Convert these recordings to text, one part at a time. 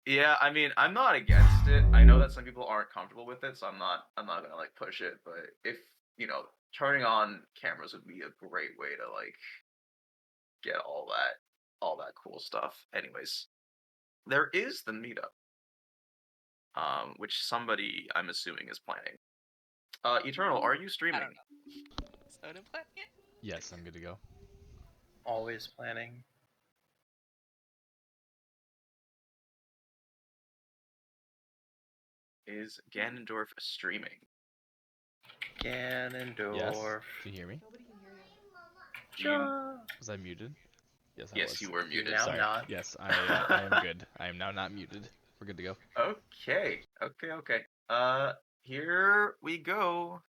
Yeah, I mean, I'm not against it. I know that some people aren't comfortable with it, so I'm not gonna like push it. But if turning on cameras would be a great way to like get all that cool stuff. Anyways, there is the meetup, which somebody I'm assuming is planning. Eternal, are you I streaming? don't know. Is Odin planning it? Yes, I'm good to go. Always planning. Is Ganondorf streaming? Ganondorf. Yes. Can you hear me? Nobody can hear you. You- Was I muted? Yes, I yes, was. you were You're muted. now Sorry. not. Yes, I am good. I am now not muted. We're good to go. Okay. Here we go.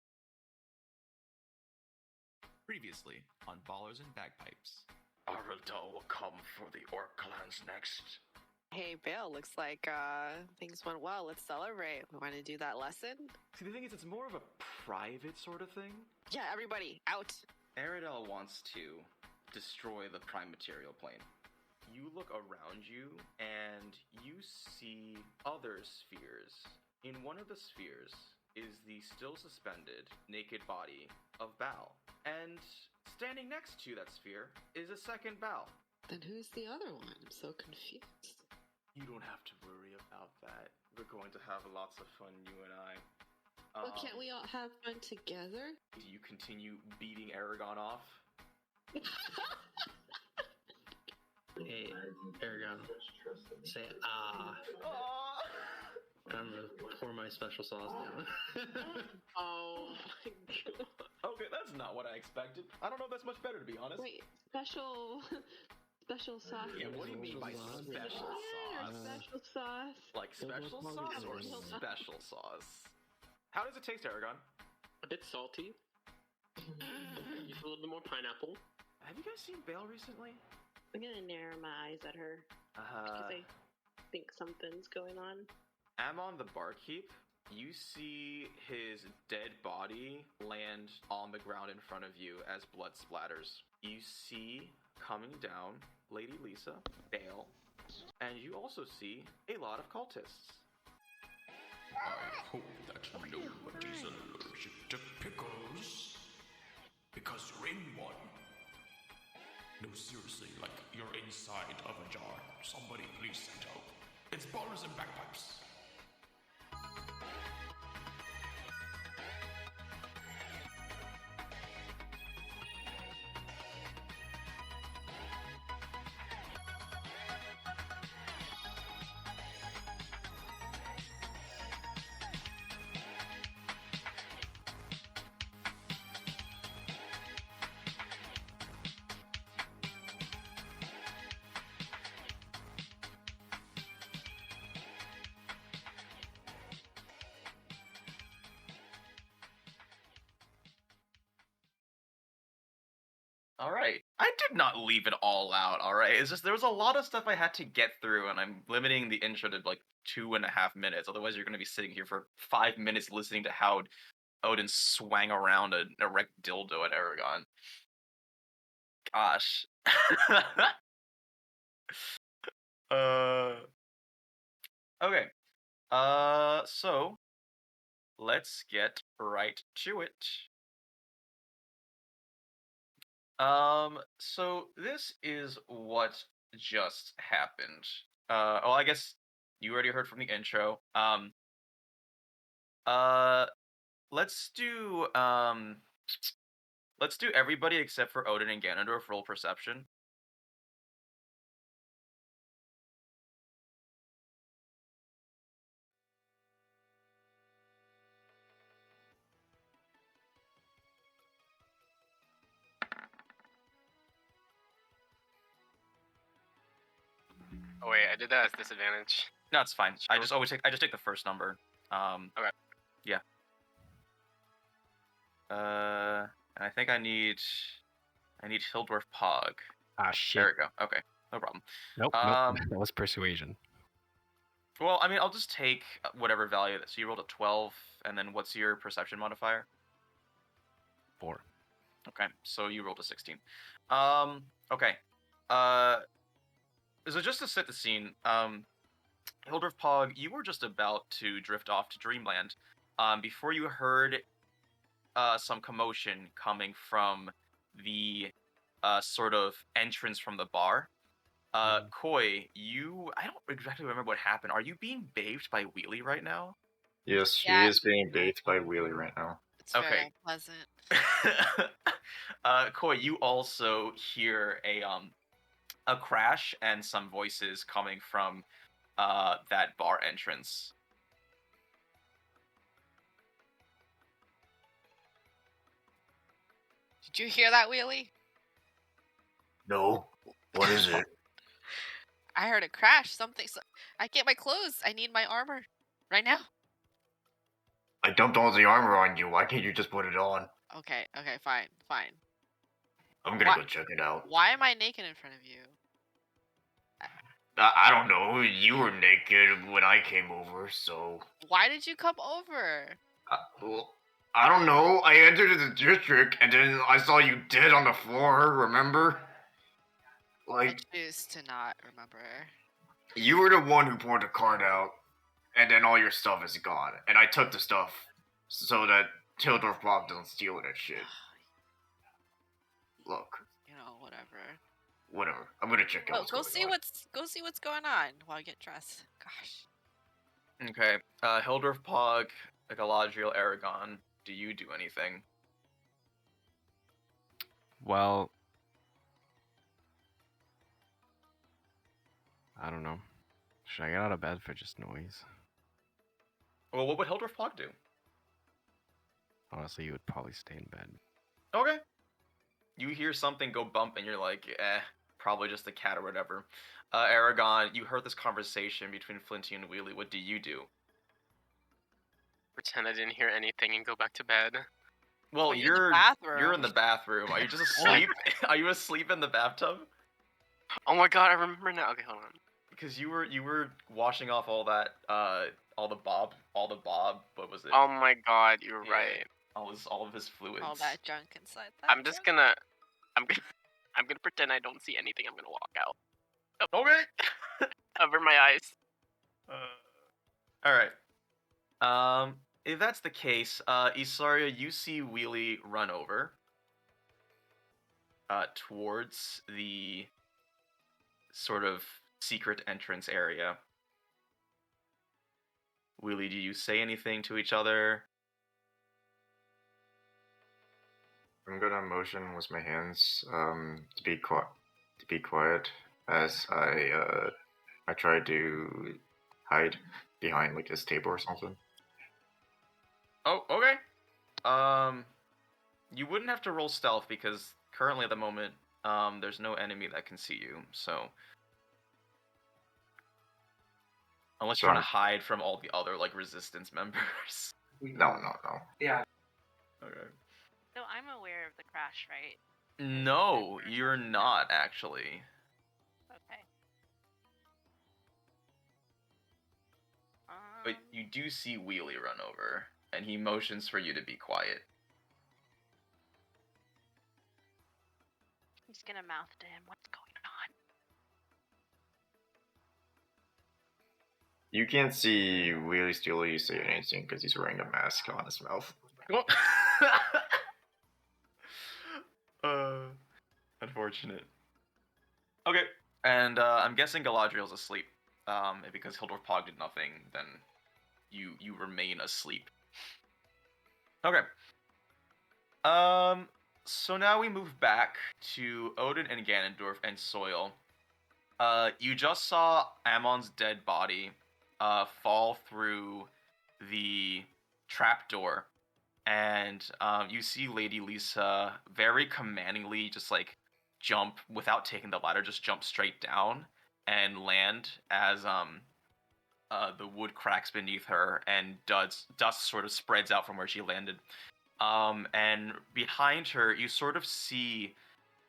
Previously on Ballers and Bagpipes. Aradal will come for the Orc clans next. Hey, Bale, looks like things went well. Let's celebrate. We want to do that lesson? See, the thing is, it's more of a private sort of thing. Yeah, everybody, out. Aradel wants to destroy the prime material plane. You look around you, and you see other spheres. In one of the spheres is the still suspended, naked body of Baal. And standing next to that sphere is a second Baal. Then who's the other one? I'm so confused. You don't have to worry about that. We're going to have lots of fun, you and I. Well, can't we all have fun together? Do you continue beating Eragon off? Hey, Eragon. Say ah. I'm gonna pour my special sauce down. Oh my god. Okay, that's not what I expected. I don't know if that's much better, to be honest. Wait, special sauce. Yeah, what do you mean by Special special Yeah, sauce? special sauce. Like special sauce or special sauce? How does it taste, Eragon? A bit salty. Use a little bit more pineapple. Have you guys seen Bale recently? I'm gonna narrow my eyes at her because I think something's going on. I'm on the barkeep. You see his dead body land on the ground in front of you as blood splatters. You see coming down Lady Lisa, Bale, and you also see a lot of cultists. I hope that nobody's allergic to pickles. Because you're in one. No, seriously, like you're inside of a jar. Somebody please send help. It's Ballers and Bagpipes. All right. I did not leave it all out. All right. It's just there was a lot of stuff I had to get through, and I'm limiting the intro to like 2.5 minutes. Otherwise, you're going to be sitting here for 5 minutes listening to how Odin swang around an erect dildo at Eragon. Gosh. Okay. So let's get right to it. So this is what just happened. I guess you already heard from the intro. Let's do everybody except for Odin and Ganondorf roll perception. Oh wait, I did that as disadvantage. No, it's fine. I Sure. just take the first number. Okay. Yeah. And I think I need Hildorf Pog. Ah, shit. There we go. Okay, no problem. Nope, nope. That was persuasion. Well, I mean, I'll just take whatever value. So you rolled a 12, and then what's your perception modifier? 4. Okay, so you rolled a 16. Okay. So just to set the scene, Hildorf Pog, you were just about to drift off to Dreamland before you heard some commotion coming from the sort of entrance from the bar. Koi, I don't exactly remember what happened. Are you being bathed by Wheelie right now? Yes, he Yeah. is being bathed by Wheelie right now. It's very unpleasant. Koi, you also hear a crash and some voices coming from that bar entrance. Did you hear that, Wheelie? No. What is it? I heard a crash. Something. I get my clothes. I need my armor right now. I dumped all the armor on you. Why can't you just put it on? Okay, fine. I'm gonna go check it out. Why am I naked in front of you? I don't know. You were naked when I came over, so... Why did you come over? Well, I don't know. I entered the district, and then I saw you dead on the floor, remember? I choose to not remember. You were the one who poured the card out, and then all your stuff is gone. And I took the stuff so that Hildorf Bob doesn't steal that shit. Look. Whatever. I'm gonna check out Go see what's going on while I get dressed. Gosh. Okay. Hildorf Pog, Galadriel, Eragon, do you do anything? Well, I don't know. Should I get out of bed for just noise? Well, what would Hildorf Pog do? Honestly, you would probably stay in bed. Okay. You hear something go bump and you're like, probably just a cat or whatever. Eragon, you heard this conversation between Flinty and Wheelie. What do you do? Pretend I didn't hear anything and go back to bed. Well, you're in the bathroom. Are you just asleep? Are you asleep in the bathtub? Oh my god, I remember now. Okay, hold on. Because you were washing off all that all the bob. What was it? Oh my god, you're right. All of his fluids. All that junk inside that. I'm gonna pretend I don't see anything. I'm gonna walk out. Oh, okay. Cover my eyes. All right. If that's the case, Isarya, you see Wheelie run over towards the sort of secret entrance area. Wheelie, do you say anything to each other? I'm gonna motion with my hands to be quiet as I try to hide behind like this table or something. Oh, okay. You wouldn't have to roll stealth because currently at the moment, there's no enemy that can see you. So unless you're trying to hide from all the other like resistance members. No. Yeah. Okay. So I'm aware of the crash, right? No, you're not actually. Okay. But you do see Wheelie run over, and he motions for you to be quiet. I'm just gonna mouth to him, what's going on? You can't see Wheelie Steely say anything because he's wearing a mask on his mouth. Unfortunate. Okay, and I'm guessing Galadriel's asleep. Because Hildorf Pog did nothing, then you remain asleep. Okay. So now we move back to Odin and Ganondorf and Soil. You just saw Ammon's dead body fall through the trapdoor, and you see Lady Lisa very commandingly just like jump without taking the ladder, just jump straight down and land as the wood cracks beneath her and dust sort of spreads out from where she landed. And behind her, you sort of see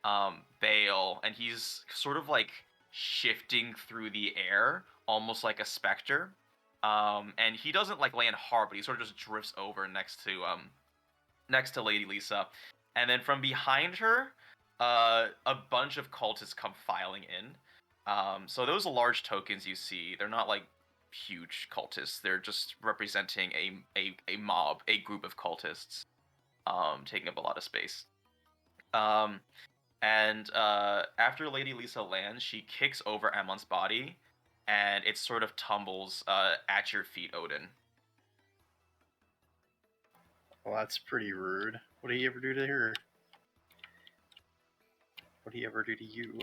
Bale, and he's sort of like shifting through the air, almost like a specter. And he doesn't like land hard, but he sort of just drifts over next to Lady Lisa. And then from behind her, a bunch of cultists come filing in. So those large tokens you see, they're not like huge cultists. They're just representing a mob, a group of cultists, taking up a lot of space. And after Lady Lisa lands, she kicks over Ammon's body, and it sort of tumbles at your feet, Odin. Well, that's pretty rude. What did he ever do to her? What did he ever do to you?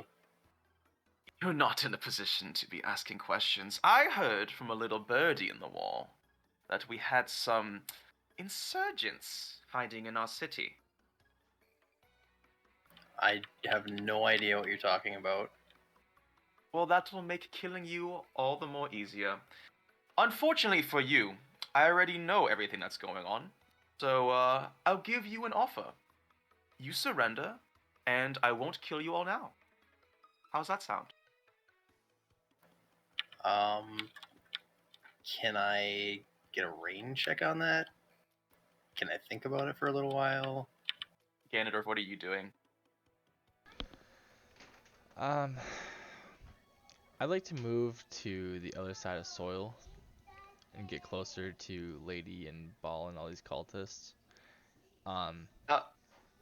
You're not in a position to be asking questions. I heard from a little birdie in the wall that we had some insurgents hiding in our city. I have no idea what you're talking about. Well, that will make killing you all the more easier. Unfortunately for you, I already know everything that's going on. So, I'll give you an offer. You surrender, and I won't kill you all now. How's that sound? Can I get a rain check on that? Can I think about it for a little while? Ganondorf, what are you doing? I'd like to move to the other side of soil and get closer to Lady and Ball and all these cultists.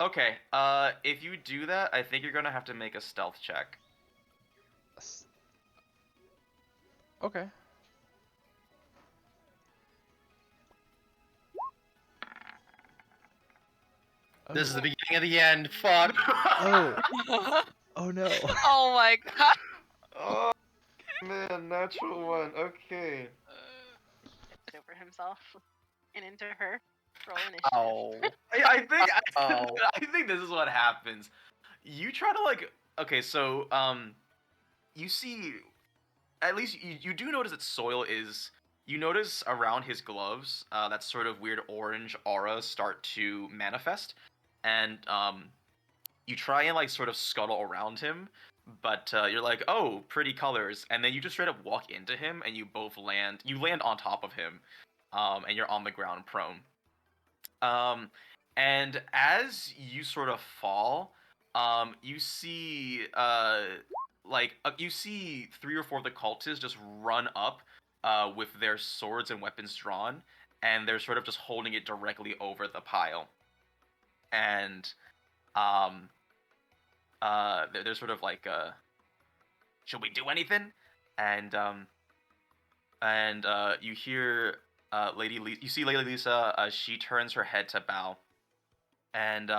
Okay, if you do that, I think you're gonna have to make a stealth check. Okay. This is the beginning of the end. Fuck. Oh. Oh no. Oh my god. Oh man, natural one. Okay. Over himself and into her. Roll initiative. Oh. I think this is what happens. You try to like. Okay, so you see, at least you do notice that soil is. You notice around his gloves, that sort of weird orange aura start to manifest, and you try and like sort of scuttle around him, but you're like, oh, pretty colors, and then you just straight up walk into him, and you both land. You land on top of him, and you're on the ground prone. And as you sort of fall, you see you see 3 or 4 of the cultists just run up with their swords and weapons drawn, and they're sort of just holding it directly over the pile. And they're sort of like, should we do anything? And you hear you see Lady Lisa. She turns her head to bow, and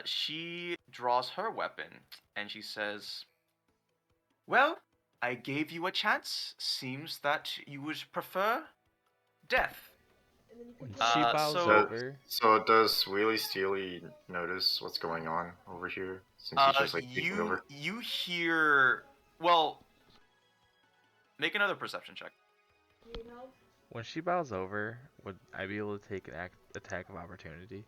she draws her weapon, and she says, "Well, I gave you a chance. Seems that you would prefer death." When she bows over. So does Wheelie Steely notice what's going on over here? Since he's just like taking over. You hear. Well, make another perception check. When she bows over, would I be able to take an attack of opportunity?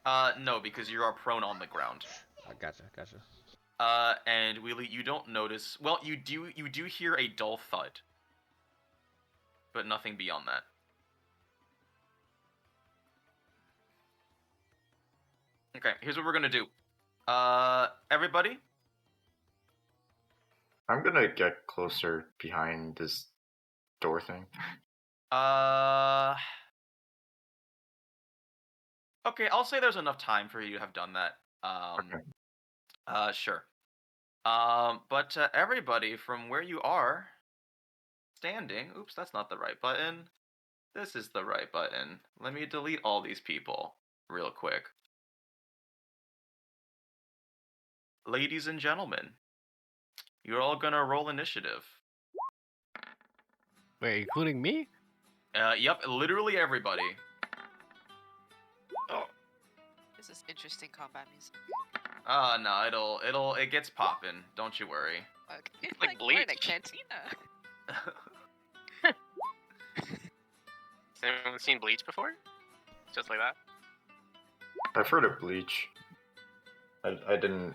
No, because you are prone on the ground. Gotcha. And Wheelie, you don't notice. Well, you do hear a dull thud, but nothing beyond that. Okay, here's what we're gonna do. Everybody. I'm gonna get closer behind this door thing. Okay, I'll say there's enough time for you to have done that. Sure. But everybody from where you are standing, oops, that's not the right button. This is the right button. Let me delete all these people real quick. Ladies and gentlemen, you're all gonna roll initiative. Wait, including me? Yep, literally everybody. Oh. This is interesting combat music. No, it gets poppin'. Don't you worry. Okay. It's like we're in a cantina. Has anyone seen Bleach before? Just like that? I've heard of Bleach. I didn't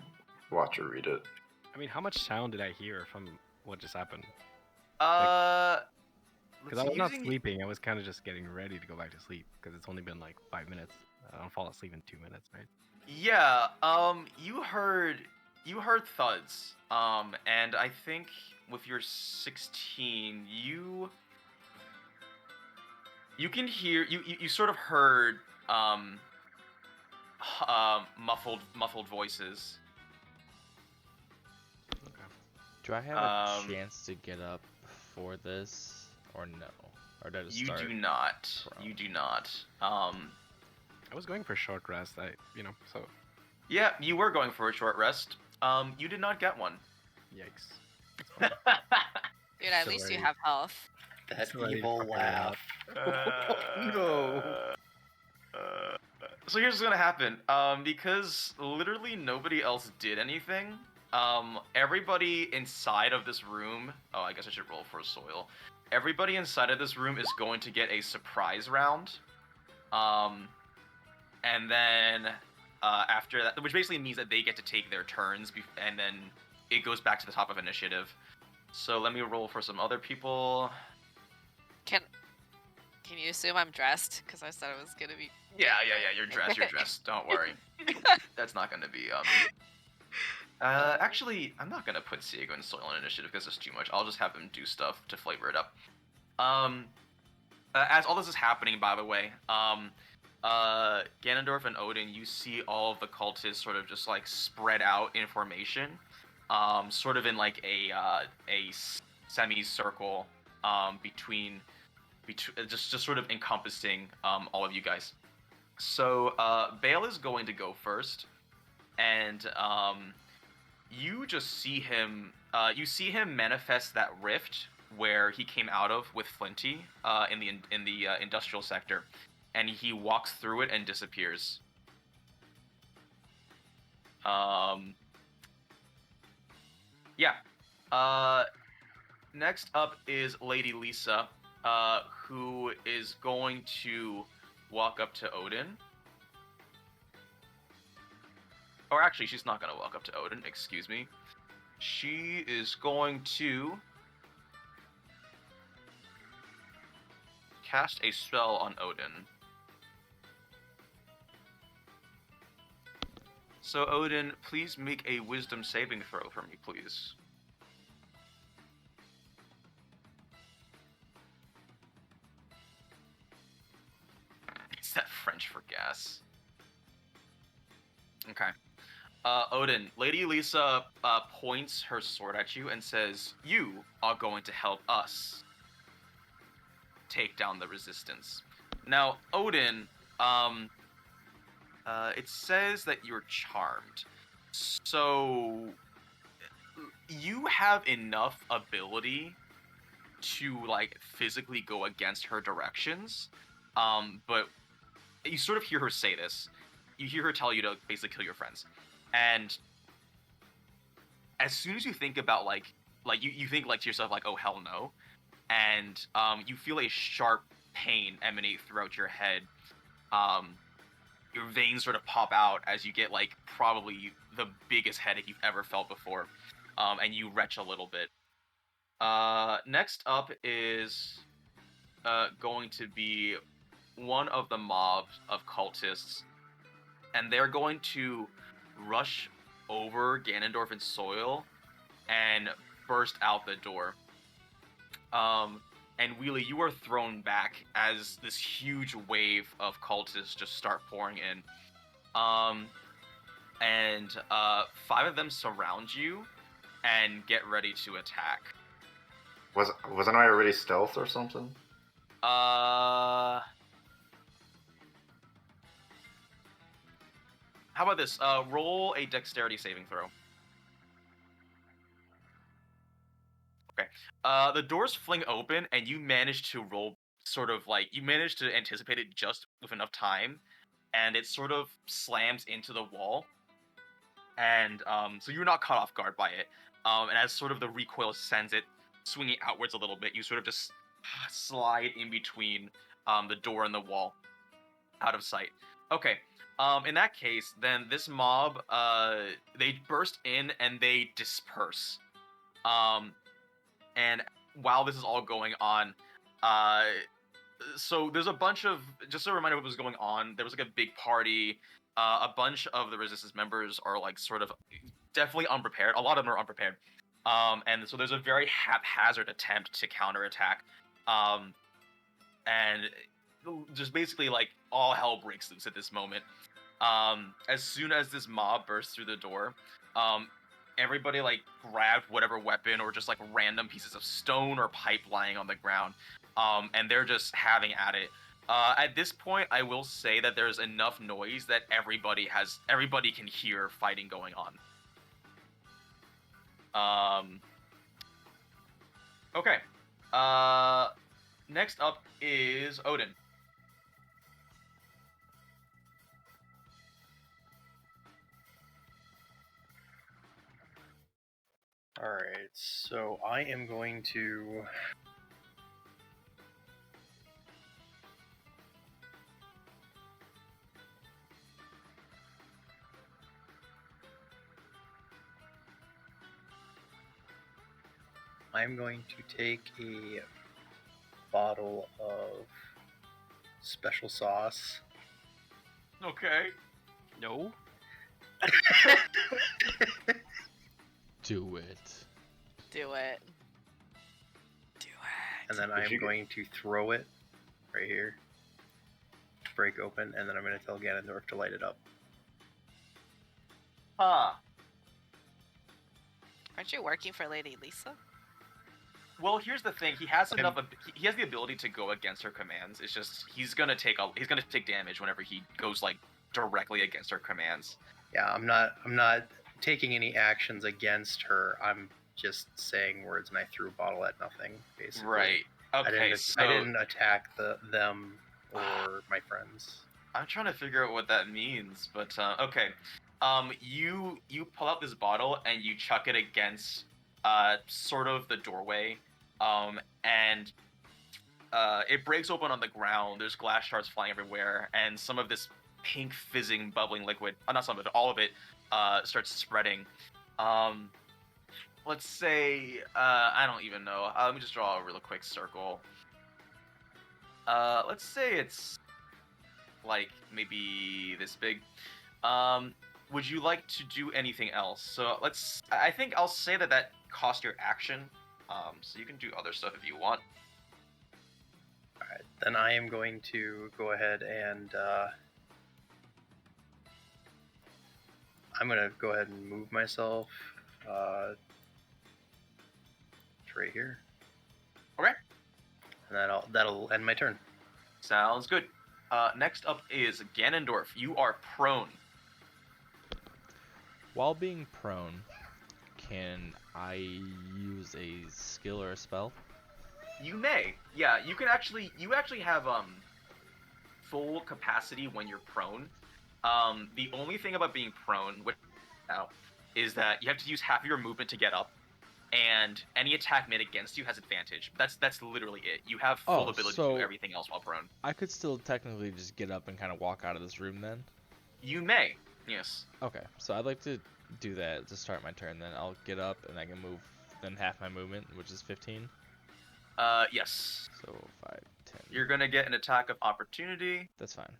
watch or read it. I mean, how much sound did I hear from what just happened? Because I was not sleeping, I was kind of just getting ready to go back to sleep, because it's only been like 5 minutes. I don't fall asleep in 2 minutes, right? Yeah, you heard you heard thuds. And I think with your 16, you can hear you sort of heard muffled voices. Do I have a chance to get up for this, or no? Or did it start? You do not. Prone? You do not. I was going for a short rest. So. Yeah, you were going for a short rest. You did not get one. Yikes. Dude, at least you have health. That So evil laugh. No. So here's what's gonna happen. Because literally nobody else did anything. Everybody inside of this room. Oh, I guess I should roll for a soil. Everybody inside of this room is going to get a surprise round. And then after that, which basically means that they get to take their turns, and then it goes back to the top of initiative. So let me roll for some other people. Can you assume I'm dressed? Because I said it was gonna be. Yeah. You're dressed. Don't worry. That's not gonna be Actually, I'm not gonna put Siego and Soil on initiative because it's too much. I'll just have him do stuff to flavor it up. As all this is happening, by the way, Ganondorf and Odin, you see all of the cultists sort of just like spread out in formation, sort of in like a semicircle, between just sort of encompassing all of you guys. So Bale is going to go first, and you just see him. You see him manifest that rift where he came out of with Flinty in the industrial sector, and he walks through it and disappears. Yeah. Next up is Lady Lisa, who is going to walk up to Odin. Or actually, she's not going to walk up to Odin, excuse me. She is going to cast a spell on Odin. So Odin, please make a wisdom saving throw for me, please. It's that French for gas. Okay. Odin, Lady Lisa points her sword at you and says, "You are going to help us take down the resistance." Now, Odin, it says that you're charmed. So, you have enough ability to, like, physically go against her directions, but you sort of hear her say this. You hear her tell you to basically kill your friends. And as soon as you think about, like you think, like, to yourself, like, oh, hell no. And you feel a sharp pain emanate throughout your head. Your veins sort of pop out as you get, like, probably the biggest headache you've ever felt before. And you retch a little bit. Next up is going to be one of the mobs of cultists. And they're going to rush over Ganondorf and Soil and burst out the door. And Wheelie, you are thrown back as this huge wave of cultists just start pouring in. And 5 of them surround you and get ready to attack. Wasn't I already stealth or something? How about this? Roll a dexterity saving throw. Okay. The doors fling open, and you manage to roll sort of like, you manage to anticipate it just with enough time, and it sort of slams into the wall. And so you're not caught off guard by it. And as sort of the recoil sends it swinging outwards a little bit, you sort of just slide in between the door and the wall, out of sight. Okay. In that case, then this mob, they burst in and they disperse. And while this is all going on, so there's a bunch of, just a reminder of what was going on, there was like a big party, a bunch of the Resistance members are like sort of definitely unprepared. A lot of them are unprepared. And so there's a very haphazard attempt to counterattack. And just basically like all hell breaks loose at this moment. As soon as this mob bursts through the door, everybody like grabbed whatever weapon or just like random pieces of stone or pipe lying on the ground. And they're just having at it. At this point, I will say that there's enough noise that everybody can hear fighting going on. Okay. Next up is Odin. Alright, so I am going to... I'm going to take a bottle of special sauce. Okay. No. Do it. Do it. And then I'm going to throw it right here to break open, and then I'm going to tell Ganondorf to light it up. Huh. Aren't you working for Lady Lisa? Well, here's the thing. He has enough. He has the ability to go against her commands. It's just he's gonna take damage whenever he goes like directly against her commands. Yeah, I'm not taking any actions against her. I'm just saying words, and I threw a bottle at nothing, basically. Right. Okay. I didn't attack them or my friends. I'm trying to figure out what that means, but okay. You pull out this bottle and you chuck it against sort of the doorway, and it breaks open on the ground. There's glass shards flying everywhere, and some of this pink fizzing bubbling liquid, not some of it, all of it, starts spreading. Let's say, I don't even know. Let me just draw a real quick circle. Let's say it's like maybe this big. Would you like to do anything else? So I think I'll say that cost your action. So you can do other stuff if you want. Alright, then I am going to go ahead and I'm gonna go ahead and move myself to right here. Okay. And that'll end my turn. Sounds good. Next up is Ganondorf. You are prone. While being prone, can I use a skill or a spell? You may. Yeah, you actually have full capacity when you're prone. The only thing about being prone is that you have to use half of your movement to get up, and any attack made against you has advantage. That's literally it. You have full ability to do everything else while prone. I could still technically just get up and kind of walk out of this room then? You may. Yes. Okay, so I'd like to do that to start my turn. Then I'll get up and I can move then half my movement, which is 15. Yes. So 5, 10. You're gonna get an attack of opportunity. That's fine.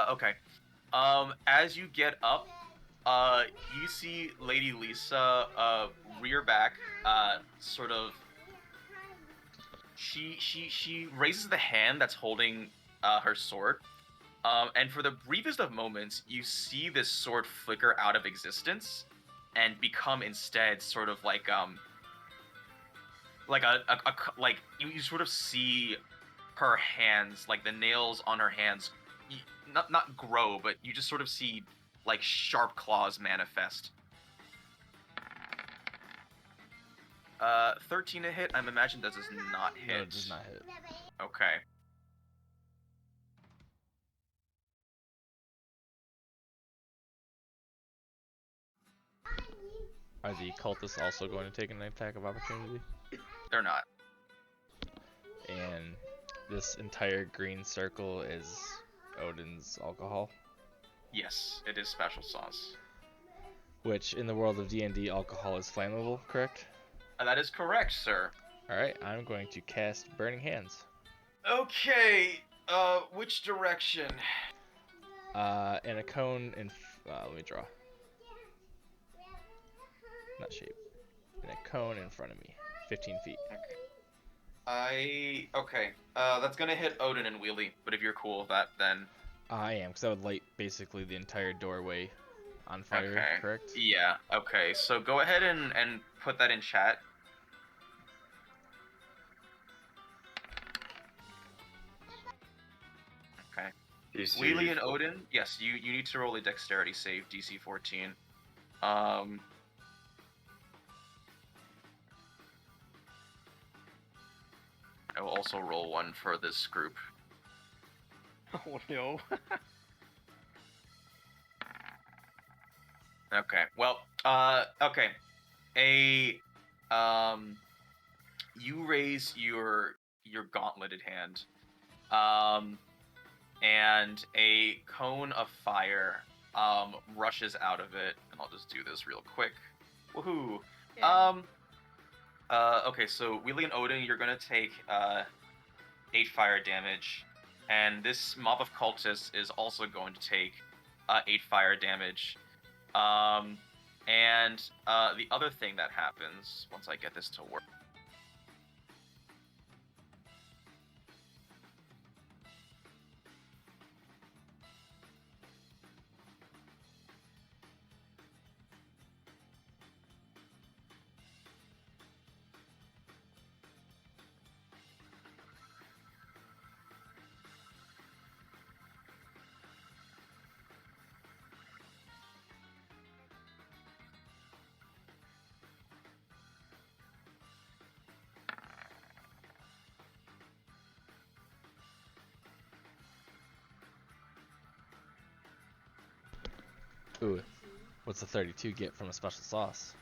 Okay. As you get up, you see Lady Lisa rear back, sort of. She raises the hand that's holding her sword. And for the briefest of moments, you see this sword flicker out of existence and become instead sort of like you sort of see her hands, like the nails on her hands, not grow, but you just sort of see like sharp claws manifest. 13 to hit. I'm imagining that does not hit. No, it does not hit. Okay. Are the cultists also going to take an attack of opportunity? They're not. And this entire green circle is Odin's alcohol? Yes, it is special sauce. Which, in the world of D&D, alcohol is flammable, correct? That is correct, sir. Alright, I'm going to cast Burning Hands. Okay, which direction? In a cone in... let me draw. not shape, in a cone in front of me, 15 feet. Okay. That's gonna hit Odin and Wheelie, but if you're cool with that, then... I am, because I would light basically the entire doorway on fire, Okay. correct? Yeah, okay. So go ahead and put that in chat. Okay. DC Wheelie and Odin, yes, you need to roll a dexterity save, DC 14. I will also roll one for this group. Oh no. Okay. Well, okay. You raise your gauntleted hand, and a cone of fire, rushes out of it, and I'll just do this real quick. Woohoo! Yeah. Okay, so Wheelie and Odin, you're gonna take, 8 fire damage, and this mob of cultists is also going to take, 8 fire damage. And the other thing that happens once I get this to work. Ooh, what's the 32 get from a special sauce?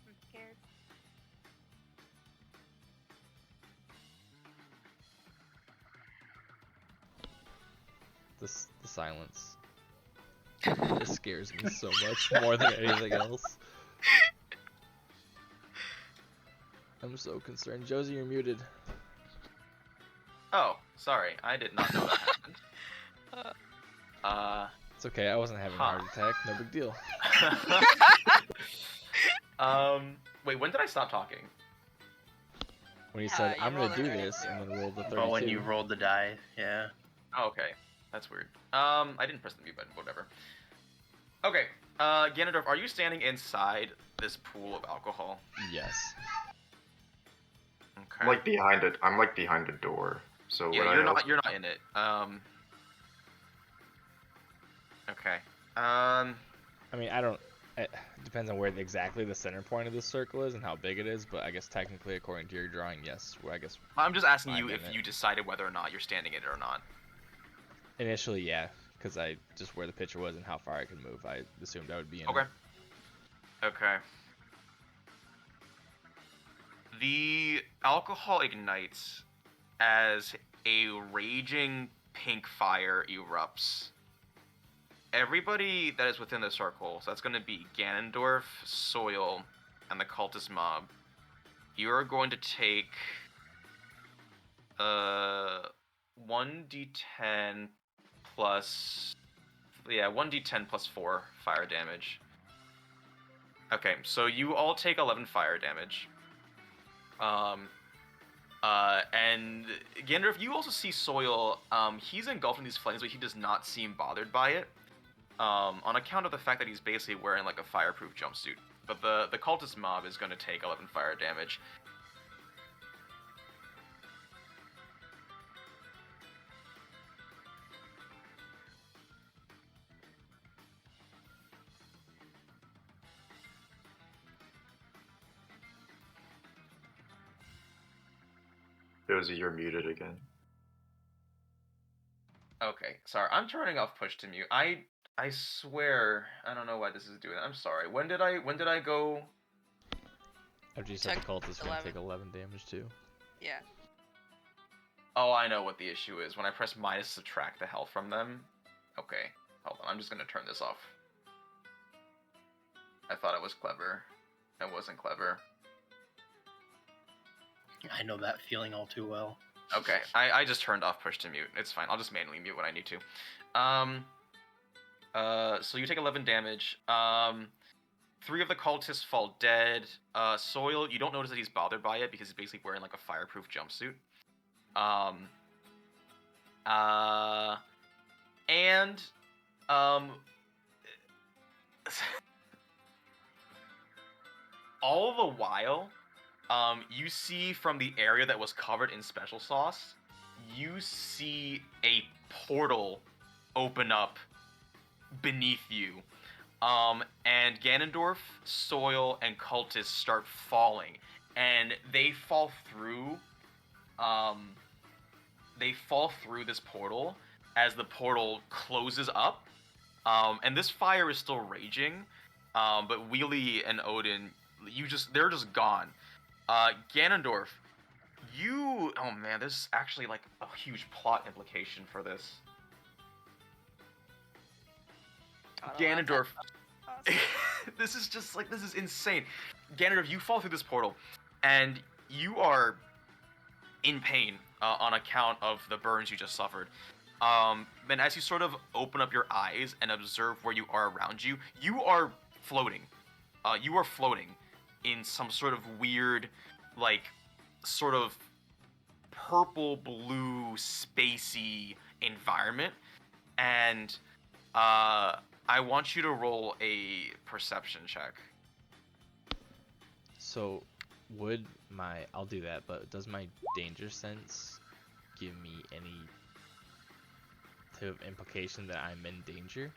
I'm scared. The silence. It scares me so much more than anything else. I'm so concerned. Josie, you're muted. Oh, sorry, I did not know that happened. It's okay, I wasn't having a heart attack. No big deal. Wait, when did I stop talking? When you said, you I'm gonna rolled do a this, and then rolled the 32. Oh, when you rolled the die, yeah. Oh, okay. That's weird. I didn't press the mute button, whatever. Okay, Ganondorf, are you standing inside this pool of alcohol? Yes. Okay. I'm like behind it. I'm like behind a door. So Yeah, would you're not in it. Okay. I mean, I don't. It depends on where exactly the center point of the circle is and how big it is, but I guess technically, according to your drawing, yes. Well, I guess. I'm just asking you I'm if in it. you decided whether or not you're standing in it or not. Initially, yeah, because I just where the picture was and how far I could move, I assumed I would be in Okay. it. Okay. The alcohol ignites as a raging pink fire erupts. Everybody that is within the circle, so that's going to be Ganondorf, Soil, and the cultist mob, you are going to take 1d10 plus 1d10 plus 4 fire damage. Okay, so you all take 11 fire damage. And Ganondorf, you also see Soil. He's engulfed in these flames, but he does not seem bothered by it. On account of the fact that he's basically wearing like a fireproof jumpsuit. But the cultist mob is going to take 11 fire damage. Josie, you're muted again. Okay, sorry. I'm turning off push to mute. I swear I don't know why this is doing that. I'm sorry. When did I go? After you said the cultist gonna take 11 damage too. Yeah. Oh, I know what the issue is. When I press minus subtract the health from them. Okay, hold on. I'm just gonna turn this off. I thought it was clever. It wasn't clever. I know that feeling all too well. Okay, I just turned off push to mute. It's fine. I'll just manually mute when I need to. So you take 11 damage. 3 of the cultists fall dead. Soil, you don't notice that he's bothered by it because he's basically wearing like a fireproof jumpsuit. And all the while, you see from the area that was covered in special sauce, you see a portal open up beneath you. And Ganondorf, Soil, and cultists start falling, and they fall through this portal as the portal closes up. And this fire is still raging, but Wheelie and Odin, they're just gone. Ganondorf, oh man, there's actually like a huge plot implication for this. Ganondorf, this is insane. Ganondorf, you fall through this portal, and you are in pain on account of the burns you just suffered. And as you sort of open up your eyes and observe where you are around you, you are floating. You are floating in some sort of weird, like, sort of purple-blue, spacey environment. And I want you to roll a perception check. So, I'll do that, but does my danger sense give me any type of implication that I'm in danger?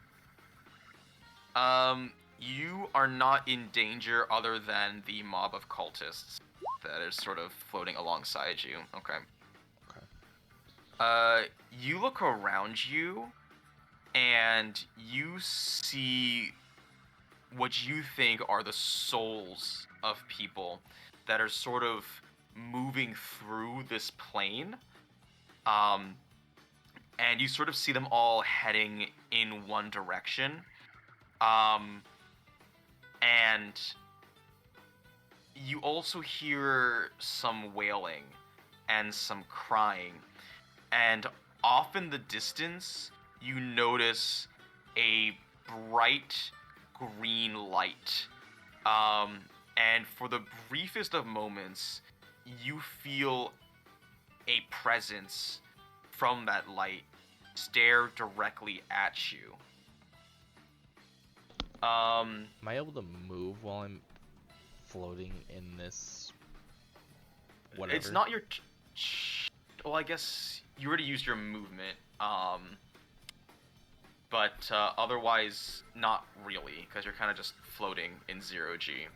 You are not in danger other than the mob of cultists that is sort of floating alongside you. Okay. You look around you, and you see what you think are the souls of people that are sort of moving through this plane. And you sort of see them all heading in one direction. And you also hear some wailing and some crying. And off in the distance, you notice a bright green light. And for the briefest of moments, you feel a presence from that light stare directly at you. Am I able to move while I'm floating in this whatever? It's not your... well, I guess you already used your movement. But otherwise, not really, because you're kind of just floating in 0G.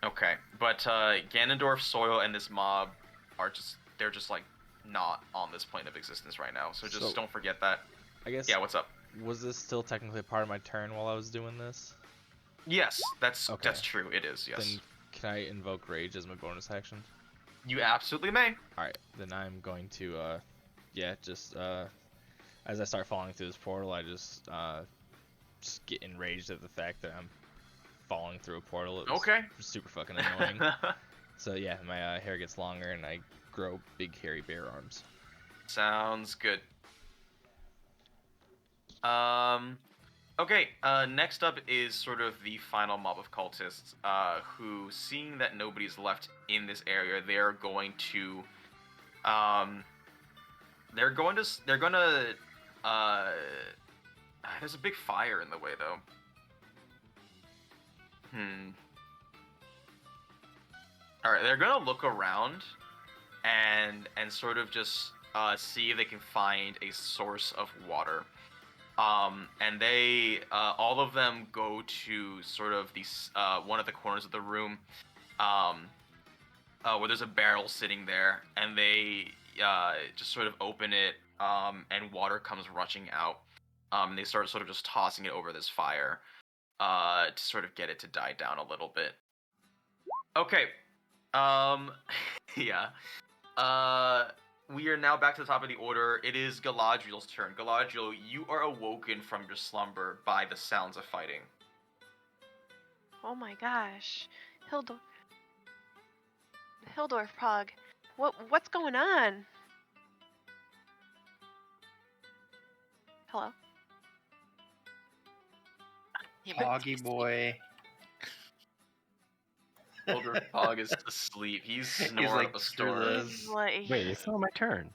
Okay, but Ganondorf, Soil, and this mob they're just like not on this plane of existence right now. So just don't forget that. I guess. Yeah, what's up? Was this still technically a part of my turn while I was doing this? Yes, that's true. It is. Yes. Then can I invoke Rage as my bonus action? You absolutely may. All right, then I'm going to as I start falling through this portal, I just get enraged at the fact that I'm falling through a portal. It was super fucking annoying. So yeah, my hair gets longer and I grow big hairy bear arms. Sounds good. Okay, next up is sort of the final mob of cultists, who, seeing that nobody's left in this area, they're gonna there's a big fire in the way, though. Alright, they're gonna look around and sort of just see if they can find a source of water. And they, all of them go to sort of one of the corners of the room, where there's a barrel sitting there, and they just sort of open it, and water comes rushing out. And they start sort of just tossing it over this fire, to sort of get it to die down a little bit. Okay. Yeah. We are now back to the top of the order. It is Galadriel's turn. Galadriel, you are awoken from your slumber by the sounds of fighting. Oh my gosh. Hildorf Pog. What's going on? Hello. Foggy boy. Older Pog is asleep. He's snoring like, up a storm. Wait, it's not my turn.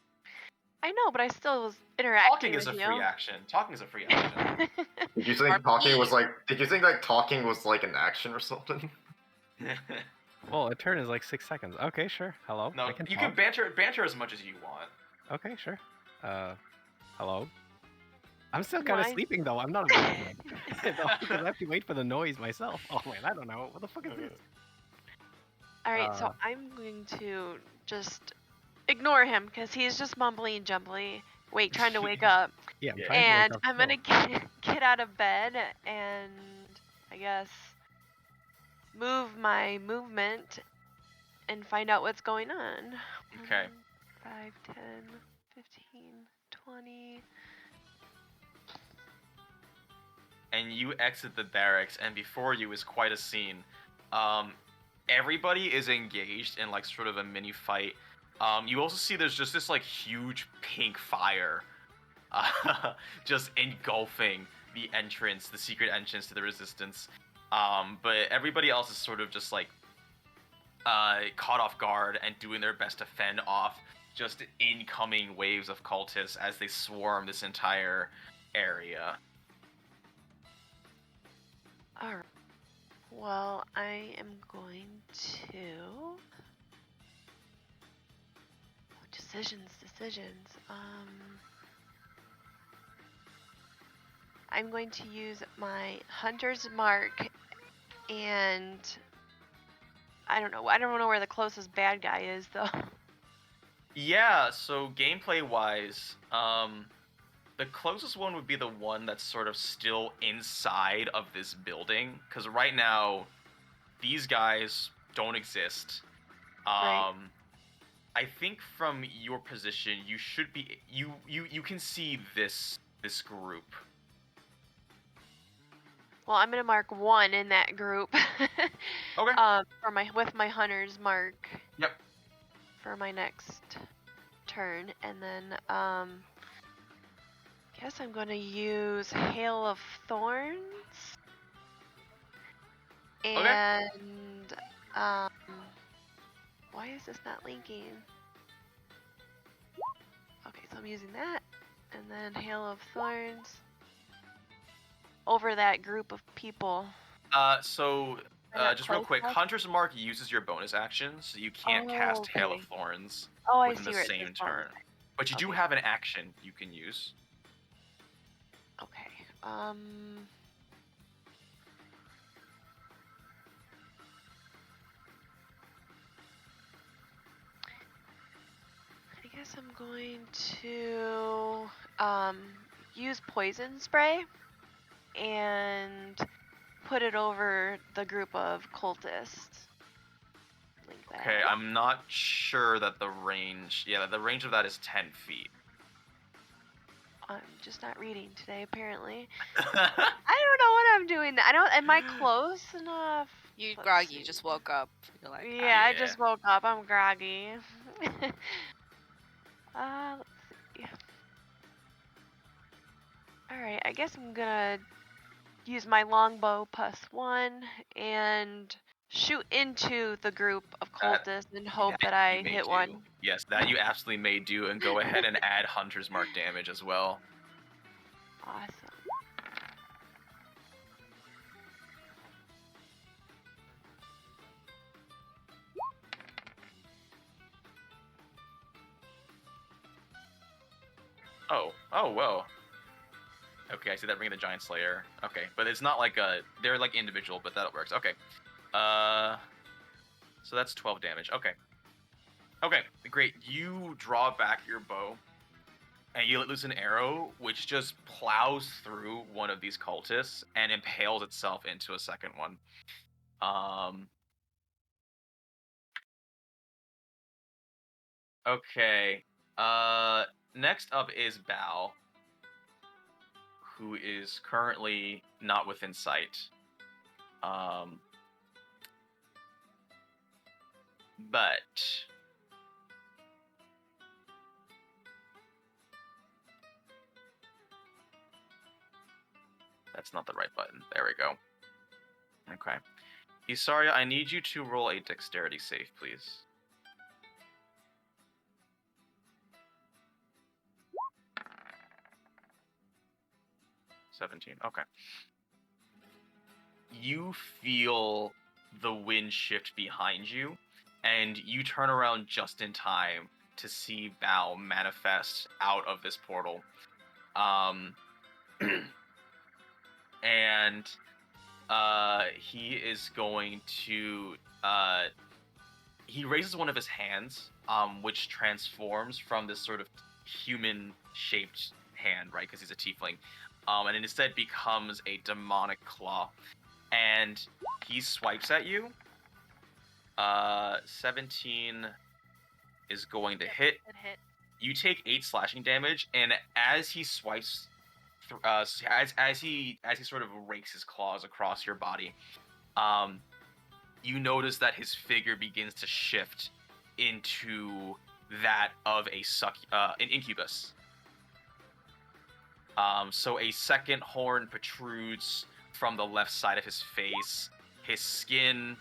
I know, but I still was interacting Talking is a with free you. action. Talking is a free action. Did you think talking was like? Did you think like talking was like an action or something? Well, a turn is like 6 seconds. Okay, sure. Hello. No, I can you talk. can banter as much as you want. Okay, sure. Hello. I'm still kind of sleeping though. I'm not. Because I have to wait for the noise myself. Oh wait, I don't know. What the fuck is this? All right, so I'm going to just ignore him because he's just mumbly and jumbly, trying to wake up. Yeah, I'm trying to and wake up I'm gonna get out of bed and I guess move my movement and find out what's going on. Okay. 5, 10, 15, 20. And you exit the barracks, and before you is quite a scene. Everybody is engaged in like sort of a mini fight. You also see there's just this like huge pink fire, just engulfing the entrance, the secret entrance to the resistance. But everybody else is sort of just like caught off guard and doing their best to fend off just incoming waves of cultists as they swarm this entire area. Alright. Well, I am going to... Decisions. I'm going to use my Hunter's Mark and... I don't know where the closest bad guy is, though. Yeah, so gameplay-wise, the closest one would be the one that's sort of still inside of this building, because right now, these guys don't exist. Right. I think from your position, you should be you can see this group. Well, I'm gonna mark 1 in that group. Okay. With my Hunter's Mark. Yep. For my next turn, and then guess I'm gonna use Hail of Thorns. And why is this not linking? Okay, so I'm using that, and then Hail of Thorns over that group of people. Just real quick, Hunter's Mark uses your bonus action, so you can't cast Hail of Thorns within the same turn. But you do have an action you can use. Okay. I guess I'm going to use Poison Spray and put it over the group of cultists. Okay, I'm not sure that the range... Yeah, the range of that is 10 feet. I'm just not reading today, apparently. I don't know what I'm doing. Am I close enough? You groggy, you just woke up. You're like, yeah, I just woke up. I'm groggy. Let's see. Alright, I guess I'm gonna use my longbow +1 and shoot into the group of cultists and hope that I hit one. Yes, that you absolutely may do, and go ahead and add Hunter's Mark damage as well. Awesome. Oh, whoa. Okay, I see that bringing the Giant Slayer. Okay, but it's not like they're like individual, but that works. Okay. So that's 12 damage. Okay. Okay, great. You draw back your bow, and you let loose an arrow, which just plows through one of these cultists and impales itself into a second one. Okay. Next up is Bao, who is currently not within sight. But that's not the right button. There we go. Okay. Isarya, I need you to roll a dexterity save, please. $17. Okay. You feel the wind shift behind you, and you turn around just in time to see Bao manifest out of this portal. And he is going to he raises one of his hands, which transforms from this sort of human-shaped hand, right? Because he's a tiefling, and it instead becomes a demonic claw, and he swipes at you. 17 is going to hit. It hit. You take 8 slashing damage, and as he swipes, as he sort of rakes his claws across your body, you notice that his figure begins to shift into that of an incubus. So a second horn protrudes from the left side of his face. His skin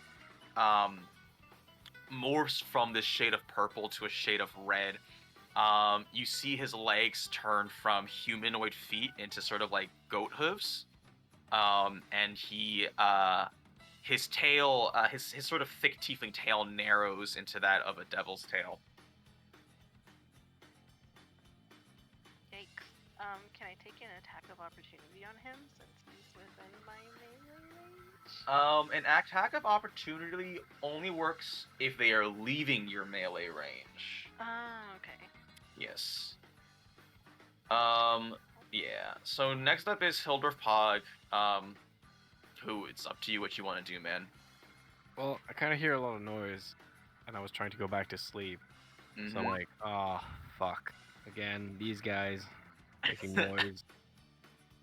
morphs from this shade of purple to a shade of red. You see his legs turn from humanoid feet into sort of like goat hooves. And his tail, his sort of thick tiefling tail narrows into that of a devil's tail. Yikes. Can I take an attack of opportunity on him since he's within my melee range? An attack of opportunity only works if they are leaving your melee range. Okay. Yes. Yeah. So next up is Hildorf Pog. Who, it's up to you what you want to do, man. Well, I kind of hear a lot of noise, and I was trying to go back to sleep. Mm-hmm. So I'm like, oh, fuck. Again, these guys making noise.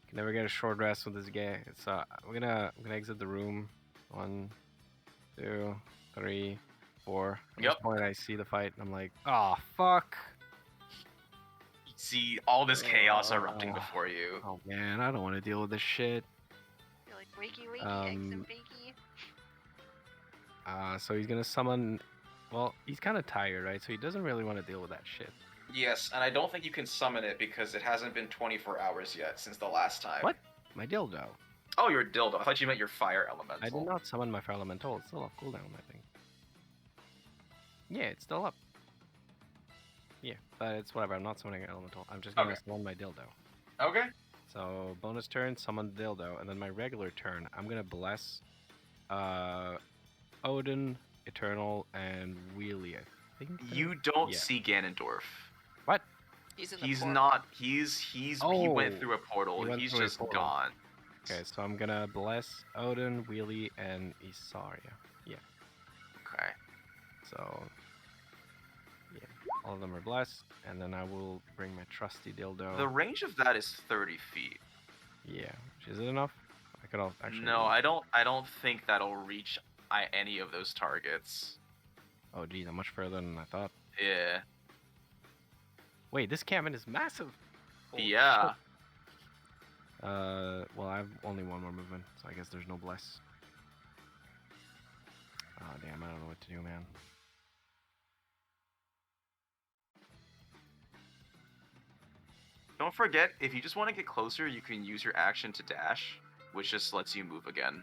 Can never get a short rest with this guy. It's I'm gonna exit the room. 1, 2, 3, 4. At this point, I see the fight, and I'm like, oh, fuck. You see all this chaos erupting before you. Oh man, I don't want to deal with this shit. You're like wakey, eggs and bakey. So he's gonna summon. Well, he's kind of tired, right? So he doesn't really want to deal with that shit. Yes, and I don't think you can summon it because it hasn't been 24 hours yet since the last time. What? My dildo. Oh, your dildo. I thought you meant your fire elemental. I did not summon my fire elemental. It's still off cooldown, I think. Yeah, it's still up. Yeah, but it's whatever. I'm not summoning an elemental. I'm just gonna summon my dildo. Okay. So bonus turn, summon dildo, and then my regular turn, I'm gonna bless Odin, Eternal, and Wheelie. I think. You don't see Ganondorf. What? He's not. He went through a portal. He's just gone. Okay, so I'm gonna bless Odin, Wheelie, and Isarya. Yeah. Okay. So. Yeah, all of them are blessed, and then I will bring my trusty dildo. The range of that is 30 feet. Yeah. Is it enough? I could actually. No, I don't think that'll reach any of those targets. Oh, geez, I'm much further than I thought. Yeah. Wait, this cabin is massive. Holy yeah. shit. Well, I have only one more movement, so I guess there's no bless. Oh, damn, I don't know what to do, man. Don't forget, if you just want to get closer, you can use your action to dash, which just lets you move again.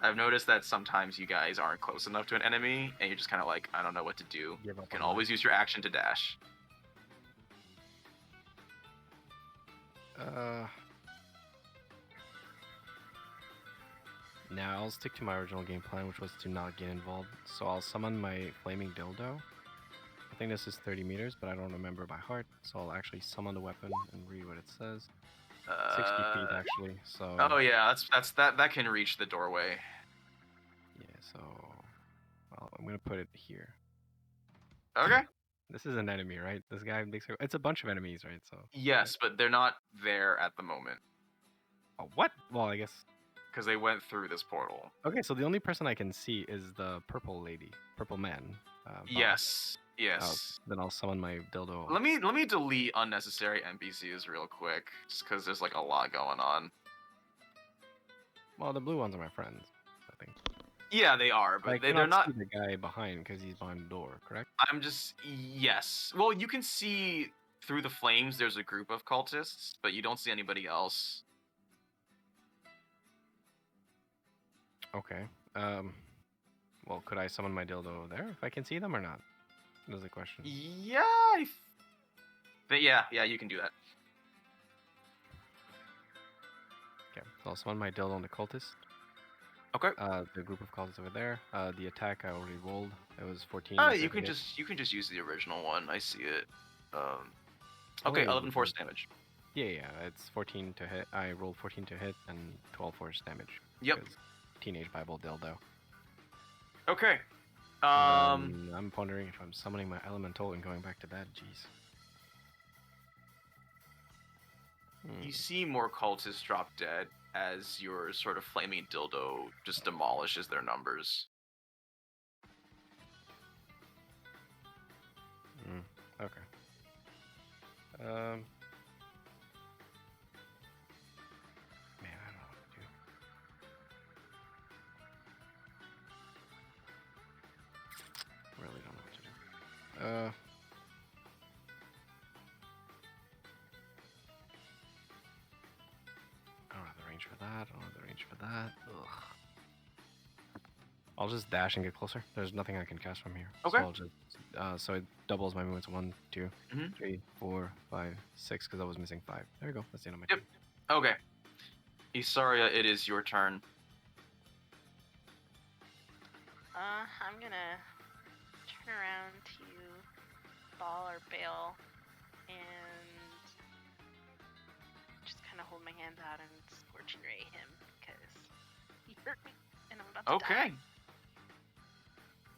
I've noticed that sometimes you guys aren't close enough to an enemy, and you're just kind of like, I don't know what to do. You can always use your action to dash. Now I'll stick to my original game plan, which was to not get involved. So I'll summon my flaming dildo. I think this is 30 meters, but I don't remember by heart. So I'll actually summon the weapon and read what it says. 60 feet actually. So. Oh yeah, that can reach the doorway. Yeah. So, well, I'm gonna put it here. Okay. This is an enemy, right? This guy makes it's a bunch of enemies, right? So. Yes, but they're not there at the moment. Oh, what? Well, I guess. Because they went through this portal. Okay, so the only person I can see is the purple lady, purple man. Yes. Yes. Then I'll summon my dildo. Let me delete unnecessary NPCs real quick, just because there's like a lot going on. Well, the blue ones are my friends, I think. Yeah, they are, but they're not. See the guy behind because he's behind the door, correct? I'm just yes. Well, you can see through the flames. There's a group of cultists, but you don't see anybody else. Okay. Well, could I summon my dildo there if I can see them or not? That's the question. Yeah. But yeah, you can do that. Okay, so I'll summon my dildo on the cultist. Okay. The group of cultists over there. The attack I already rolled. It was 14. You can just use the original one. I see it. Okay, 11 force damage. Yeah, it's 14 to hit. I rolled 14 to hit and 12 force damage. Yep. Teenage Bible dildo. Okay. I'm pondering if I'm summoning my elemental and going back to that. Jeez. You see more cultists drop dead as your sort of flaming dildo just demolishes their numbers. Okay. Man, I don't know what to do. Really don't know what to do. I don't have the range for that. Ugh. I'll just dash and get closer. There's nothing I can cast from here. Okay. So I'll just, so it doubles my movements. 1, 2, 3, 4, 5, 6, because I was missing 5. There we go. That's the end of my turn. Okay. Isarya, it is your turn. I'm gonna turn around to Ball or Bale and just kind of hold my hands out and Scorching Ray him because he hurt me and I'm about to die.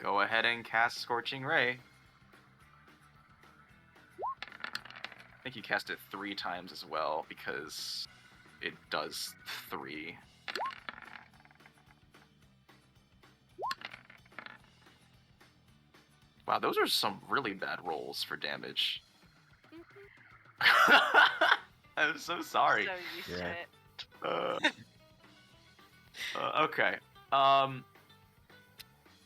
Go ahead and cast Scorching Ray. I think you cast it 3 times as well because it does 3. Wow, those are some really bad rolls for damage. I'm so sorry. So used to it. Okay.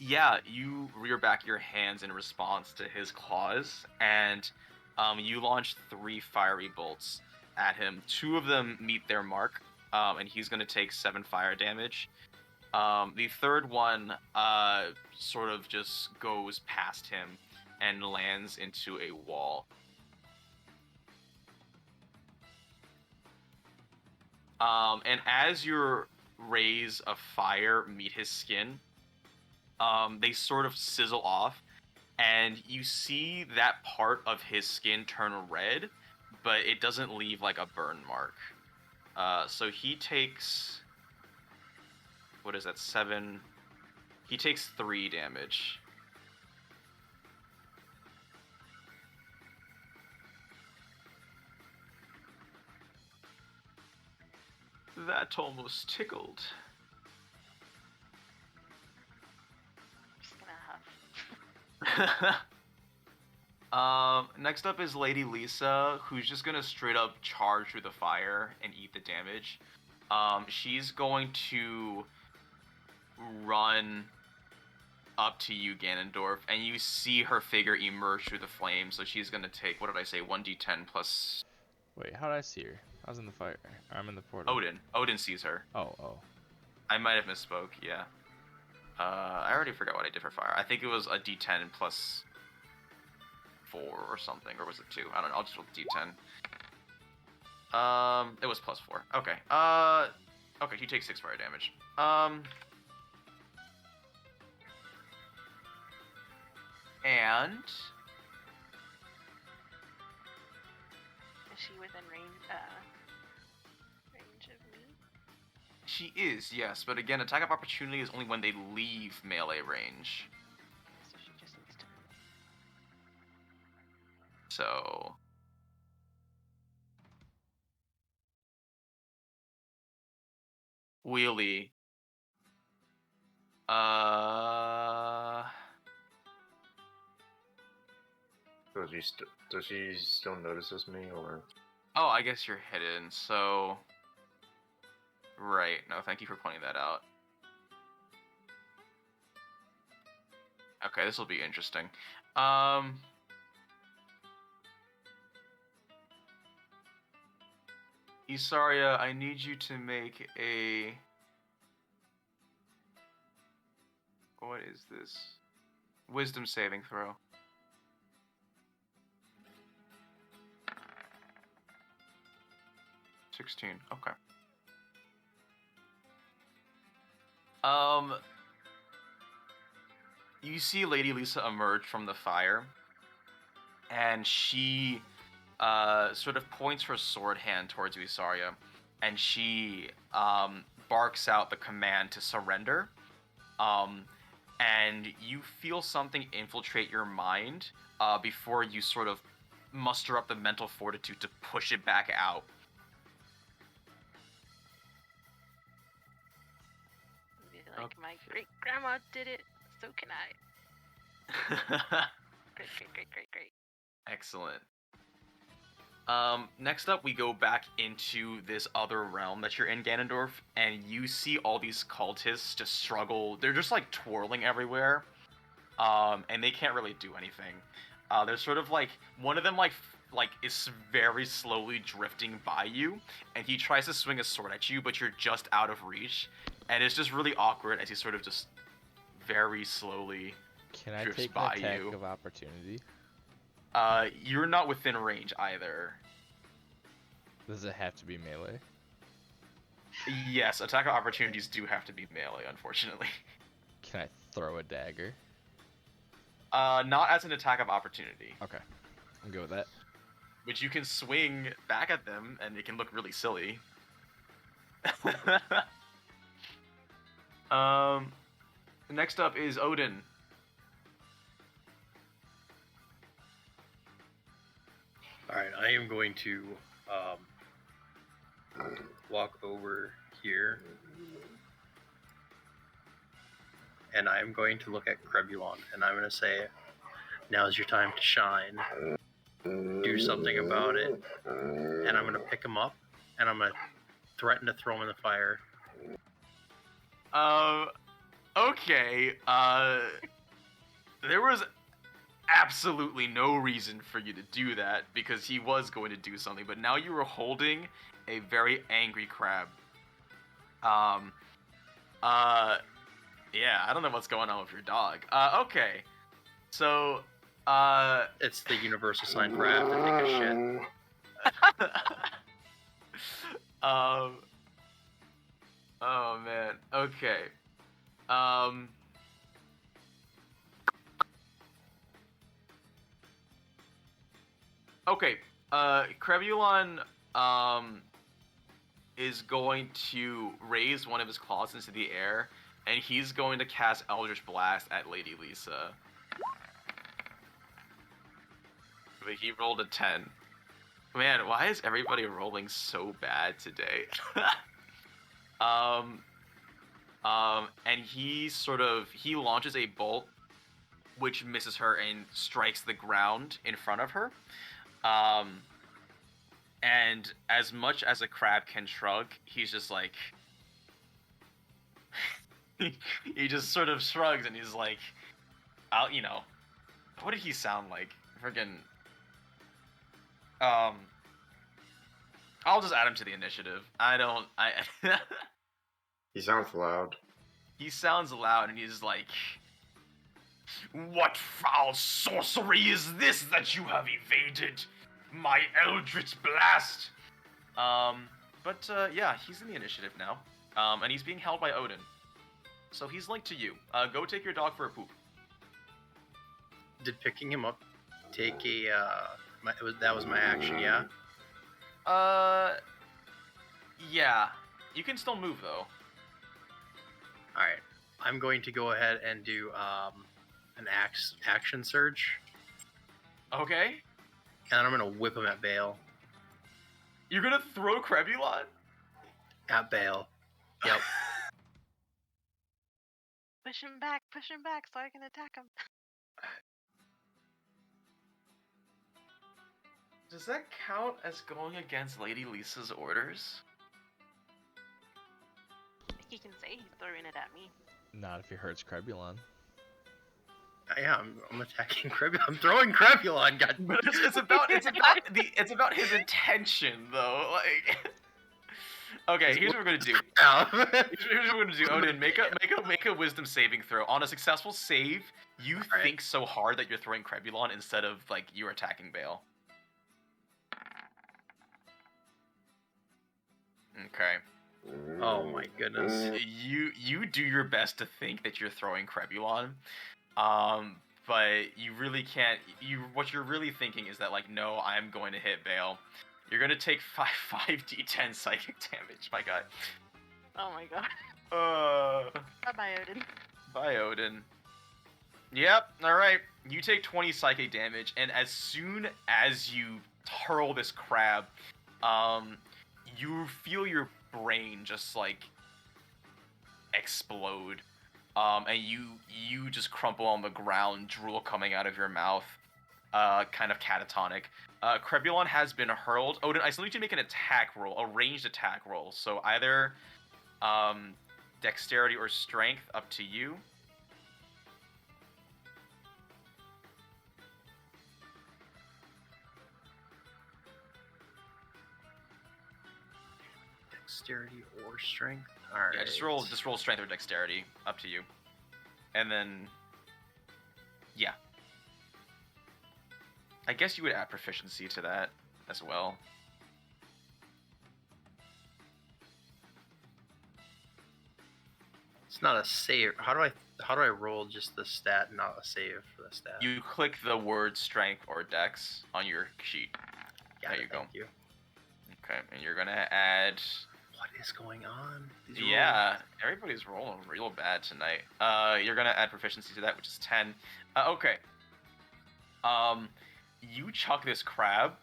Yeah, you rear back your hands in response to his claws, and you launch 3 fiery bolts at him. 2 of them meet their mark, and he's going to take 7 fire damage. The third one sort of just goes past him and lands into a wall. And as your rays of fire meet his skin, they sort of sizzle off, and you see that part of his skin turn red, but it doesn't leave like a burn mark. So he takes... What is that, 7? He takes 3 damage. That almost tickled. Just gonna huff. Next up is Lady Lisa, who's just gonna straight up charge through the fire and eat the damage. She's going to run up to you, Ganondorf, and you see her figure emerge through the flames, so she's gonna take, what did I say, 1d10 plus... Wait, how did I see her? I was in the fire. I'm in the portal. Odin sees her. Oh. I might have misspoke, yeah. I already forgot what I did for fire. I think it was a d10 plus 4 or something, or was it 2? I don't know, I'll just roll the d10. It was plus 4. Okay. Okay, he takes 6 fire damage. And... Is she within range of me? She is, yes, but again, attack of opportunity is only when they leave melee range. So she just needs to... So... Wheelie. Does she still notices me, or? Oh, I guess you're hidden, so... Right, no, thank you for pointing that out. Okay, this will be interesting. Isarya, I need you to make a... What is this? Wisdom saving throw. $16. Okay. You see Lady Lisa emerge from the fire, and she sort of points her sword hand towards you, Isarya, and she barks out the command to surrender. And you feel something infiltrate your mind before you sort of muster up the mental fortitude to push it back out. Like my great grandma did it, so can I. Great. Excellent. Next up, we go back into this other realm that you're in, Ganondorf, and you see all these cultists just struggle. They're just like twirling everywhere, and they can't really do anything. They're sort of like, one of them like is very slowly drifting by you, and he tries to swing a sword at you, but you're just out of reach, and it's just really awkward as he sort of just very slowly drifts by you. Can I take an attack of opportunity? You're not within range either. Does it have to be melee? Yes, attack of opportunities do have to be melee, unfortunately. Can I throw a dagger? Not as an attack of opportunity. Okay, I'm good with that. But you can swing back at them, and it can look really silly. Next up is Odin. Alright, I am going to walk over here, and I am going to look at Crebulon, and I'm going to say, now's your time to shine. Do something about it. And I'm going to pick him up, and I'm going to threaten to throw him in the fire. Okay, there was absolutely no reason for you to do that, because he was going to do something, but now you were holding a very angry crab. Yeah, I don't know what's going on with your dog. Okay, so, it's the universal sign for I have to take a shit. Oh man, okay. Okay, Crebulon, is going to raise one of his claws into the air, and he's going to cast Eldritch Blast at Lady Lisa. But he rolled a 10. Man, why is everybody rolling so bad today? And he launches a bolt, which misses her and strikes the ground in front of her. And as much as a crab can shrug, he's just like... he just sort of shrugs and he's like... What did he sound like? Friggin'... I'll just add him to the initiative. He sounds loud. He sounds loud and he's like... What foul sorcery is this that you have evaded? My Eldritch Blast! Yeah, he's in the initiative now. And he's being held by Odin. So he's linked to you. Go take your dog for a poop. Did picking him up take a, that was my action, yeah? Yeah. You can still move, though. Alright. I'm going to go ahead and do, an action surge. Okay. And I'm gonna whip him at Bale. You're gonna throw Crebulon? At Bale. Yep. Push him back so I can attack him. Does that count as going against Lady Lisa's orders? He can say he's throwing it at me. Not if he hurts Crebulon. Yeah, I'm attacking Crebulon. I'm throwing Crebulon. God, but it's about his intention though. Like, okay, here's what we're gonna do. Here's what we're gonna do. Odin, make a wisdom saving throw. On a successful save, you think so hard that you're throwing Crebulon instead of like you're attacking Bale. Okay. Oh my goodness. You do your best to think that you're throwing Crebulon. But you really can't. What you're really thinking is that, like, no, I'm going to hit Bale. You're gonna take 5d10 psychic damage. My God. Oh my God. Bye, Odin. Bye, Odin. Yep. All right. You take 20 psychic damage, and as soon as you hurl this crab, you feel your brain just like explode. And you just crumple on the ground, drool coming out of your mouth, kind of catatonic. Crebulon has been hurled. Odin, I still need you to make an attack roll, a ranged attack roll. So either dexterity or strength, up to you. Dexterity or strength? Alright. Yeah, just roll strength or dexterity, up to you. And then, yeah. I guess you would add proficiency to that as well. It's not a save. How do I roll just the stat, not a save for the stat? You click the word strength or dex on your sheet. There you go. Thank you. Okay, and you're gonna add. What is going on? Yeah, everybody's rolling real bad tonight. You're gonna add proficiency to that, which is 10. Okay. You chuck this crab,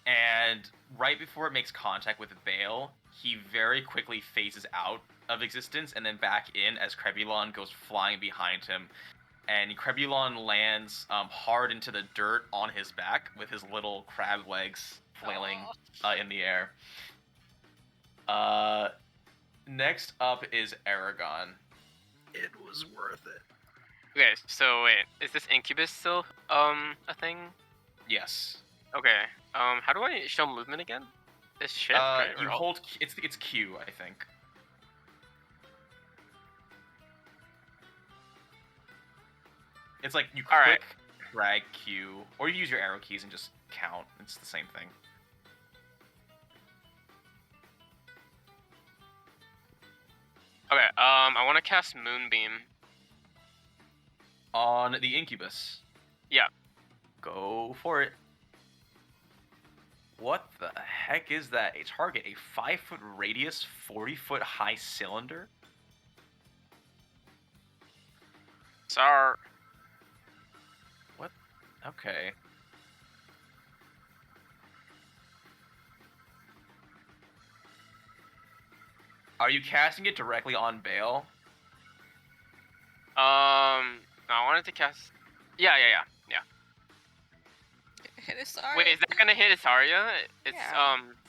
and right before it makes contact with Bale, he very quickly phases out of existence and then back in as Crebulon goes flying behind him. And Crebulon lands hard into the dirt on his back with his little crab legs flailing in the air. Next up is Eragon. It was worth it. Okay, so wait, is this Incubus still a thing? Yes. Okay. How do I show movement again? This shift, right? You hold. It's Q, I think. It's like you click, drag Q, or you use your arrow keys and just count. It's the same thing. Okay, I want to cast Moonbeam. On the Incubus. Yeah. Go for it. What the heck is that? A target, a 5-foot radius, 40-foot high cylinder? Sorry. What? Okay. Are you casting it directly on Bale? No, I wanted to cast. Yeah. Hit Isarya. Wait, is that gonna hit Isarya? It's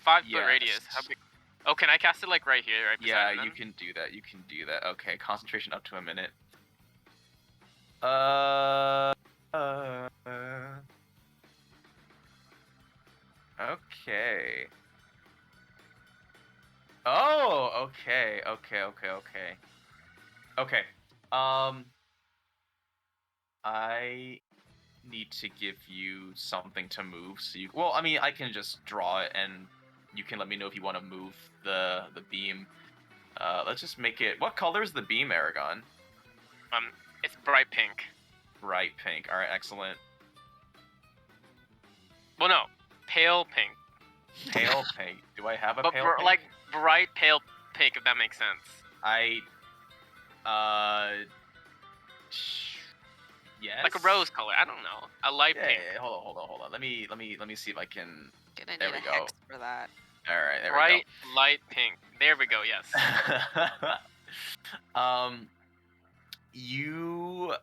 5-foot radius. How big? Oh, can I cast it like right here, right beside Yeah, him, you can do that. You can do that. Okay, concentration up to a minute. Okay. Oh, okay. Okay. I need to give you something to move, so you. Well, I mean, I can just draw it, and you can let me know if you want to move the beam. Let's just make it. What color is the beam, Eragon? It's bright pink. Bright pink. All right, excellent. Well, no, pale pink. Pale pink. Do I have a But pale pink? like bright pale pink, if that makes sense. Yes. Like a rose color. I don't know. A light pink. Yeah, hold on. Let me see if I can. Gonna there need we a go. hex for that. All right, there Bright we light pink. There we go. Yes. go. You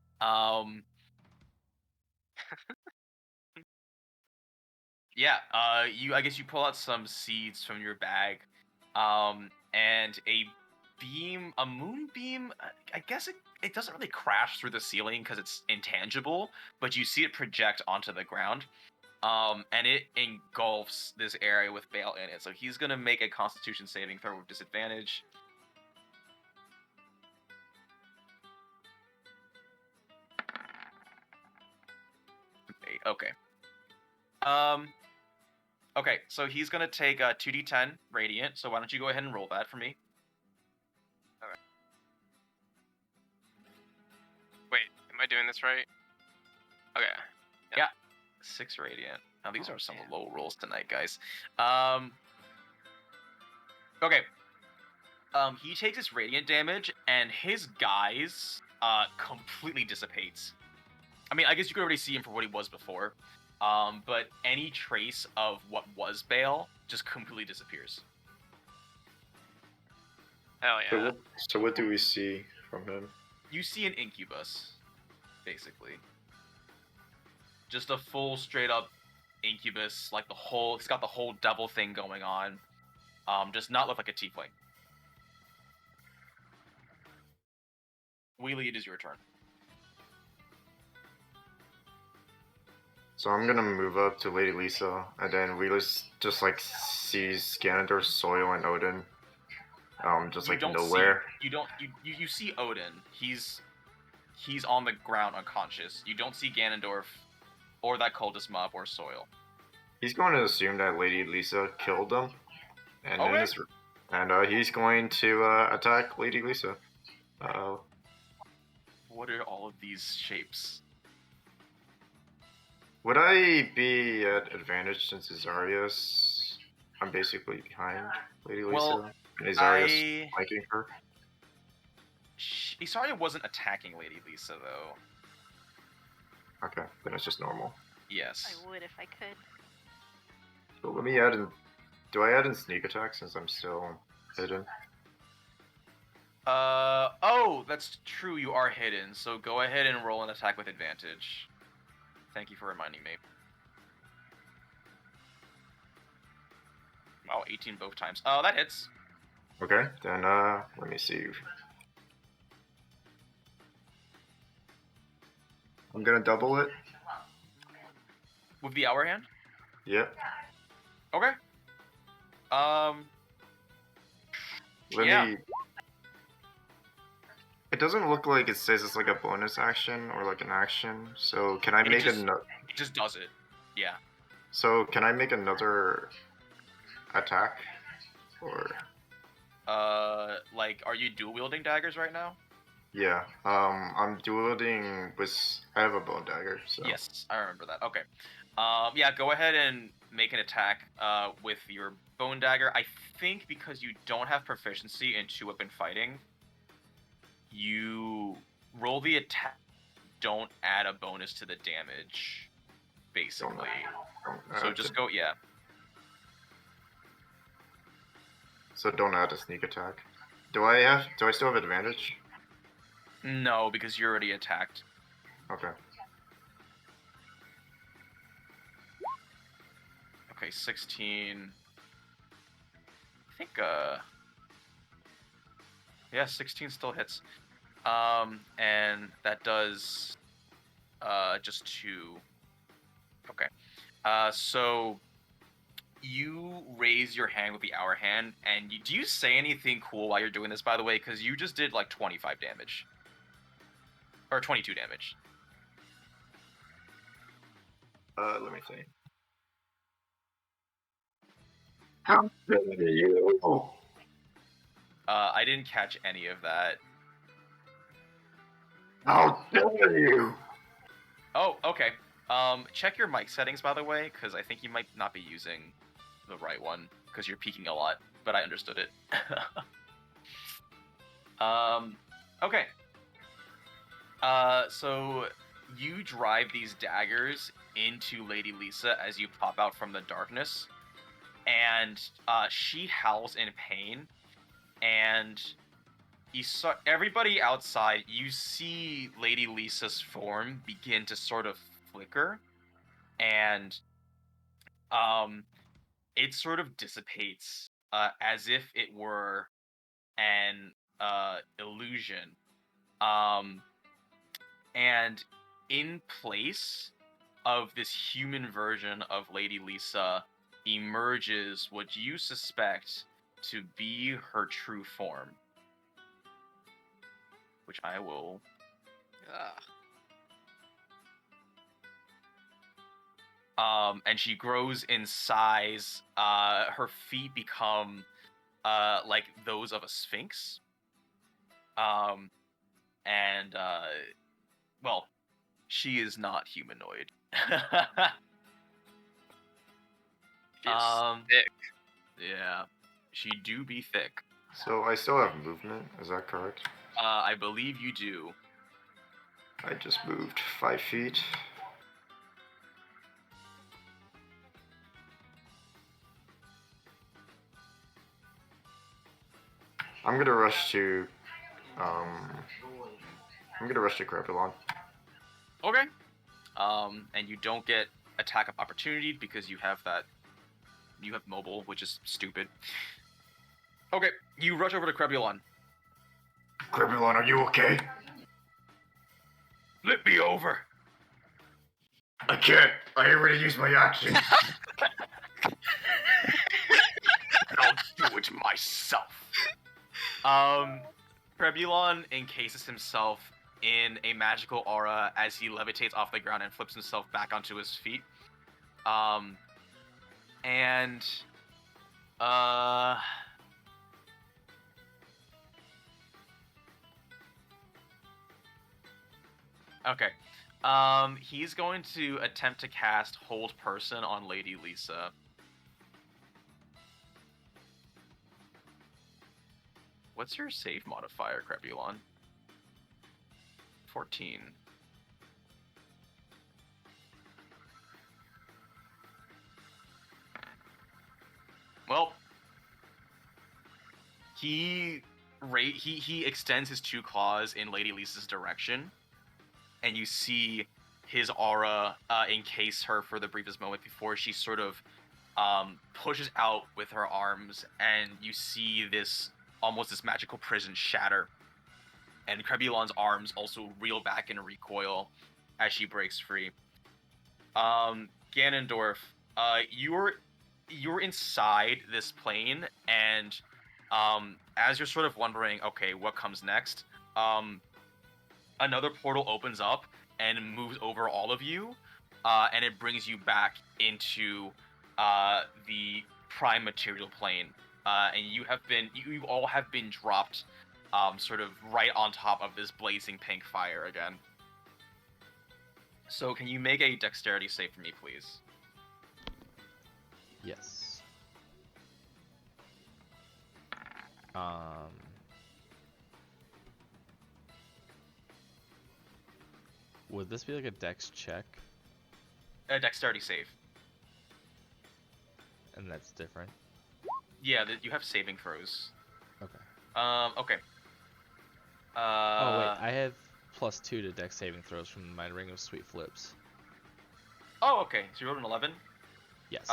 Yeah, I guess you pull out some seeds from your bag, and a moonbeam, I guess it doesn't really crash through the ceiling because it's intangible, but you see it project onto the ground, and it engulfs this area with Bale in it. So he's gonna make a Constitution saving throw with disadvantage. Okay. Okay, so he's gonna take 2d10 radiant. So why don't you go ahead and roll that for me? Okay. Wait, am I doing this right? Okay. Yeah. 6 radiant. Now these are some low rolls tonight, guys. Okay. He takes his radiant damage, and his guise completely dissipates. I mean, I guess you could already see him for what he was before. But any trace of what was Bale just completely disappears. Hell yeah. So what do we see from him? You see an incubus, basically. Just a full, straight-up incubus, like he's got the whole devil thing going on. Does not look like a tiefling. Wheelie, it is your turn. So I'm gonna move up to Lady Lisa, and then we just like sees Ganondorf, Soil, and Odin, just like nowhere. You see Odin. He's on the ground unconscious. You don't see Ganondorf, or that cultist mob, or Soil. He's going to assume that Lady Lisa killed them, and he's going to attack Lady Lisa. What are all of these shapes? Would I be at advantage since Isarya's... I'm basically behind Lady Lisa, Well, and Isarya's flanking her? Isarya wasn't attacking Lady Lisa, though. Okay, then it's just normal. Yes. I would if I could. So let me add in... Do I add in sneak attack since I'm still hidden? Oh, that's true, you are hidden, so go ahead and roll an attack with advantage. Thank you for reminding me. Oh, 18 both times. Oh, that hits. Okay, then let me see. I'm gonna double it. With the hour hand? Yep. Okay. Let me... It doesn't look like it says it's like a bonus action or like an action, so can I make another... It just does it. Yeah. So can I make another attack? Or... like, are you dual-wielding daggers right now? Yeah, I'm dual-wielding with... I have a bone dagger, so... Yes, I remember that. Okay. Yeah, go ahead and make an attack with your bone dagger. I think because you don't have proficiency in 2-weapon fighting, you roll the attack, don't add a bonus to the damage, basically. So just go, yeah. So don't add a sneak attack. Do I still have advantage? No, because you're already attacked. Okay. Okay, 16. I think, yeah, 16 still hits. And that does, just 2. Okay. So you raise your hand with the hour hand, and do you say anything cool while you're doing this, by the way? Because you just did like 25 damage. Or 22 damage. Let me see. How dare you? I didn't catch any of that. How dare you? Oh, okay. Check your mic settings, by the way, because I think you might not be using the right one, because you're peaking a lot, but I understood it. Okay. So you drive these daggers into Lady Lisa as you pop out from the darkness, and she howls in pain, and everybody outside, you see Lady Lisa's form begin to sort of flicker, and it sort of dissipates as if it were an illusion. And in place of this human version of Lady Lisa emerges what you suspect to be her true form. Which I will... and she grows in size. Her feet become like those of a sphinx. Well, she is not humanoid. She's thick. Yeah, she do be thick. So I still have movement, is that correct? I believe you do. I just moved 5 feet. I'm gonna rush to Crepulon. Okay. And you don't get attack of opportunity because you have mobile, which is stupid. Okay, you rush over to Crepulon. Crepulon, are you okay? Let me over. I can't. I already used my action. I'll do it myself. Crepulon encases himself in a magical aura as he levitates off the ground and flips himself back onto his feet. Okay. He's going to attempt to cast Hold Person on Lady Lisa. What's your save modifier, Crepulon? 14. Well, he extends his 2 claws in Lady Lisa's direction, and you see his aura encase her for the briefest moment before she sort of pushes out with her arms, and you see this magical prison shatter. And Crepulon's arms also reel back and recoil as she breaks free. Ganondorf, you're inside this plane, and as you're sort of wondering, okay, what comes next? Another portal opens up and moves over all of you, and it brings you back into the prime material plane. And you all have been dropped sort of right on top of this blazing pink fire again. So can you make a dexterity save for me, please? Yes. Would this be like a dex check? A dexterity save. And that's different? Yeah, you have saving throws. Okay. Okay. Oh wait, I have +2 to dex saving throws from my Ring of Sweet Flips. Oh, okay. So you rolled an 11? Yes.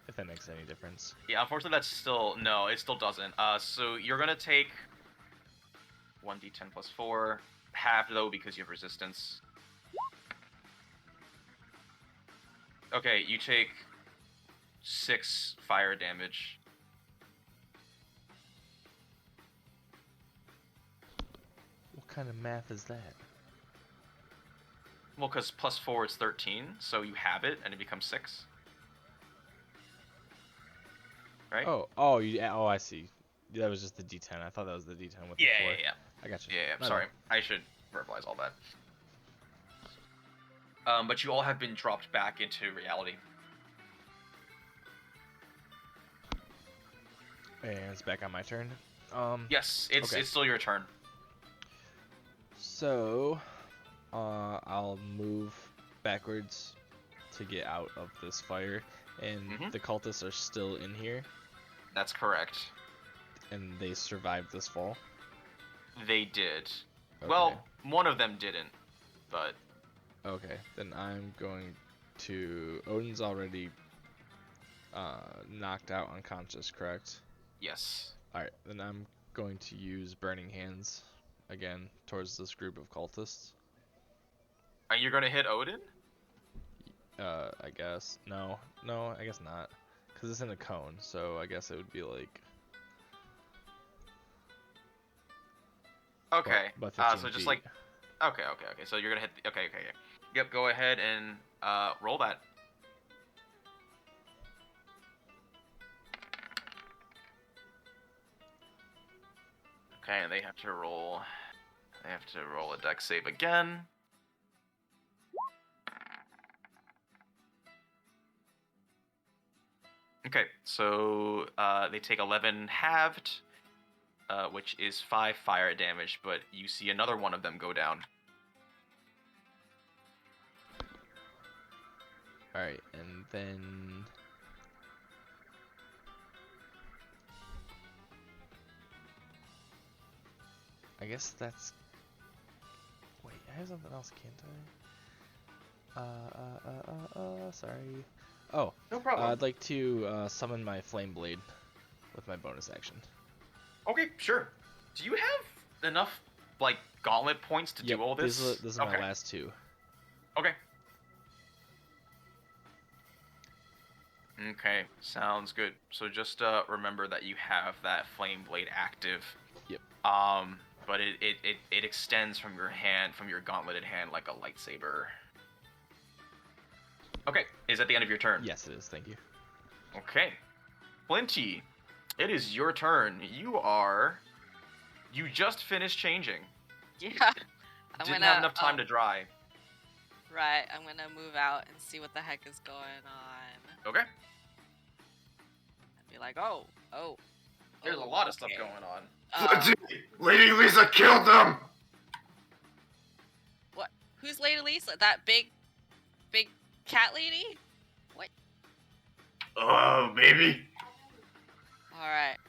If that makes any difference. Yeah, unfortunately that's still... No, it still doesn't. So you're gonna take 1d10 plus 4. Half, though, because you have resistance. Okay, you take 6 fire damage. What kind of math is that? Well, because plus 4 is 13, so you have it, and it becomes 6. Right? Oh, I see. That was just the D10. I thought that was the D10 with the 4. Yeah. I got you. Yeah, sorry. I should verbalize all that. But you all have been dropped back into reality. And it's back on my turn. Yes, it's still your turn. So, I'll move backwards to get out of this fire, and the cultists are still in here. That's correct. And they survived this fall? They did. Okay. Well, one of them didn't, but... Okay, then I'm going to... Odin's already knocked out unconscious, correct? Yes. Alright, then I'm going to use Burning Hands again towards this group of cultists. Are you gonna hit Odin? I guess. No, I guess not. Because it's in a cone, so I guess it would be like... Okay, About so 15 just feet. like... Okay, so you're gonna hit... Okay. Yep, go ahead and roll that. Okay, and they have to roll a dex save again. Okay, so they take 11 halved, which is 5 fire damage, but you see another one of them go down. Alright, and then... I guess that's... Wait, I have something else, can't I? Sorry. Oh, no problem. I'd like to summon my Flame Blade with my bonus action. Okay, sure. Do you have enough, like, gauntlet points to do all this? This is my last 2. Okay. Okay, sounds good. So just remember that you have that Flame Blade active. Yep. But it extends from your hand, from your gauntleted hand, like a lightsaber. Okay, is that the end of your turn? Yes, it is. Thank you. Okay. Flinty, it is your turn. You just finished changing. Yeah. Didn't have enough time to dry. Right, I'm gonna move out and see what the heck is going on. Okay. I'd be like, oh. There's a lot of stuff going on. Lady Lisa killed them! What? Who's Lady Lisa? That big cat lady? What? Oh, baby. Alright,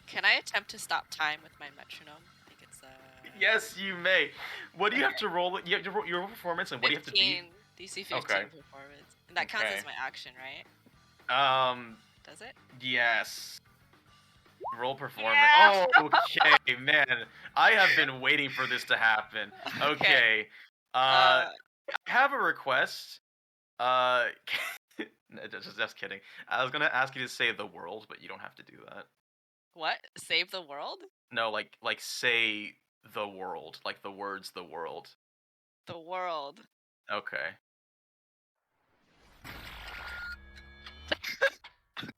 can I attempt to stop time with my metronome? I think it's, Yes, you may. What do you have to roll? You have to roll your performance, and what do you have to beat? DC 15 performance. And that counts as my action, right? Does it? Yes. Roll performance. Yeah. Oh, okay, man. I have been waiting for this to happen. Okay. I have a request. Just kidding. I was gonna ask you to say the world, but you don't have to do that. What? Save the world? No, like say the world, like the words the world. The world. Okay.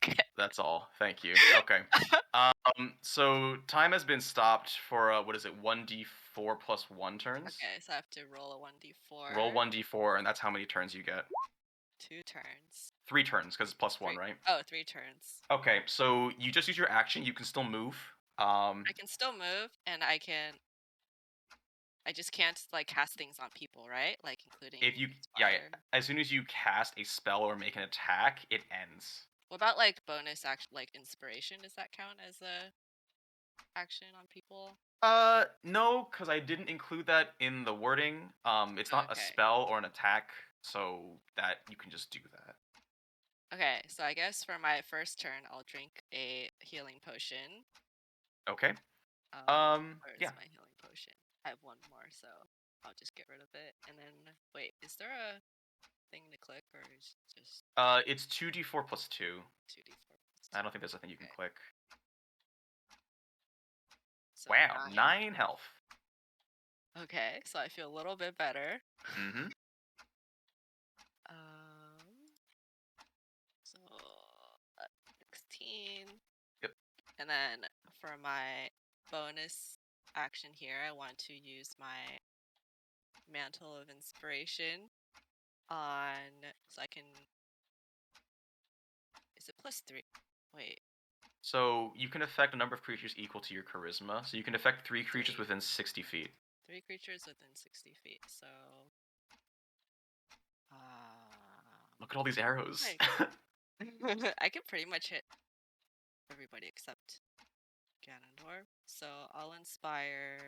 Okay. That's all. Thank you. Okay. So time has been stopped for what is it? 1d4 plus 1 turns. Okay, so I have to roll a 1d4. Roll 1d4, and that's how many turns you get. 2 turns. 3 turns, because it's plus 1, right? Oh, 3 turns. Okay, so you just use your action. You can still move. I can still move, and I just can't like cast things on people, right? Like including. If you, yeah. As soon as you cast a spell or make an attack, it ends. What about like bonus action, like inspiration? Does that count as a action on people? No, because I didn't include that in the wording. It's not a spell or an attack, so that you can just do that. Okay, so I guess for my first turn, I'll drink a healing potion. Okay. Where's yeah. my healing potion? I have 1 more, so I'll just get rid of it. And then, wait, is there a thing to click, or is it just... It's 2d4 plus 2. 2d4 plus 2. I don't think there's a thing you can click. So wow, 9 health. Okay, so I feel a little bit better. Mm-hmm. So 16. Yep. And then for my bonus action here, I want to use my Mantle of Inspiration on, so I can, is it plus 3? Wait. So you can affect a number of creatures equal to your charisma. So you can affect 3 creatures within 60 feet. 3 creatures within 60 feet, so... Look at all these arrows. I can pretty much hit everybody except Ganondorf. So I'll inspire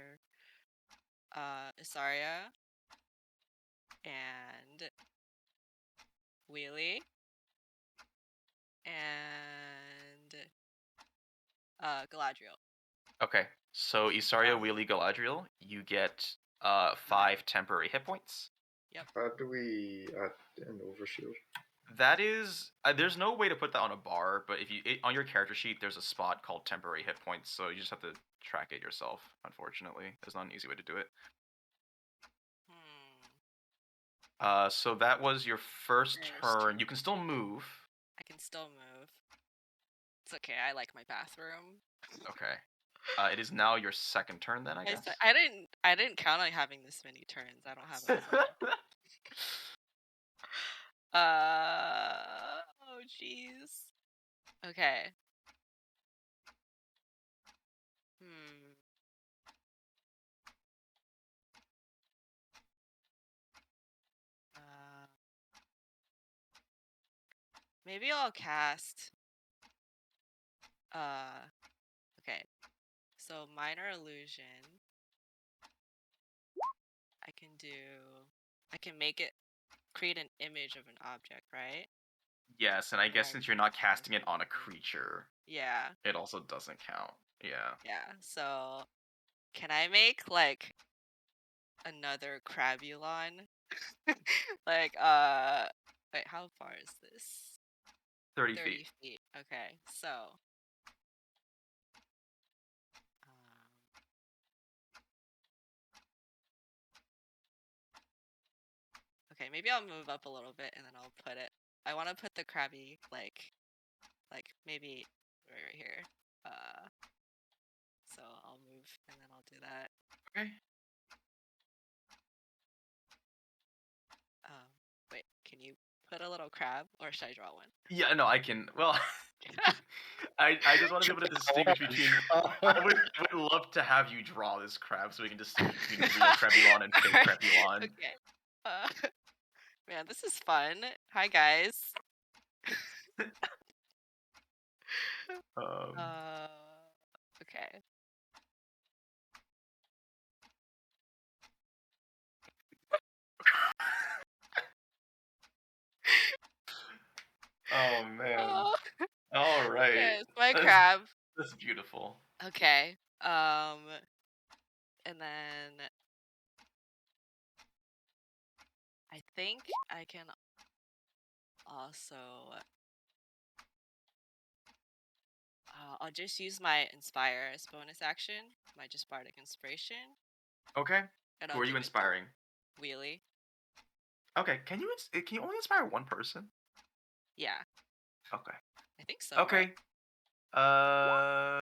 Isarya and Wheelie. and Galadriel. Okay, so Isarya, Wheelie, Galadriel, you get 5 temporary hit points. Yep. How do we add an overshield? That is, there's no way to put that on a bar, but if you on your character sheet, there's a spot called temporary hit points, so you just have to track it yourself. Unfortunately, there's not an easy way to do it. So that was your first turn. You can still move. I can still move. It's okay. I like my bathroom. Okay. It is now your second turn then, I guess. I didn't count on having this many turns. I don't have it. Oh jeez. Okay. Maybe I'll cast. Okay. So minor illusion. I can make it create an image of an object, right? Yes, and I guess since you're not casting it on a creature, yeah, it also doesn't count. Yeah. Yeah. So, can I make like another Crabulon? Like, wait, how far is this? 30 feet. Okay, so. Okay, maybe I'll move up a little bit and then I'll put it. I want to put the crabby like maybe right here. So I'll move and then I'll do that. Okay. Wait, can you put a little crab or should I draw one? Yeah, no, I can. Well, I just want to be able to distinguish between. I would love to have you draw this crab so we can distinguish between real Crabulon and fake Crabulon. Okay. Man, this is fun. Hi guys. Okay. Oh man. All right. Okay, it's my crab. That's beautiful. Okay. And then I think I can also I'll just use my Inspire as bonus action, my just Bardic Inspiration. Okay. Who are you inspiring? Wheelie. Okay. Can you only inspire one person? Yeah. Okay. I think so. Okay. Right?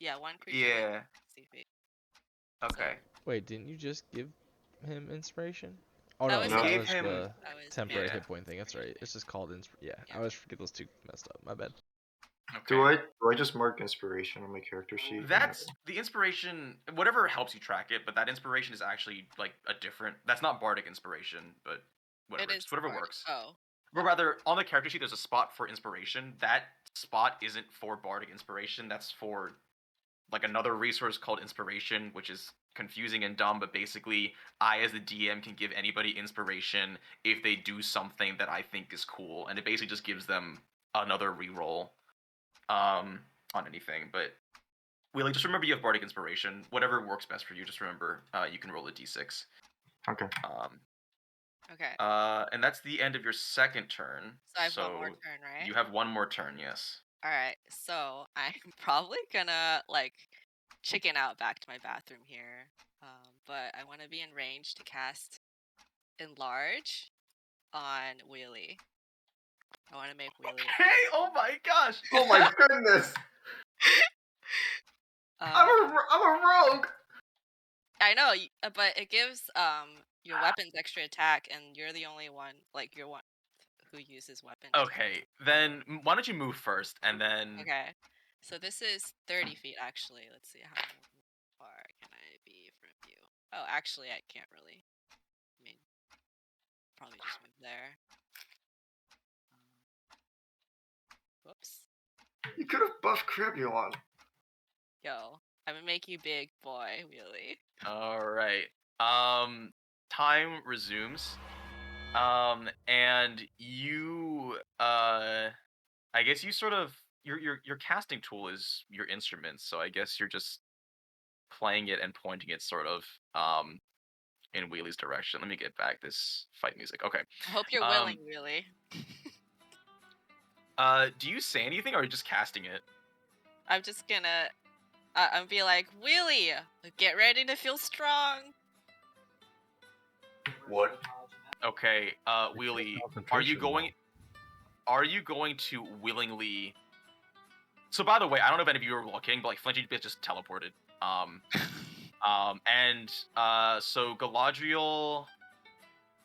Yeah, one creature. Yeah. 60 feet. Okay. Wait, didn't you just give him inspiration? Oh that no, was that him. was the temporary yeah. hit point thing. That's right. It's just called yeah. I always forget those two messed up. My bad. Okay. Do I just mark inspiration on my character sheet? That's the inspiration. Whatever helps you track it, but that inspiration is actually like a different. That's not bardic inspiration, but whatever. It is Whatever bardic. works. Oh. But rather, on the character sheet, there's a spot for inspiration. That spot isn't for bardic inspiration. That's for like another resource called inspiration, which is confusing and dumb. But basically, I as the DM can give anybody inspiration if they do something that I think is cool, and it basically just gives them another reroll. On anything, but Wheelie, just remember you have bardic inspiration. Whatever works best for you, just remember you can roll a d6. Okay. Okay. And that's the end of your second turn. So I have one more turn, right? You have one more turn, yes. All right. So I'm probably gonna like chicken out back to my bathroom here, but I want to be in range to cast Enlarge on Wheelie. I want to make Wheelie. Hey! Oh my gosh! Oh my goodness! I'm a rogue. I know, but it gives your weapons extra attack, and you're the only one, like you're one who uses weapons. Okay, then why don't you move first, and then. Okay, so this is 30 feet actually. Let's see how far can I be from you. Oh, actually, I can't really. I mean, probably just move there. Whoops. You could have buffed Crabulon. Yo, I'm gonna make you big, boy, Wheelie. Alright. Time resumes. And you you I guess you sort of your casting tool is your instrument, so I guess you're just playing it and pointing it sort of in Wheelie's direction. Let me get back this fight music. Okay. I hope you're willing, really. Do you say anything or are you just casting it? I'm just gonna I'm be like, Wheelie, get ready to feel strong. What? Okay, Wheelie, are you going to willingly? So by the way, I don't know if any of you are looking, but like Flinty just teleported. So Galadriel,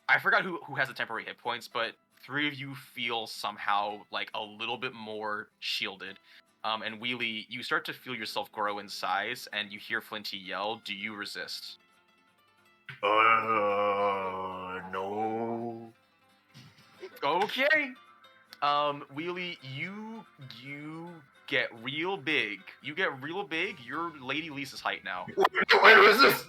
I forgot who has the temporary hit points, but 3 of you feel somehow like a little bit more shielded. And Wheelie, you start to feel yourself grow in size, and you hear Flinty yell, "Do you resist?" No. Okay. Wheelie, you get real big. You get real big. You're Lady Lisa's height now. Wait, resist.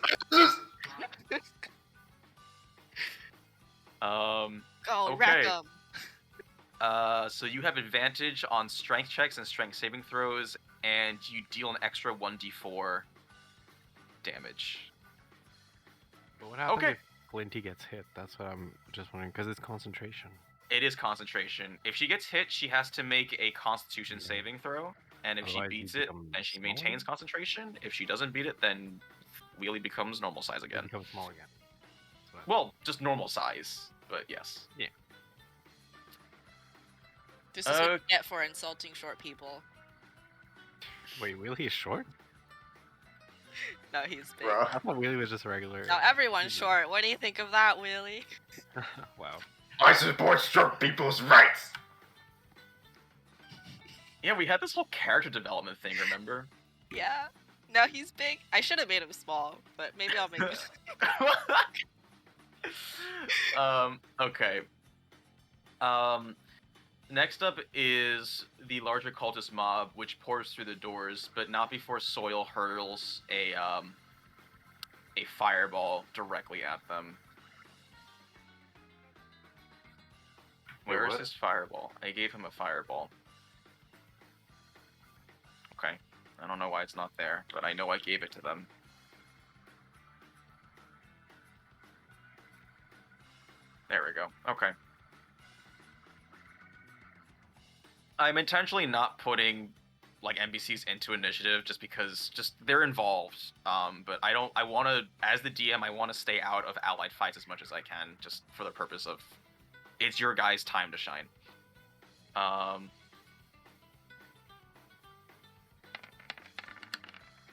Wreck 'em. So you have advantage on strength checks and strength saving throws, and you deal an extra 1d4 damage. But what happens if Flinty gets hit? That's what I'm just wondering, because it's concentration. It is concentration. If she gets hit, she has to make a Constitution saving throw, and if she beats it, then she maintains concentration. If she doesn't beat it, then Wheelie becomes normal size again. It becomes small again. Well, just normal size, but yes. Yeah. This is what you get for insulting short people. Wait, Wheelie is short? No, he's big. I thought Wheelie was just a regular. Now everyone's short. What do you think of that, Wheelie? Wow. I support short people's rights. Yeah, we had this whole character development thing, remember? Yeah. No, he's big. I should have made him small, but maybe I'll make him. Okay. Next up is the larger cultist mob, which pours through the doors, but not before Soil hurls a fireball directly at them. Where is his fireball? I gave him a fireball. Okay. I don't know why it's not there, but I know I gave it to them. There we go. Okay. I'm intentionally not putting like NPCs into initiative just because they're involved. But I want to, as the DM, I want to stay out of allied fights as much as I can, just for the purpose of it's your guys' time to shine.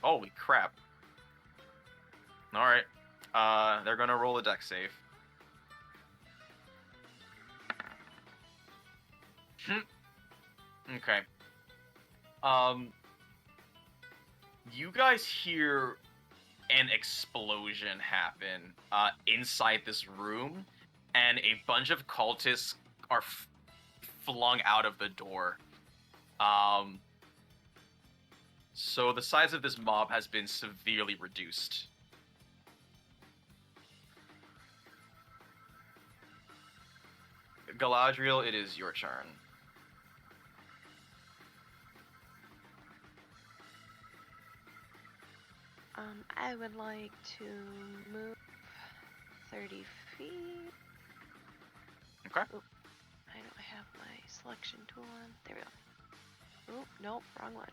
Holy crap. Alright. They're gonna roll a dex save. Okay. You guys hear an explosion happen inside this room, and a bunch of cultists are flung out of the door. So the size of this mob has been severely reduced. Galadriel, it is your turn. I would like to move 30 feet. Okay. Oh, I don't have my selection tool on. There we go. Oh, nope, wrong one.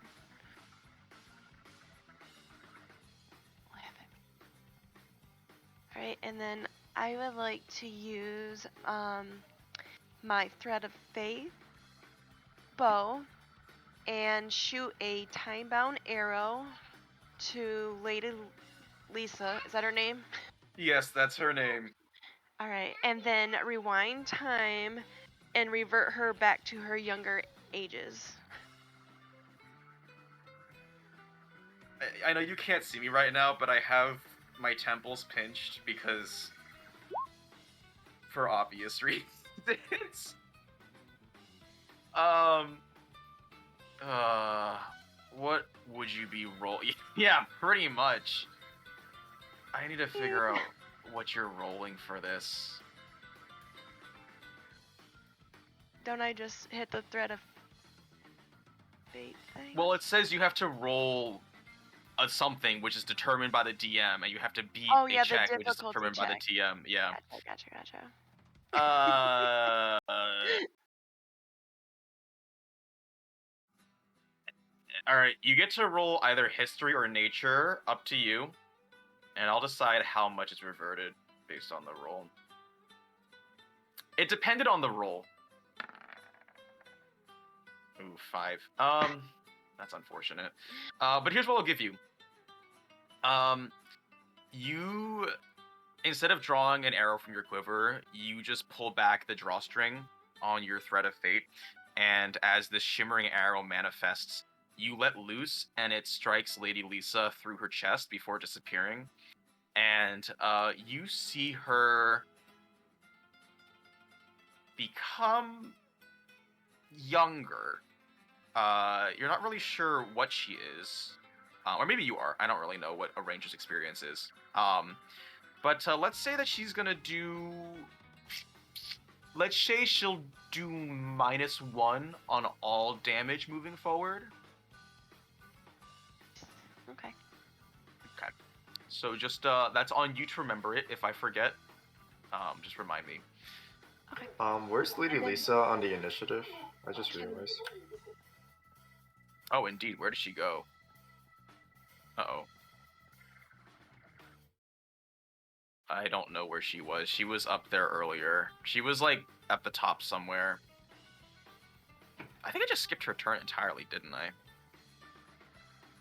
Alright, and then I would like to use my Thread of Faith bow and shoot a time-bound arrow to Lady Lisa. Is that her name? Yes, that's her name. Alright, and then rewind time and revert her back to her younger ages. I know you can't see me right now, but I have my temples pinched because... for obvious reasons. What would you be rolling? Yeah, pretty much. I need to figure out what you're rolling for this. Don't I just hit the thread of fate thing? Well, it says you have to roll a something which is determined by the DM, and you have to beat a check which is determined by the TM. Yeah. Gotcha. All right, you get to roll either history or nature, up to you, and I'll decide how much is reverted based on the roll. It depended on the roll. Ooh, 5. That's unfortunate. But here's what I'll give you. You, instead of drawing an arrow from your quiver, you just pull back the drawstring on your thread of fate, and as this shimmering arrow manifests, you let loose, and it strikes Lady Lisa through her chest before disappearing. And you see her become younger. You're not really sure what she is. Or maybe you are. I don't really know what a ranger's experience is. But let's say that she's gonna do... Let's say she'll do -1 on all damage moving forward. Okay. Okay. So just, that's on you to remember it. If I forget, just remind me. Okay. Where's Lady Lisa on the initiative? I just realized. Oh, indeed. Where did she go? Uh-oh. I don't know where she was. She was up there earlier. She was, like, at the top somewhere. I think I just skipped her turn entirely, didn't I?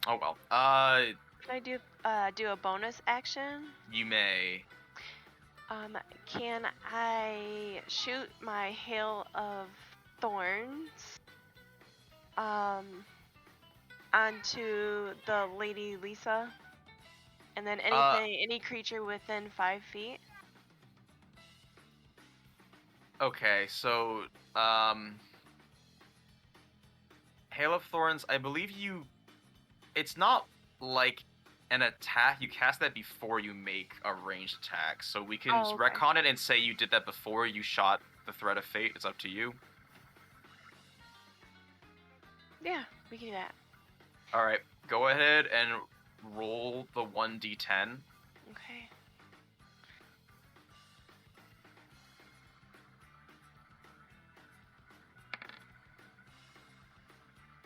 Oh, well. Can I do a bonus action? You may. Can I shoot my Hail of Thorns onto the Lady Lisa? And then any creature within 5 feet? Okay, so, Hail of Thorns, I believe you... It's not like an attack. You cast that before you make a ranged attack. So we can retcon it and say you did that before you shot the Thread of Fate. It's up to you. Yeah, we can do that. Alright, go ahead and roll the 1d10. Okay.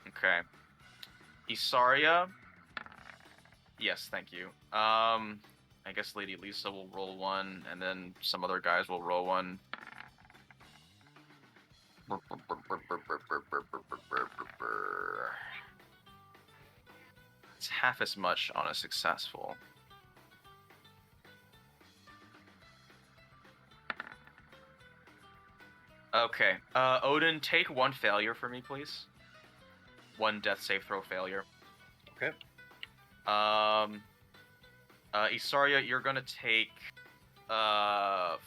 Okay. Isarya. Yes, thank you. I guess Lady Lisa will roll 1, and then some other guys will roll 1. It's half as much on a successful. Okay. Odin, take 1 failure for me, please. 1 death save throw failure. Okay. Isarya, you're gonna take 5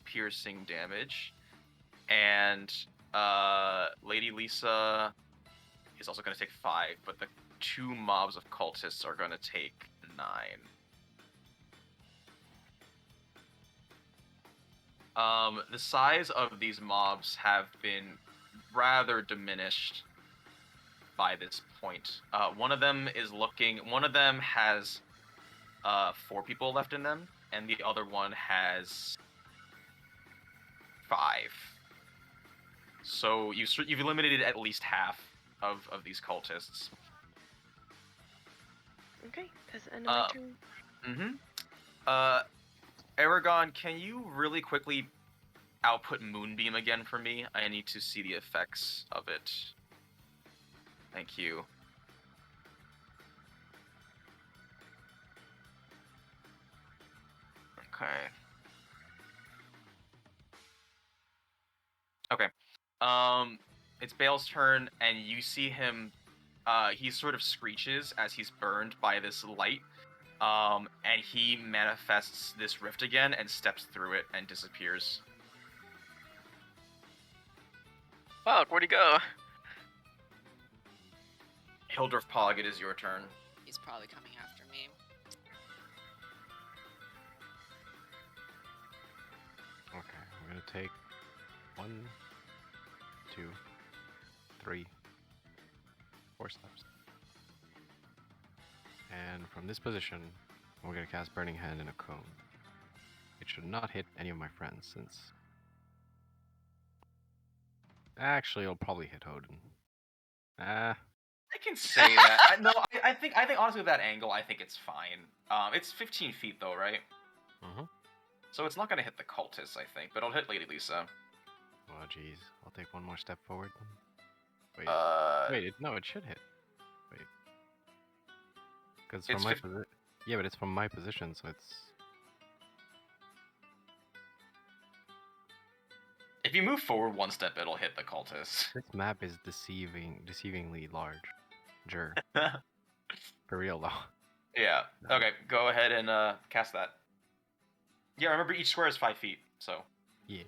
piercing damage, and Lady Lisa is also gonna take 5, but the 2 mobs of cultists are gonna take 9. The size of these mobs have been rather diminished by this point. One of them has 4 people left in them, and the other one has 5. So you've eliminated at least half of these cultists. Okay, that's the end of my turn. Eragon, can you really quickly output Moonbeam again for me? I need to see the effects of it. Thank you. Okay. Okay. It's Bale's turn, and you see him, he sort of screeches as he's burned by this light, and he manifests this rift again and steps through it and disappears. Fuck, where'd he go? Hildref Pog, it is your turn. He's probably coming after me. Okay, I'm gonna take 1, 2, 3, 4 steps. And from this position, we're going to cast Burning Hand in a cone. It should not hit any of my friends, since... Actually, it'll probably hit Odin. I can say that. I think honestly with that angle, I think it's fine. It's 15 feet though, right? Mm-hmm. So it's not gonna hit the cultists, I think, but it'll hit Lady Lisa. Oh jeez, I'll take one more step forward. Wait, no, it should hit. Wait, because from my position. Yeah, but it's from my position, so it's. If you move forward one step, it'll hit the cultists. This map is deceivingly large. For real though. Yeah. Okay, go ahead and cast that. Yeah, remember each square is 5 feet, so. Yeah.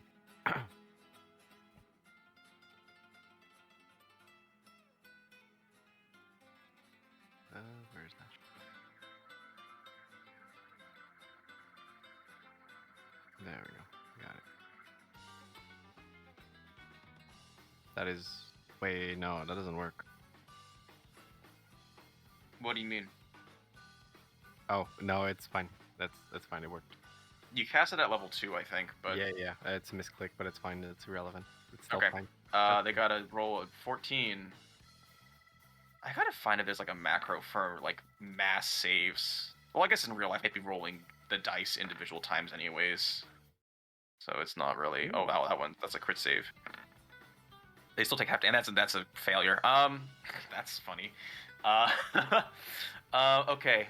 Where's that? There we go. Got it. That is... Wait, no, that doesn't work. What do you mean? Oh, no, it's fine. That's fine, it worked. You cast it at level 2, I think, but... Yeah, it's a misclick, but it's fine, it's irrelevant. It's still fine. They gotta roll a 14. I gotta find if there's like a macro for like mass saves. Well, I guess in real life they'd be rolling the dice individual times anyways. So it's not really... Oh, that one, that's a crit save. They still take half, and that's a failure. That's funny. Okay.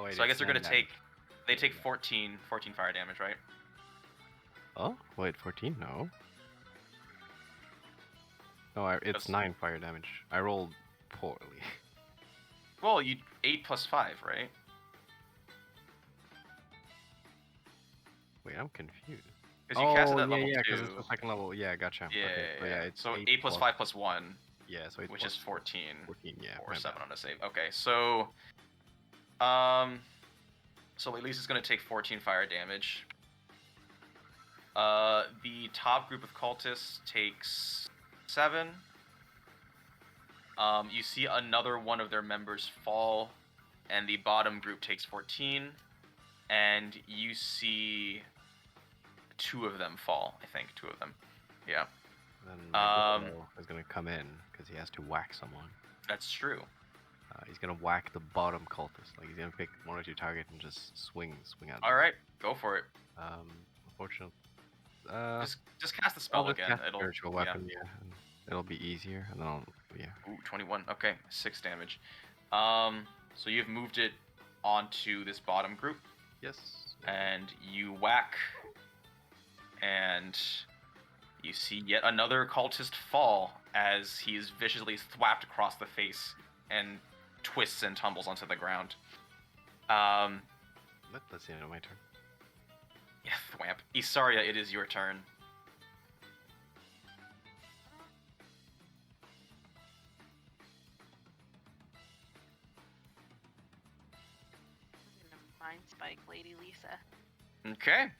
Wait, so I guess they're gonna take... They take 14 fire damage, right? Oh, wait, 14? No. No, it's 9 fire damage. I rolled poorly. Well, you 8 plus 5, right? Wait, I'm confused. Because you cast it at level 2. Yeah, because it's the second level. Yeah, gotcha. Yeah, okay, so 8 plus 5 plus 1. Yeah, so 8 which is 14. 14, yeah. Or 7 on a save. Okay, so... So at least it's going to take 14 fire damage. The top group of cultists takes 7. You see another one of their members fall, and the bottom group takes 14. And you see 2 of them fall, I think. 2 of them. Yeah. Then is going to come in, because he has to whack someone. That's true. He's gonna whack the bottom cultist. Like he's gonna pick one or two targets and just swing at them. All right, go for it. Unfortunately, just cast the spell again. It'll spiritual weapon, yeah, and it'll be easier. And then Ooh, 21. Okay, 6 damage. So you've moved it onto this bottom group. Yes. And you whack, and you see yet another cultist fall as he is viciously thwapped across the face and twists and tumbles onto the ground. That's the end of my turn. Yeah, thwamp. Isarya, it is your turn. Mind Spike Lady Lisa. Okay.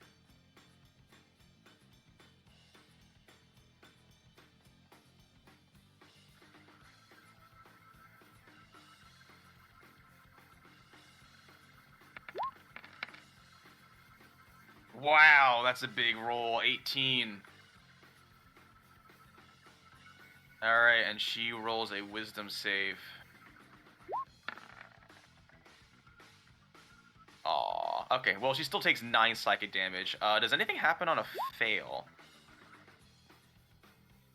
Wow, that's a big roll. 18. Alright, and she rolls a wisdom save. Aw. Okay, well, she still takes 9 psychic damage. Does anything happen on a fail?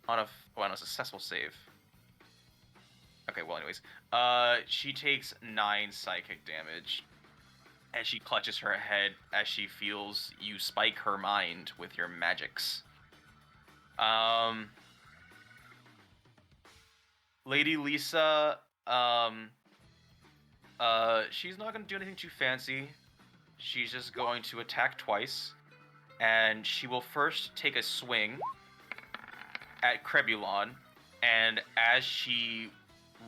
On a successful save. Okay, well, anyways. She takes 9 psychic damage as she clutches her head as she feels you spike her mind with your magics. Lady Lisa, she's not going to do anything too fancy. She's just going to attack twice, and she will first take a swing at Crebulon, and as she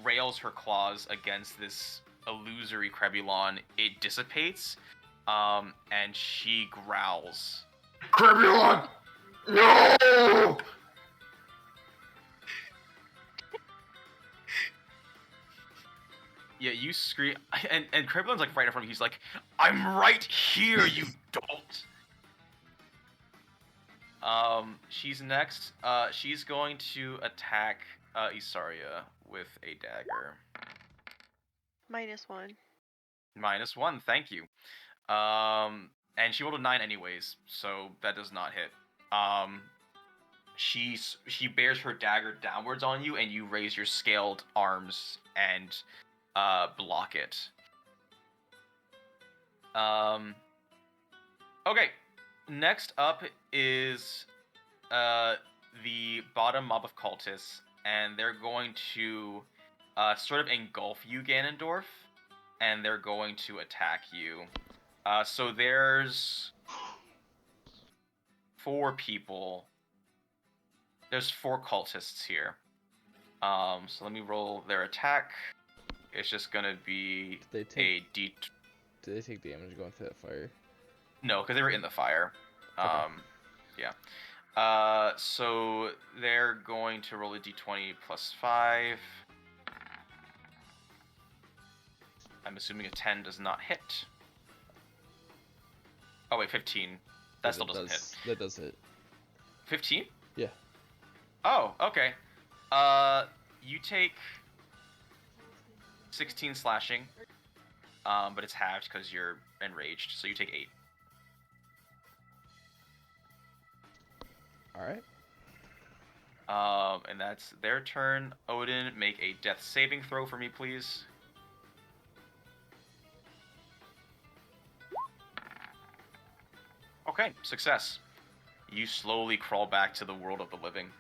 rails her claws against this illusory Crebulon, it dissipates, and she growls. Crebulon! No! Yeah, you scream, and Criblin's like right in front of you. He's like, "I'm right here, you dolt." She's next. She's going to attack Isarya with a dagger. -1. -1, thank you. And she rolled a 9 anyways, so that does not hit. She bears her dagger downwards on you, and you raise your scaled arms and block it. Okay, next up is the bottom mob of cultists, and they're going to sort of engulf you, Ganondorf, and they're going to attack you. So there's 4 people. There's 4 cultists here. So let me roll their attack. It's just gonna be a D. Do they take damage going through that fire? No, because they were in the fire. Okay. Yeah. So they're going to roll a D20 plus 5. I'm assuming a 10 does not hit. Oh wait, 15. That still doesn't hit. That does hit. 15? Yeah. Oh, okay. You take 16 slashing, but it's halved because you're enraged, so you take 8. Alright. And that's their turn. Odin, make a death saving throw for me, please. Okay, success. You slowly crawl back to the world of the living.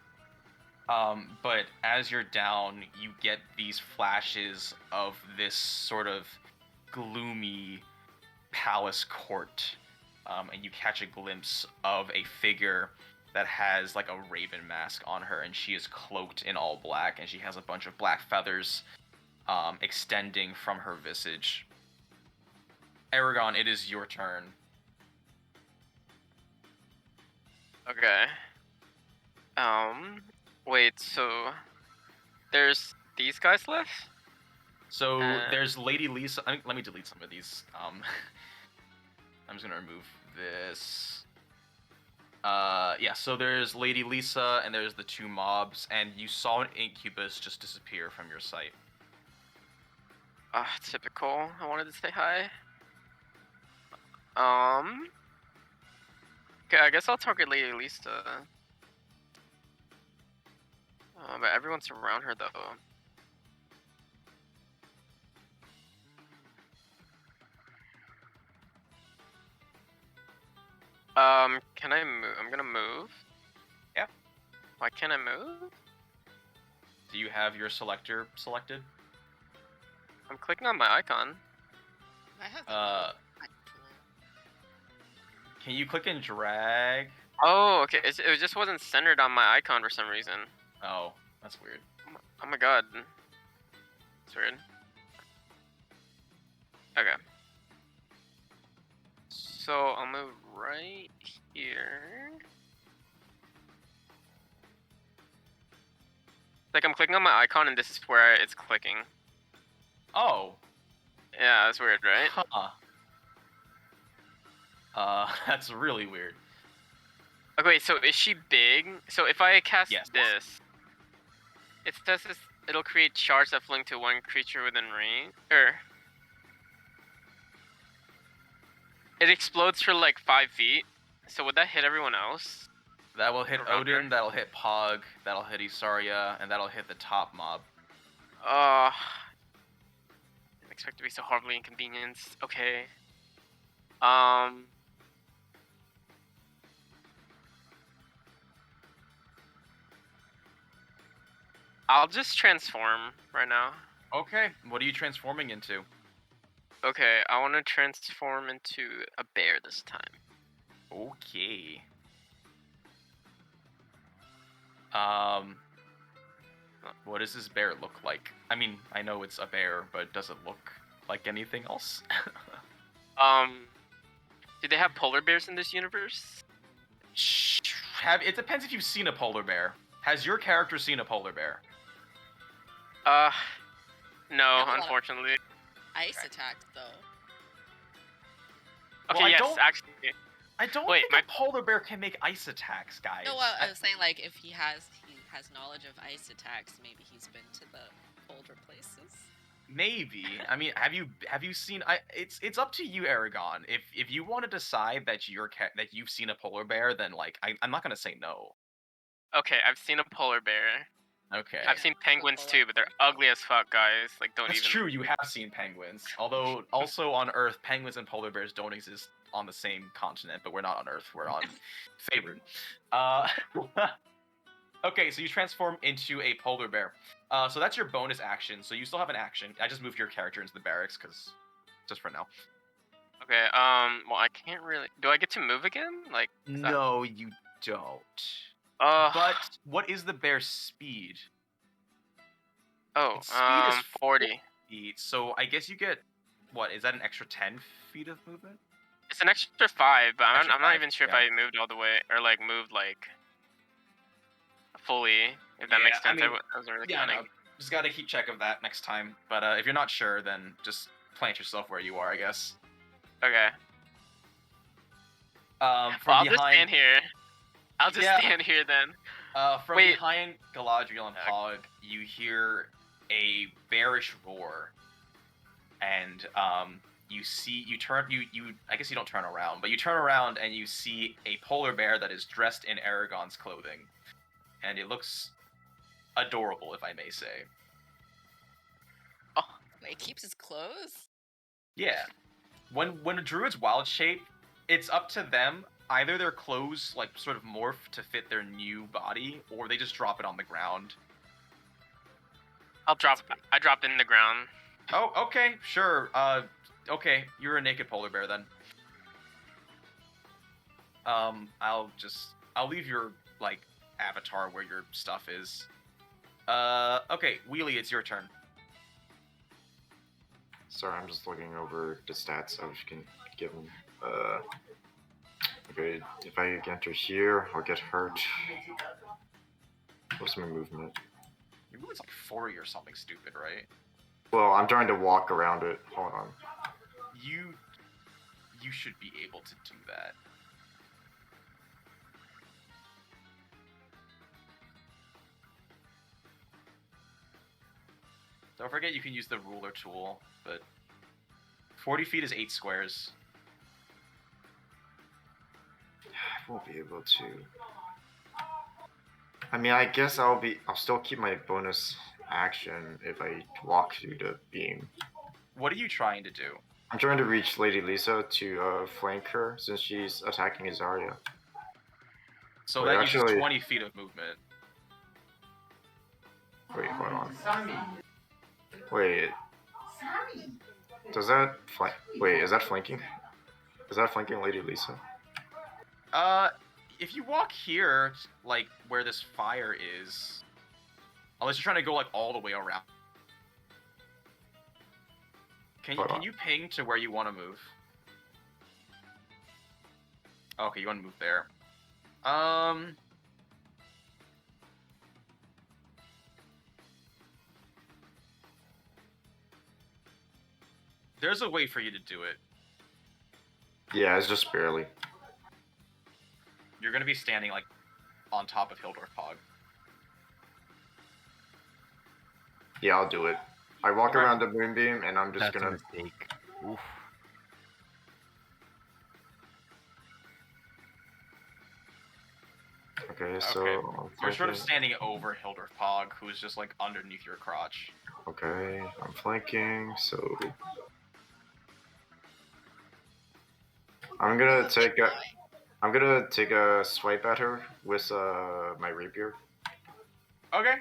But as you're down, you get these flashes of this sort of gloomy palace court. And you catch a glimpse of a figure that has like a raven mask on her, and she is cloaked in all black, and she has a bunch of black feathers extending from her visage. Eragon, it is your turn. Okay. Wait, so there's these guys left? So there's Lady Lisa. Let me delete some of these. I'm just gonna remove this. Yeah, so there's Lady Lisa, and there's the 2 mobs, and you saw an incubus just disappear from your sight. Typical. I wanted to say hi. Okay, I guess I'll target Lady Lisa. But everyone's around her, though. Can I move? I'm gonna move. Yeah. Why can't I move? Do you have your selector selected? I'm clicking on my icon. Can you click and drag? Oh, okay. It just wasn't centered on my icon for some reason. Oh, that's weird. Oh my god. That's weird. Okay. So I'll move right here. Like I'm clicking on my icon and this is where it's clicking. Oh. Yeah, that's weird, right? Huh. That's really weird. Okay, wait, so is she big? So if I cast Yes. this, it says this, it'll create shards that fling to one creature within range, or it explodes for like 5 feet. So would that hit everyone else? That will hit Odin, that'll hit Pog, that'll hit Isarya, and that'll hit the top mob. Didn't expect to be so horribly inconvenienced. Okay. I'll just transform right now. Okay, what are you transforming into? Okay, I want to transform into a bear this time. Okay. What does this bear look like? I mean, I know it's a bear, but does it look like anything else? Do they have polar bears in this universe? It depends if you've seen a polar bear. Has your character seen a polar bear? No, unfortunately. Ice attacks though. Okay, Well, yes, actually. I don't think a polar bear can make ice attacks, guys. No, well, I was saying like if he has knowledge of ice attacks, maybe he's been to the colder places. Maybe. I mean, have you seen? It's up to you, Eragon. If you want to decide that that you've seen a polar bear, then like I'm not gonna say no. Okay, I've seen a polar bear. Okay. I've seen penguins too, but they're ugly as fuck, guys. Like, don't That's even. true. You have seen penguins. Although also on Earth, penguins and polar bears don't exist on the same continent. But we're not on Earth. We're on Faerun. Okay, so you transform into a polar bear. So that's your bonus action. So you still have an action. I just moved your character into the barracks because just for now. Okay. Well, I can't really. Do I get to move again? Like. No, you don't. But what is the bear's speed? Oh, its speed is 40 feet. So I guess you get what? Is that an extra 10 feet of movement? It's an extra 5, but I'm not even sure if I moved all the way or like moved like fully. If that makes sense. I wasn't really counting. No, just gotta keep check of that next time. But if you're not sure, then just plant yourself where you are, I guess. Okay. I'll just stand here. I'll just stand here then. From behind Galadriel and Hog, you hear a bearish roar, and you I guess you don't turn around, but you turn around and you see a polar bear that is dressed in Eragon's clothing, and it looks adorable, if I may say. Oh, he keeps his clothes? Yeah. When a druid's wild shape, it's up to them. Either their clothes like sort of morph to fit their new body, or they just drop it on the ground. I drop it in the ground. Oh, okay, sure. Okay, you're a naked polar bear then. I'll leave your like avatar where your stuff is. Okay, Wheelie, it's your turn. Sorry, I'm just looking over the stats I was given. Okay, if I enter here, I'll get hurt. What's my movement? Your movement's like 40 or something stupid, right? Well, I'm trying to walk around it. Hold on. You should be able to do that. Don't forget you can use the ruler tool, but 40 feet is 8 squares. I won't be able to. I mean, I guess I'll still keep my bonus action if I walk through the beam. What are you trying to do? I'm trying to reach Lady Lisa to flank her since she's attacking Isarya. So that uses 20 feet of movement. Wait, hold on. Wait. Does that wait, is that flanking? Is that flanking Lady Lisa? If you walk here, like where this fire is, unless you're trying to go like all the way around. Can you ping to where you want to move? Okay, you want to move there. There's a way for you to do it. Yeah, it's just barely. You're gonna be standing like on top of Hildorf Pog. Yeah, I'll do it. I walk around the moonbeam and I'm just gonna. Mistake. Oof. Okay, so you're sort of standing over Hildorf Pog, who's just like underneath your crotch. Okay, I'm flanking, so I'm gonna take a swipe at her with my rapier. Okay.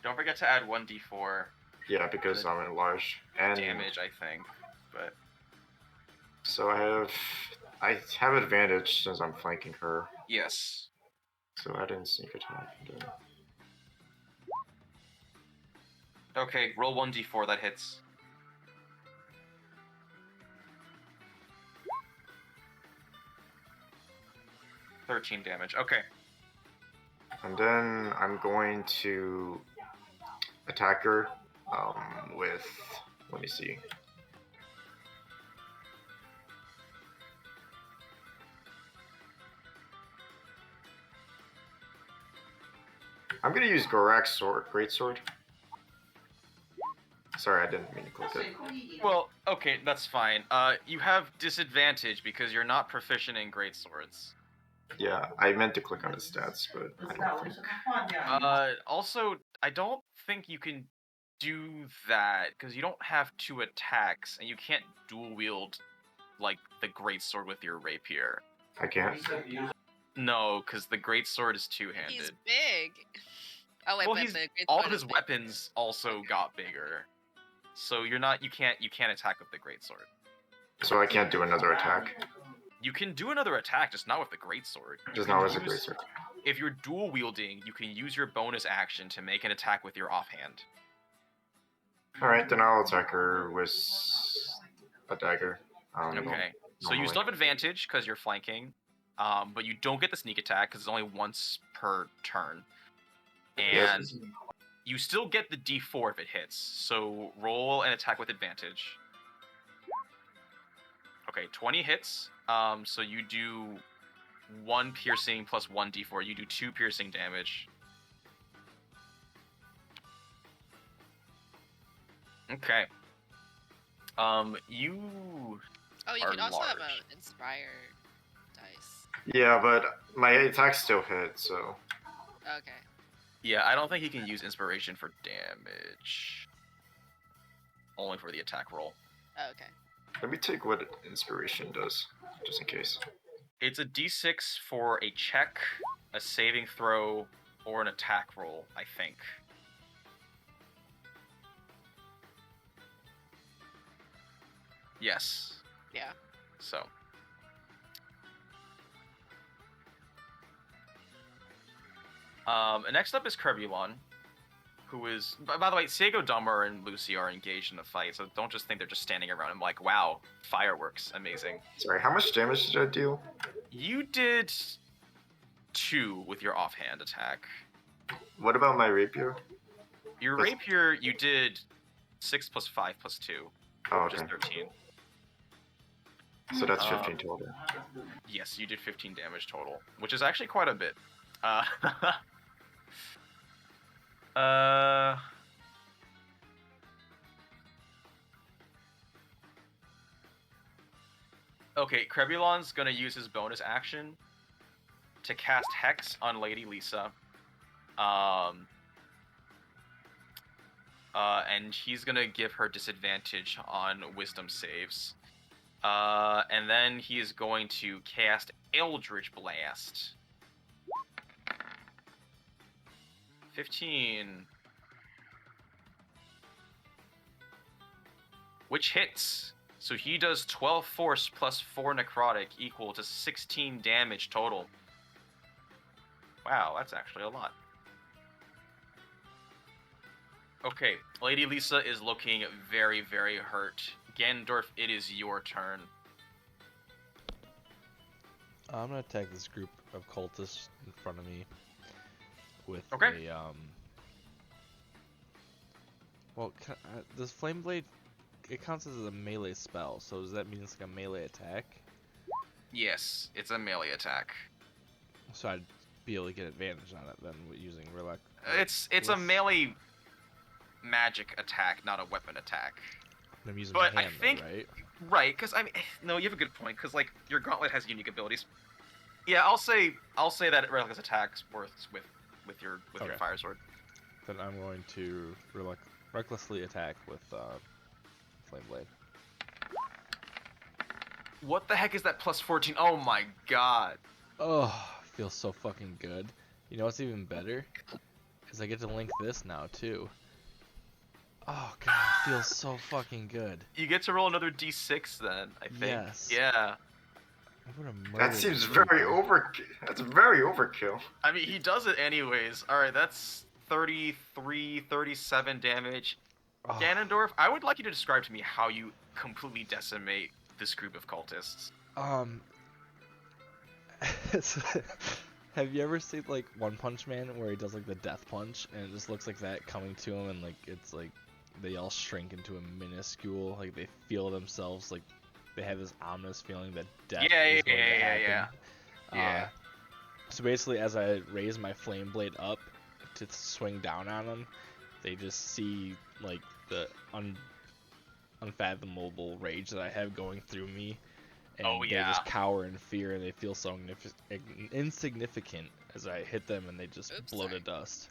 Don't forget to add 1d4. Yeah, because I'm enlarged and damage, I think. But so I have advantage since I'm flanking her. Yes. So I didn't sneak attack. Okay, roll 1d4, that hits. $13 damage. Okay. And then I'm going to attack her with, let me see. I'm gonna use Gorak's sword, greatsword. Sorry, I didn't mean to click it. Well, okay, that's fine. You have disadvantage because you're not proficient in greatswords. Yeah, I meant to click on his stats, but I don't think. Also, I don't think you can do that because you don't have 2 attacks and you can't dual wield like the greatsword with your rapier. I can't. No, because the greatsword is two-handed. He's big. Oh wait, Well, but the all greatsword of is his big. weapons also got bigger, so you can't attack with the greatsword. So I can't do another attack. You can do another attack, just not with the greatsword. Just not with the greatsword. If you're dual wielding, you can use your bonus action to make an attack with your offhand. Alright, then I'll attack her with a dagger. Okay. So you still have advantage because you're flanking, but you don't get the sneak attack because it's only once per turn. And you still get the D4 if it hits. So roll an attack with advantage. Okay, 20 hits. So you do 1 piercing plus 1 D4. You do 2 piercing damage. Okay. You. Oh, you can also have an inspire dice. Yeah, but my attacks still hit, so. Okay. Yeah, I don't think he can use inspiration for damage. Only for the attack roll. Okay. Let me take what inspiration does, just in case. It's a d6 for a check, a saving throw, or an attack roll, I think. Yes. Yeah. So. Next up is Crebulon, who is... By the way, Sego Dummer and Lucy are engaged in the fight, so don't just think they're just standing around and like, wow, fireworks, amazing. Sorry, how much damage did I deal? You did 2 with your offhand attack. What about my rapier? Your rapier, you did 6 plus 5 plus 2, which is 13. So that's 15 total. Yes, you did 15 damage total, which is actually quite a bit. Okay, Crebulon's gonna use his bonus action to cast Hex on Lady Lisa. And he's gonna give her disadvantage on Wisdom saves. And then he is going to cast Eldritch Blast. 15. Which hits. So he does 12 force plus 4 necrotic equal to 16 damage total. Wow, that's actually a lot. Okay, Lady Lisa is looking very, very hurt. Ganondorf, it is your turn. I'm gonna attack this group of cultists in front of me with a Well, does Flame Blade? It counts as a melee spell, so does that mean it's like a melee attack? Yes, it's a melee attack. So I'd be able to get advantage on it then using Relic. It's a melee magic attack, not a weapon attack. I'm using but my hand, I think, though, right? Right, because I mean, no, you have a good point. Because like your gauntlet has unique abilities. Yeah, I'll say that Relic's attacks works with your fire sword. Then I'm going to recklessly attack with Flame Blade. What the heck is that plus 14? Oh my god. Oh, feels so fucking good. You know what's even better? Is I get to link this now too. Oh god, it feels so fucking good. You get to roll another d6 then, I think. Yes. Yeah. That seems very overkill. That's very overkill. I mean, he does it anyways. Alright, that's 33, 37 damage. Oh. Ganondorf, I would like you to describe to me how you completely decimate this group of cultists. Have you ever seen like One Punch Man where he does like the death punch and it just looks like that coming to him and like it's like they all shrink into a minuscule, like they feel themselves like they have this ominous feeling that death is going to happen. Yeah. So basically, as I raise my flame blade up to swing down on them, they just see like the unfathomable rage that I have going through me, and they just cower in fear, and they feel so insignificant as I hit them, and they just blow to dust.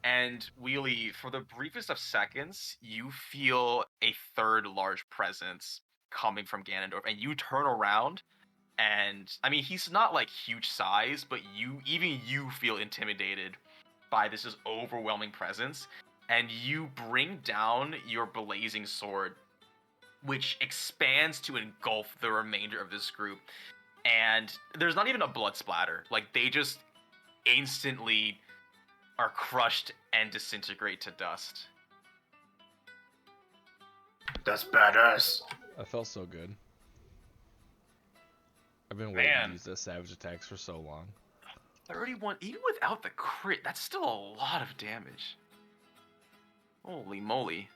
And Wheelie, for the briefest of seconds, you feel a third large presence coming from Ganondorf, and you turn around, and I mean, he's not like huge size, but even you feel intimidated by this just overwhelming presence, and you bring down your blazing sword, which expands to engulf the remainder of this group, and there's not even a blood splatter. Like, they just instantly are crushed and disintegrate to dust. That's badass. That felt so good. I've been waiting to use the savage attacks for so long. 31, even without the crit, that's still a lot of damage. Holy moly.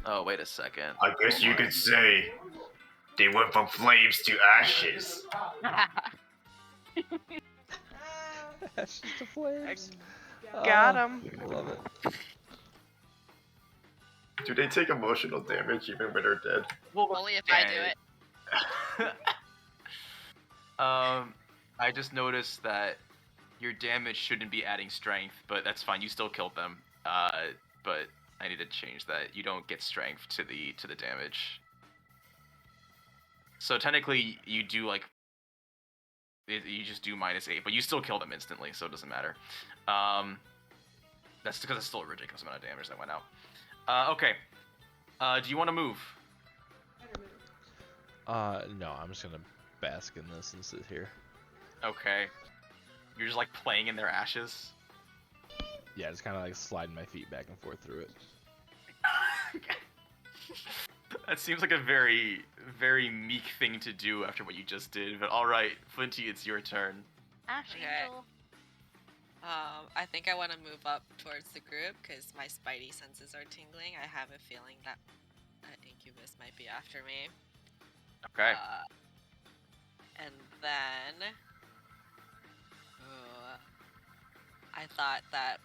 Oh, wait a second. I guess you could say they went from flames to ashes. Ashes to flames. Got him. Love it. Do they take emotional damage even when they're dead? Well, only if I do it. I just noticed that your damage shouldn't be adding strength, but that's fine. You still killed them. But I need to change that. You don't get strength to the damage. So technically, you do like you just do -8, but you still kill them instantly, so it doesn't matter. That's because it's still a ridiculous amount of damage that went out. Okay. Do you want to move? No, I'm just gonna bask in this and sit here. Okay. You're just like playing in their ashes? Yeah, just kind of like sliding my feet back and forth through it. That seems like a very, very meek thing to do after what you just did, but alright, Flinty, it's your turn. Ash Okay. Angel. I think I want to move up towards the group because my spidey senses are tingling. I have a feeling that Incubus might be after me. Okay. And then, I thought that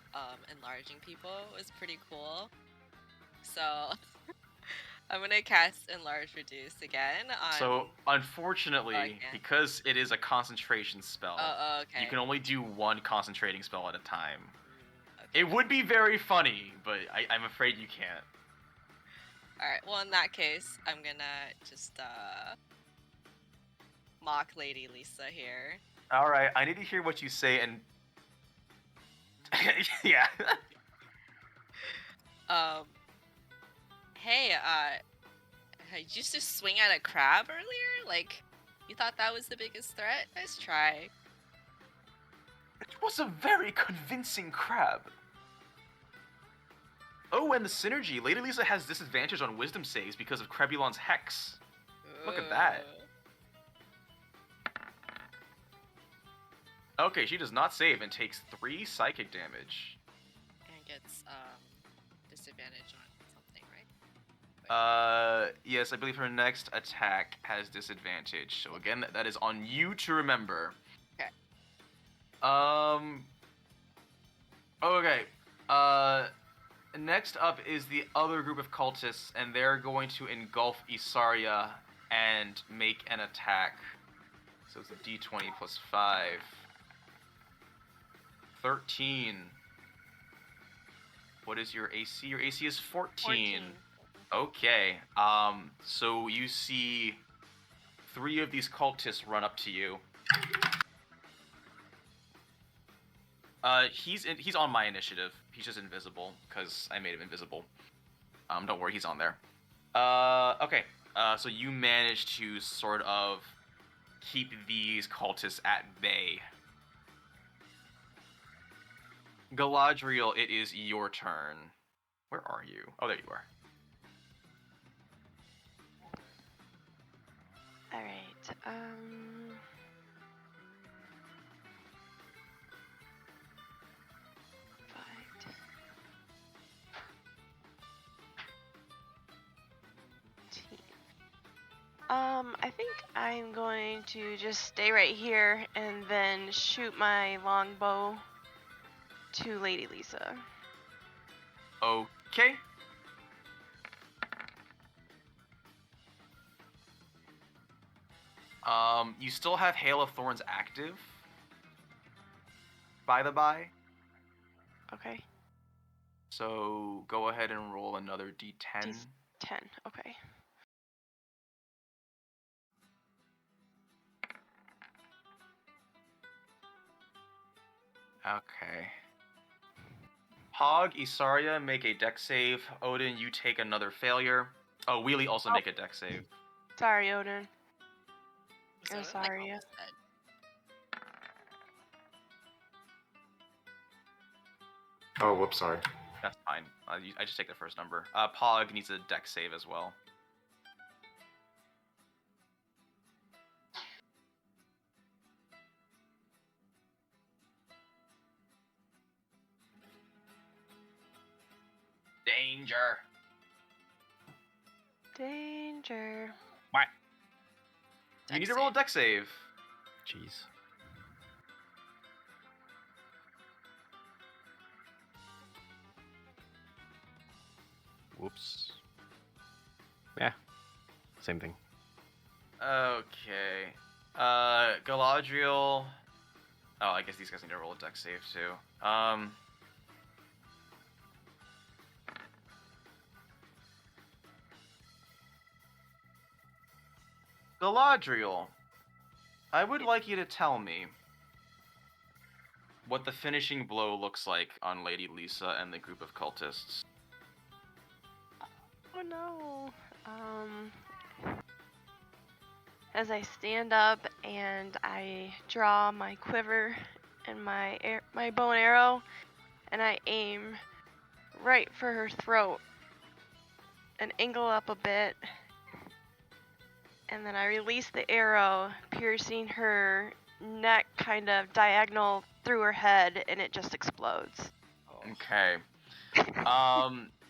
enlarging people was pretty cool. So I'm gonna cast Enlarge Reduce again on... So, unfortunately, because it is a concentration spell, okay. you can only do one concentrating spell at a time. Okay. It would be very funny, but I'm afraid you can't. Alright, well in that case, I'm gonna just mock Lady Lisa here. Alright, I need to hear what you say and... yeah. Hey, did you just swing at a crab earlier? Like, you thought that was the biggest threat? Nice try. It was a very convincing crab. Oh, and the synergy. Lady Lisa has disadvantage on wisdom saves because of Crebulon's Hex. Look at that. Okay, she does not save and takes 3 psychic damage. And gets disadvantage on something, right? Yes, I believe her next attack has disadvantage. So again, that is on you to remember. Okay. Okay. Next up is the other group of cultists, and they're going to engulf Isarya and make an attack. So it's a d20 plus 5. 13. What is your AC? Your AC is 14. Okay. So you see 3 of these cultists run up to you. He's on my initiative. He's just invisible because I made him invisible. Don't worry, he's on there. Okay. So you managed to sort of keep these cultists at bay. Galadriel, it is your turn. Where are you? Oh, there you are. All right. I think I'm going to just stay right here and then shoot my longbow to Lady Lisa. Okay. You still have Hail of Thorns active, by the by. Okay. So go ahead and roll another d10. 10, okay. Okay. Hog, Isarya, make a dex save. Odin, you take another failure. Oh, Wheelie also make a dex save. Sorry, Odin. So Or sorry. Oh, whoops, sorry. That's fine. I just take the first number. Pog needs a dex save as well. Danger. Danger. What? You need to roll a dex save. Jeez. Whoops. Yeah. Same thing. Okay. Galadriel. Oh, I guess these guys need to roll a dex save too. Galadriel, I would like you to tell me what the finishing blow looks like on Lady Lisa and the group of cultists. Oh no. As I stand up and I draw my quiver and my bow and arrow, and I aim right for her throat and angle up a bit, and then I release the arrow, piercing her neck kind of diagonal through her head, and it just explodes. Okay.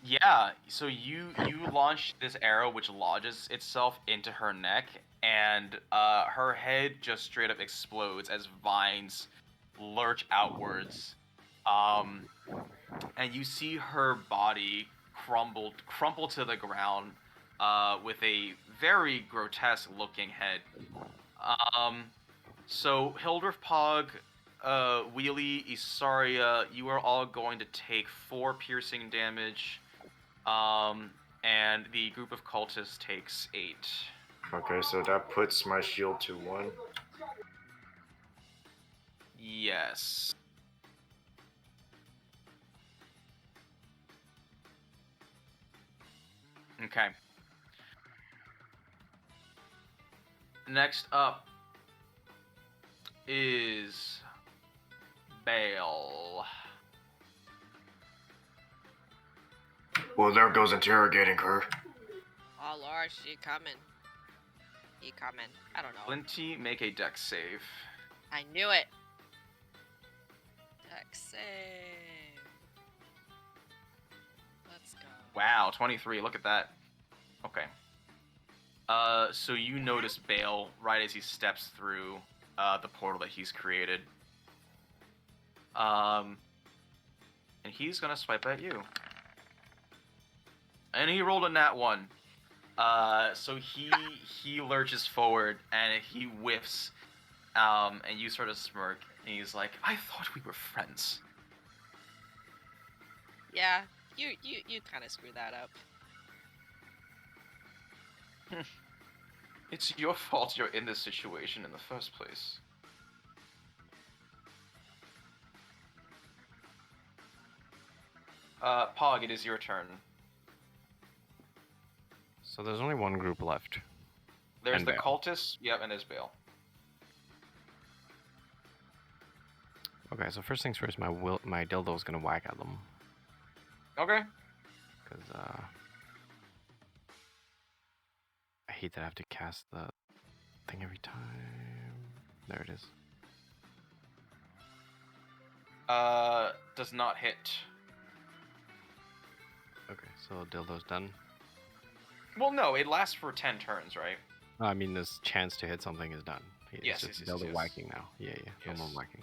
Yeah, so you launch this arrow which lodges itself into her neck, and her head just straight up explodes as vines lurch outwards. And you see her body crumple to the ground with a very grotesque looking head. So Hildreth, Pog, Wheelie, Isarya, you are all going to take 4 piercing damage, and the group of cultists takes 8. Okay, so that puts my shield to 1. Yes. Okay. Next up is Bale. Well, there goes interrogating her. Oh Lord, she coming. He coming. I don't know. Flinty, make a dex save. I knew it. Dex save. Let's go. Wow, 23. Look at that. Okay. So you notice Bale right as he steps through the portal that he's created. And he's gonna swipe at you. And he rolled a nat 1. So he lurches forward and he whiffs. And you sort of smirk. And he's like, I thought we were friends. Yeah, you kind of screwed that up. It's your fault you're in this situation in the first place. Pog, it is your turn. So there's only one group left. There's And the Bale. cultists, yep, and there's Bale. Okay, so first things first, my dildo's gonna whack at them. Okay. Because, I hate that I have to cast the thing every time. There it is. Does not hit. Okay, so dildo's done. Well, no, it lasts for 10 turns, right? I mean, this chance to hit something is done. It's Yes, just yes, yes, dildo yes. whacking now. Yeah, no more whacking.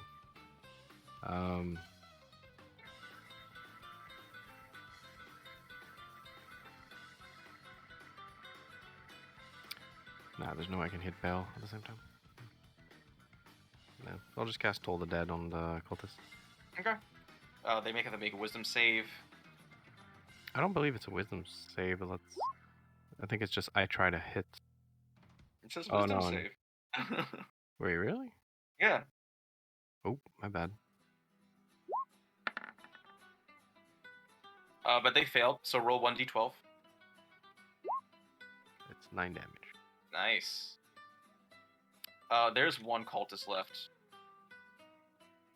Nah, there's no way I can hit Bell at the same time. No, I'll just cast Toll the Dead on the cultist. Okay. They make a wisdom save. I don't believe it's a wisdom save, but let's... I think it's just I try to hit. It says wisdom no. save. Wait, really? Yeah. Oh, my bad. But they failed, so roll 1d12. It's 9 damage. Nice. There's one cultist left.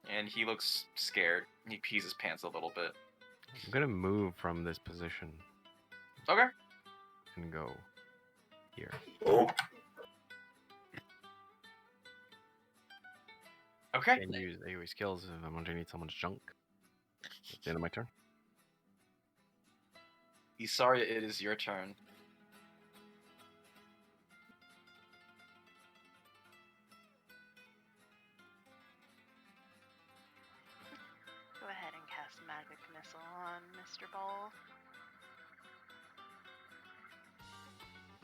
And he looks scared. He pees his pants a little bit. I'm gonna move from this position. Okay. And go here. Oh. Okay. And use AoE skills if I'm underneath someone's junk. That's the end of my turn. Isarya, it is your turn. Go ahead and cast Magic Missile on Mr. Ball.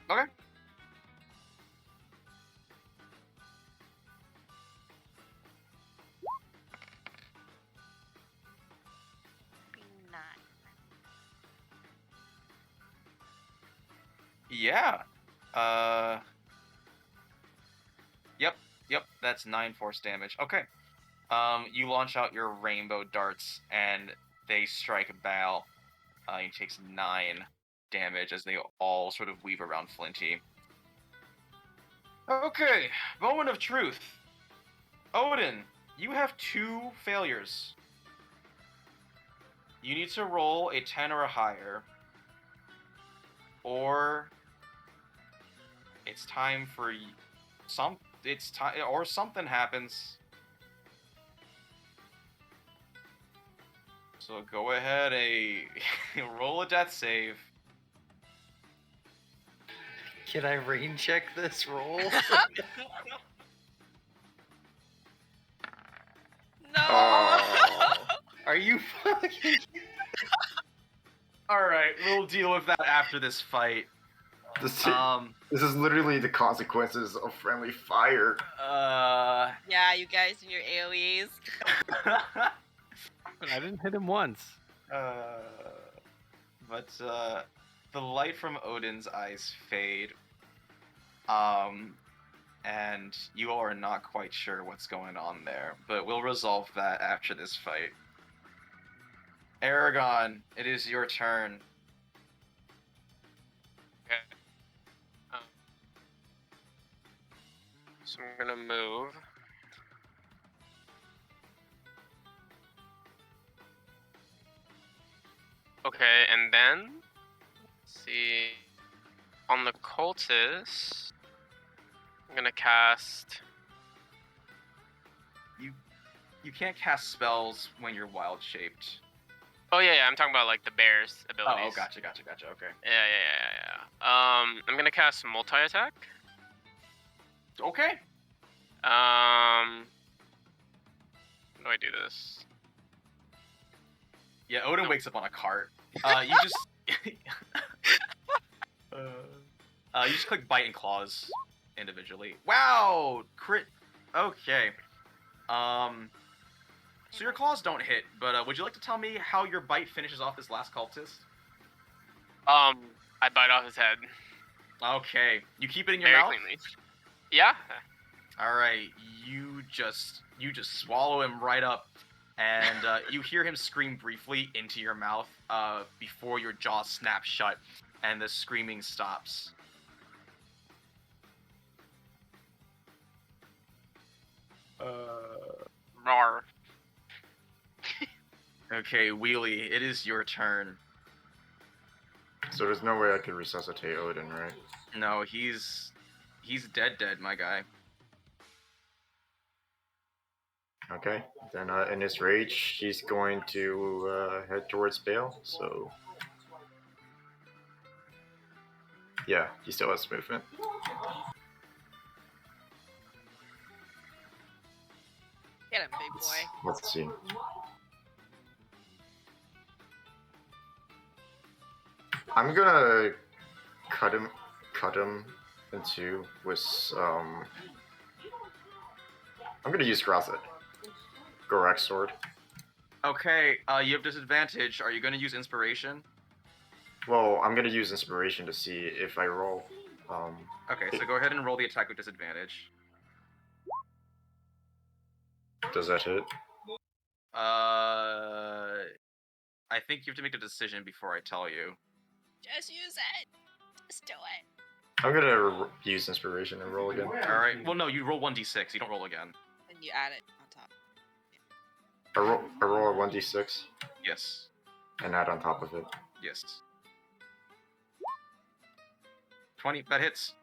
Okay. Be 9. Yeah. Yep, that's 9 force damage. Okay. You launch out your rainbow darts, and they strike Bal. He takes 9 damage as they all sort of weave around Flinty. Okay, moment of truth. Odin, you have 2 failures. You need to roll a 10 or higher, or it's time for or something happens. So go ahead, roll a death save. Can I rain check this roll? No. Are you fucking? All right, we'll deal with that after this fight. This is literally the consequences of friendly fire. Yeah, you guys and your AoEs. But I didn't hit him once. But the light from Odin's eyes fade. And you all are not quite sure what's going on there, but we'll resolve that after this fight. Eragon, it is your turn. Okay. So I'm gonna move. Okay, and then let's see, on the cultist, I'm gonna cast. You can't cast spells when you're wild shaped. Oh yeah, I'm talking about like the bear's abilities. Oh, gotcha. Okay. Yeah. I'm gonna cast multi-attack. Okay. How do I do this? Yeah, Odin wakes up on a cart. You just you just click bite and claws individually. Wow, crit. Okay. So your claws don't hit, but would you like to tell me how your bite finishes off this last cultist? I bite off his head. Okay. You keep it in your Very mouth? cleanly. Yeah. Alright, you just swallow him right up, and you hear him scream briefly into your mouth before your jaw snaps shut, and the screaming stops. Rawr. Okay, Wheelie, it is your turn. So there's no way I could resuscitate Odin, right? No, he's He's dead, my guy. Okay, then in his rage, he's going to head towards Bale, so... Yeah, he still has movement. Get him, big boy. Let's see. I'm gonna cut him in two with I'm gonna use Gorak's sword. Okay, you have disadvantage. Are you gonna use inspiration? Well, I'm gonna use inspiration to see if I roll. Okay, so go ahead and roll the attack with disadvantage. Does that hit? I think you have to make a decision before I tell you. Just use it. Just do it. I'm gonna use inspiration and roll again. All right. Well, no, you roll 1d6. You don't roll again. And you add it on top. I roll a 1d6. Yes. And add on top of it. Yes. 20. That hits.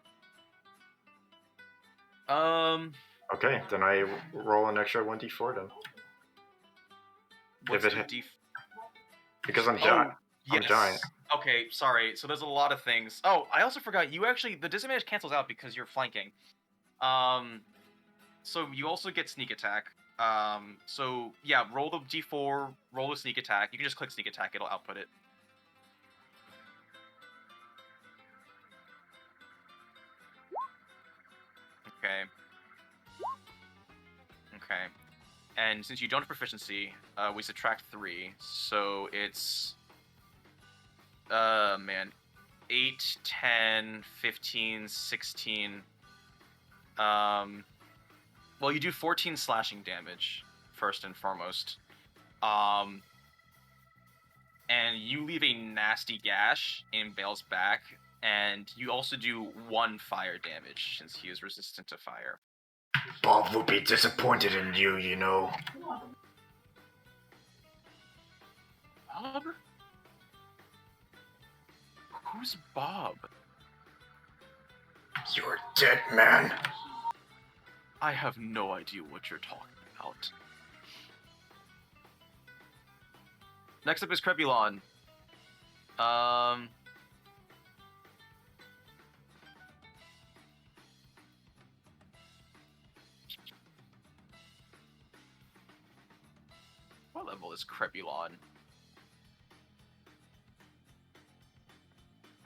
Okay, then I roll an extra 1d4 then. What's if it the hit. Because I'm giant. Yes. I'm giant. Okay, sorry. So there's a lot of things. Oh, I also forgot. You actually, the disadvantage cancels out because you're flanking. So you also get sneak attack. So yeah, roll the d4, roll the sneak attack. You can just click sneak attack. It'll output it. Okay. Okay. And since you don't have proficiency, we subtract 3, so it's... man. 8, 10, 15, 16... well, you do 14 slashing damage, first and foremost. And you leave a nasty gash in Bale's back, and you also do 1 fire damage, since he is resistant to fire. Bob will be disappointed in you, you know. Bob? Who's Bob? You're dead, man. I have no idea what you're talking about. Next up is Crepulon. What level is Crepulon?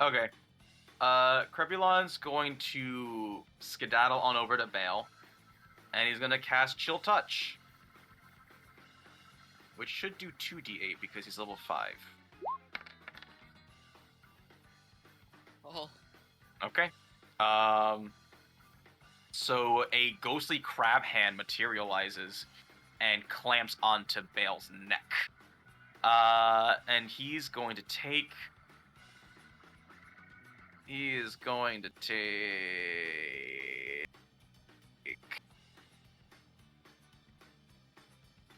Okay. Crepulon's going to skedaddle on over to Bale. And he's going to cast Chill Touch. Which should do 2d8 because he's level 5. Oh. Okay. So a ghostly crab hand materializes and clamps onto Bale's neck. And he's going to take... He is going to take...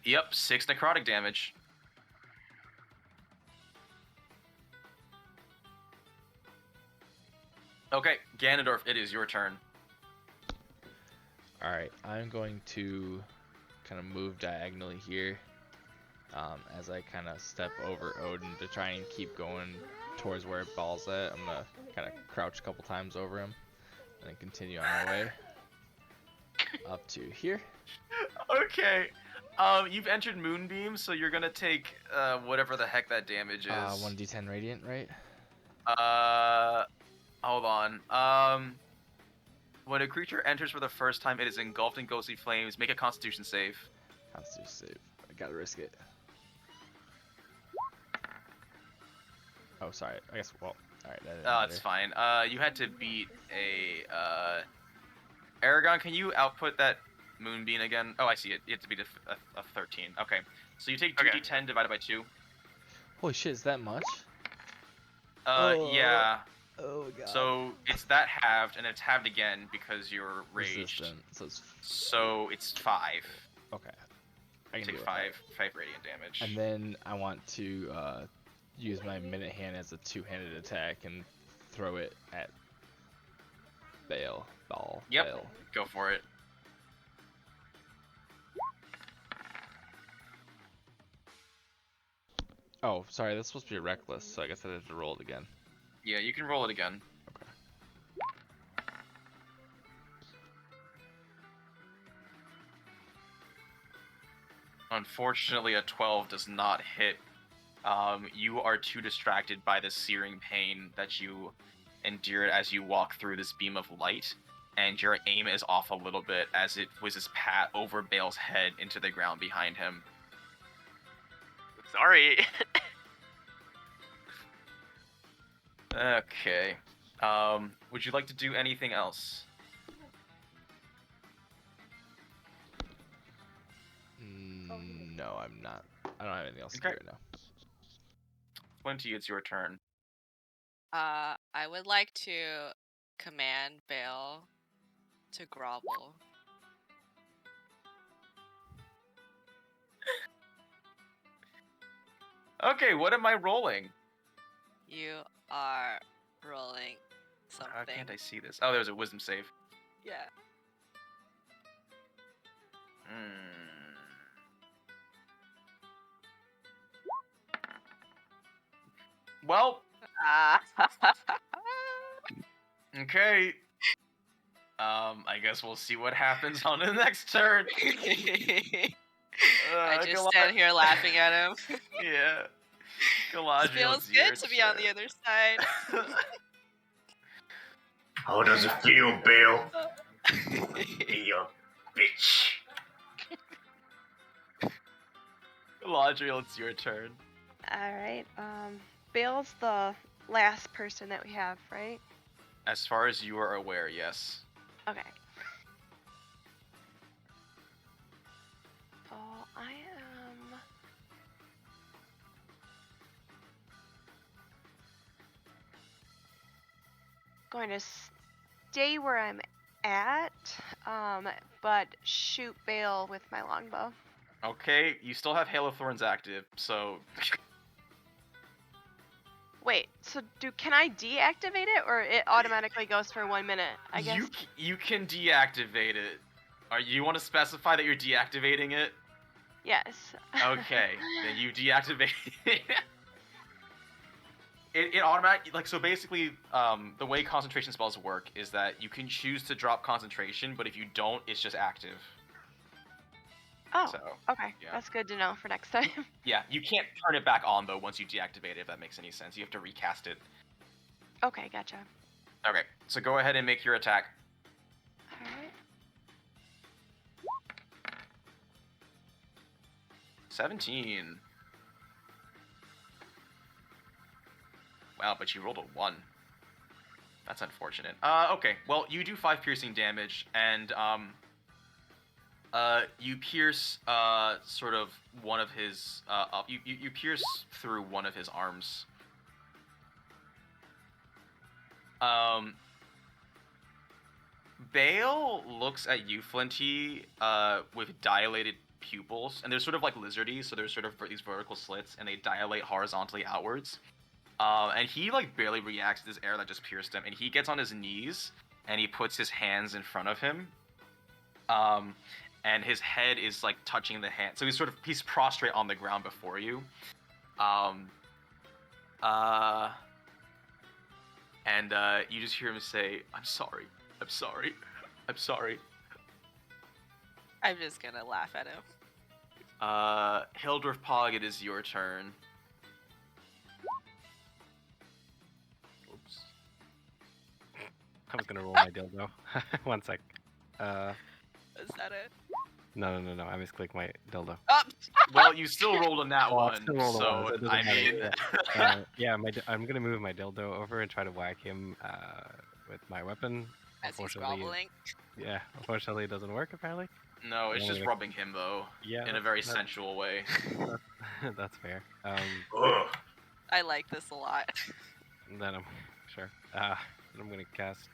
Yep, 6 necrotic damage. Okay, Ganondorf, it is your turn. Alright, I'm going to kind of move diagonally here as I kind of step over Odin to try and keep going towards where Ball's at. I'm going to kind of crouch a couple times over him and then continue on my way up to here. Okay. You've entered Moonbeam, so you're gonna take whatever the heck that damage is. 1d10 radiant, right? Hold on. When a creature enters for the first time, it is engulfed in ghostly flames. Make a Constitution save. Constitution save. I gotta risk it. Oh, sorry. I guess. Well, all right. That's fine. You had to beat a. Eragon, can you output that Moonbeam again? Oh, I see it. You have to beat a 13. Okay. So you take 2d10 divided by 2. Holy shit, is that much? Yeah. Oh, God. So it's that halved, and it's halved again because you're raged. Resistant, So it's 5. Okay. I can take 5 radiant damage. And then I want to use my minute hand as a 2-handed attack and throw it at Bale. Yep. Bale. Go for it. Oh, sorry, that's supposed to be a reckless, so I guess I have to roll it again. Yeah, you can roll it again. Okay. Unfortunately, a 12 does not hit. You are too distracted by the searing pain that you endure as you walk through this beam of light, and your aim is off a little bit as it whizzes pat over Bale's head into the ground behind him. Sorry. Okay. Would you like to do anything else? No, I'm not. I don't have anything else to do right now. Flinty, it's your turn. I would like to command Bale to grovel. Okay, what am I rolling? You are rolling something. How can't I see this? Oh, there's a wisdom save. Yeah. Well. Okay. I guess we'll see what happens on the next turn. I just stand here laughing at him. Yeah. Galadriel, feels good to be on the other side. How does it feel, Bale? Be a bitch. Galadriel, it's your turn. Alright, Bale's the last person that we have, right? As far as you are aware, yes. Okay. Oh, I am... going to stay where I'm at, but shoot Bale with my longbow. Okay, you still have Hail of Thorns active, so... Wait, so can I deactivate it, or it automatically goes for 1 minute? I guess. You can deactivate it. You want to specify that you're deactivating it? Yes. Okay, then you deactivate it. It automatically, like, so basically, the way concentration spells work is that you can choose to drop concentration, but if you don't, it's just active. Oh, so, okay. Yeah. That's good to know for next time. Yeah, you can't turn it back on, though, once you deactivate it, if that makes any sense. You have to recast it. Okay, gotcha. Okay, so go ahead and make your attack. Alright. 17. Wow, but you rolled a 1. That's unfortunate. Okay, well, you do 5 piercing damage, and, you pierce, sort of one of his, you pierce through one of his arms. Bale looks at you, Flinty, with dilated pupils, and they're sort of like lizardy, so there's sort of these vertical slits, and they dilate horizontally outwards. And he, like, barely reacts to this arrow that just pierced him, and he gets on his knees, and he puts his hands in front of him. And his head is, like, touching the hand. So he's prostrate on the ground before you. And you just hear him say, I'm sorry. I'm sorry. I'm sorry. I'm just gonna laugh at him. Hildreth Pog, it is your turn. Oops. I was gonna roll my dildo. 1 sec. Is that it? No. I misclicked my dildo. Oh! Well, you still rolled on that one, Still rolled so one, so it doesn't I matter. mean... Yeah, I'm gonna move my dildo over and try to whack him with my weapon. As he's groveling. Yeah, unfortunately it doesn't work apparently. No, it's just rubbing him, though. Yeah, in a very sensual way. That's fair. I like this a lot. Then I'm sure. I'm gonna cast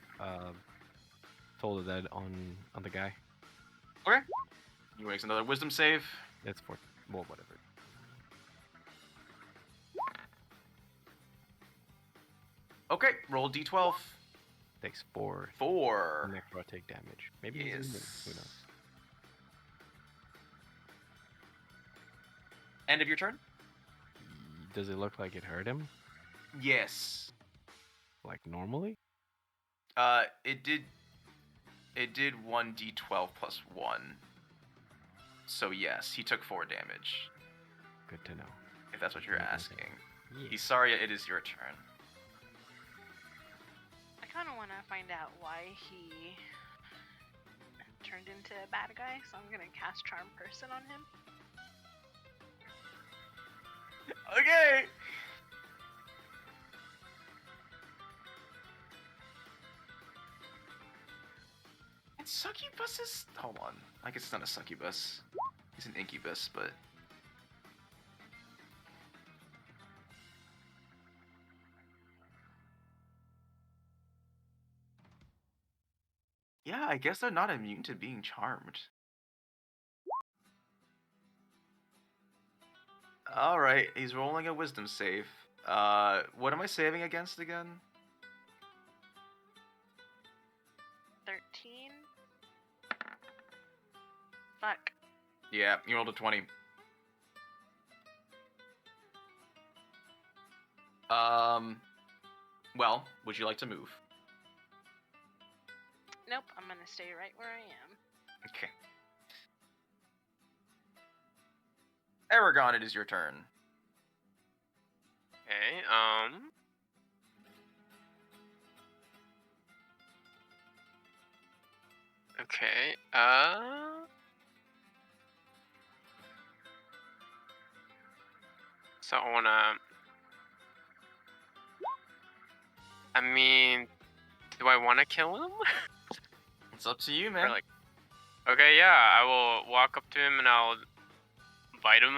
Toll the Dead on the guy. Okay. You makes another wisdom save. It's for whatever. Okay, roll d12. Takes 4. 4. Necro take damage. Maybe he's immune. Who knows? End of your turn? Does it look like it hurt him? Yes. Like normally? It did 1d12 plus 1. So yes, he took 4 damage. Good to know. If that's what you're asking. Yeah. Isarya, it is your turn. I kind of want to find out why he turned into a bad guy, so I'm gonna cast Charm Person on him. Okay. And succubus is... Hold on. I guess it's not a succubus. He's an incubus, but... Yeah, I guess they're not immune to being charmed. Alright, he's rolling a wisdom save. What am I saving against again? 13. Fuck. Yeah, you rolled a 20. Well, would you like to move? Nope, I'm gonna stay right where I am. Okay. Eragon, it is your turn. Okay, Okay, So I wanna... I mean... Do I wanna kill him? It's up to you, man. Or like... Okay, yeah, I will walk up to him and I'll bite him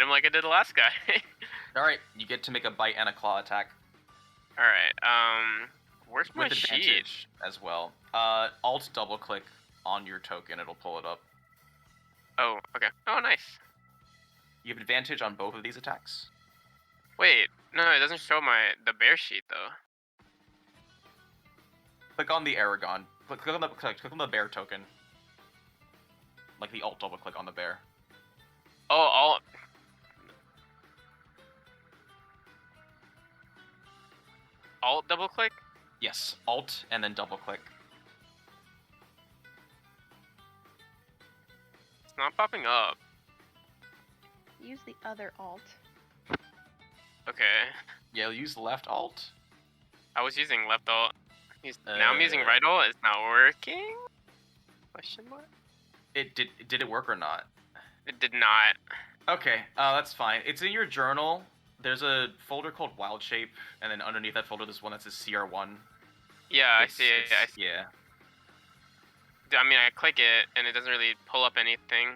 like I did the last guy. Alright, you get to make a bite and a claw attack. Alright, where's my With sheet? advantage as well. Alt double click on your token, it'll pull it up. Oh, okay. Oh, nice. You have advantage on both of these attacks. Wait, no, it doesn't show the bear sheet though. Click on the Eragon. Click on the bear token. Like the alt double click on the bear. Oh, alt double click? Yes, alt and then double click. It's not popping up. Use the other alt. Okay. Yeah, use left alt. I was using left alt. Now I'm using right alt. It's not working? Question mark? Did it work or not? It did not. Okay, that's fine. It's in your journal. There's a folder called Wild Shape, and then underneath that folder, there's one that says CR1. Yeah, I see it. Yeah. I mean, I click it, and it doesn't really pull up anything.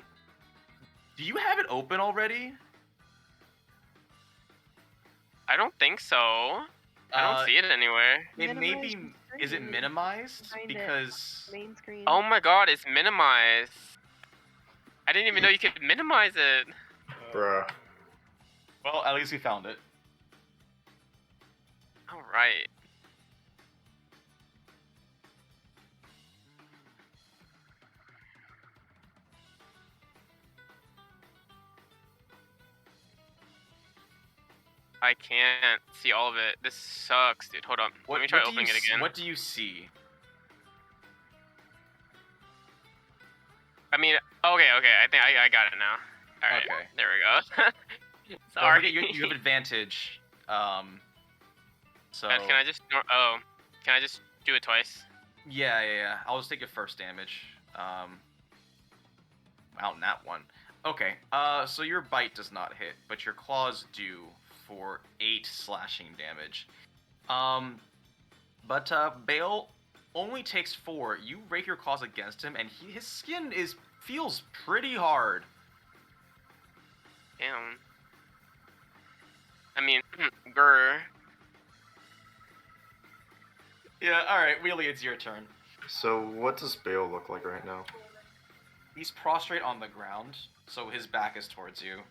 Do you have it open already? I don't think so. I don't see it anywhere. It may be... Is it minimized? Because... Main screen. Oh my god, it's minimized. I didn't even know you could minimize it. Bruh. Well, at least we found it. Alright. I can't see all of it. This sucks, dude. Hold on. Let me try opening it again. What do you see? I mean, okay. I think I got it now. All right. Okay. There we go. Sorry. Sorry. You have advantage. So. Can I just? Oh, can I just do it twice? Yeah. I'll just take your first damage. Wow, not one. Okay. So your bite does not hit, but your claws do for 8 slashing damage. But Bale only takes 4. You rake your claws against him, and his skin feels pretty hard. Damn. I mean, grr. Yeah, alright, Wheelie, it's your turn. So what does Bale look like right now? He's prostrate on the ground, so his back is towards you.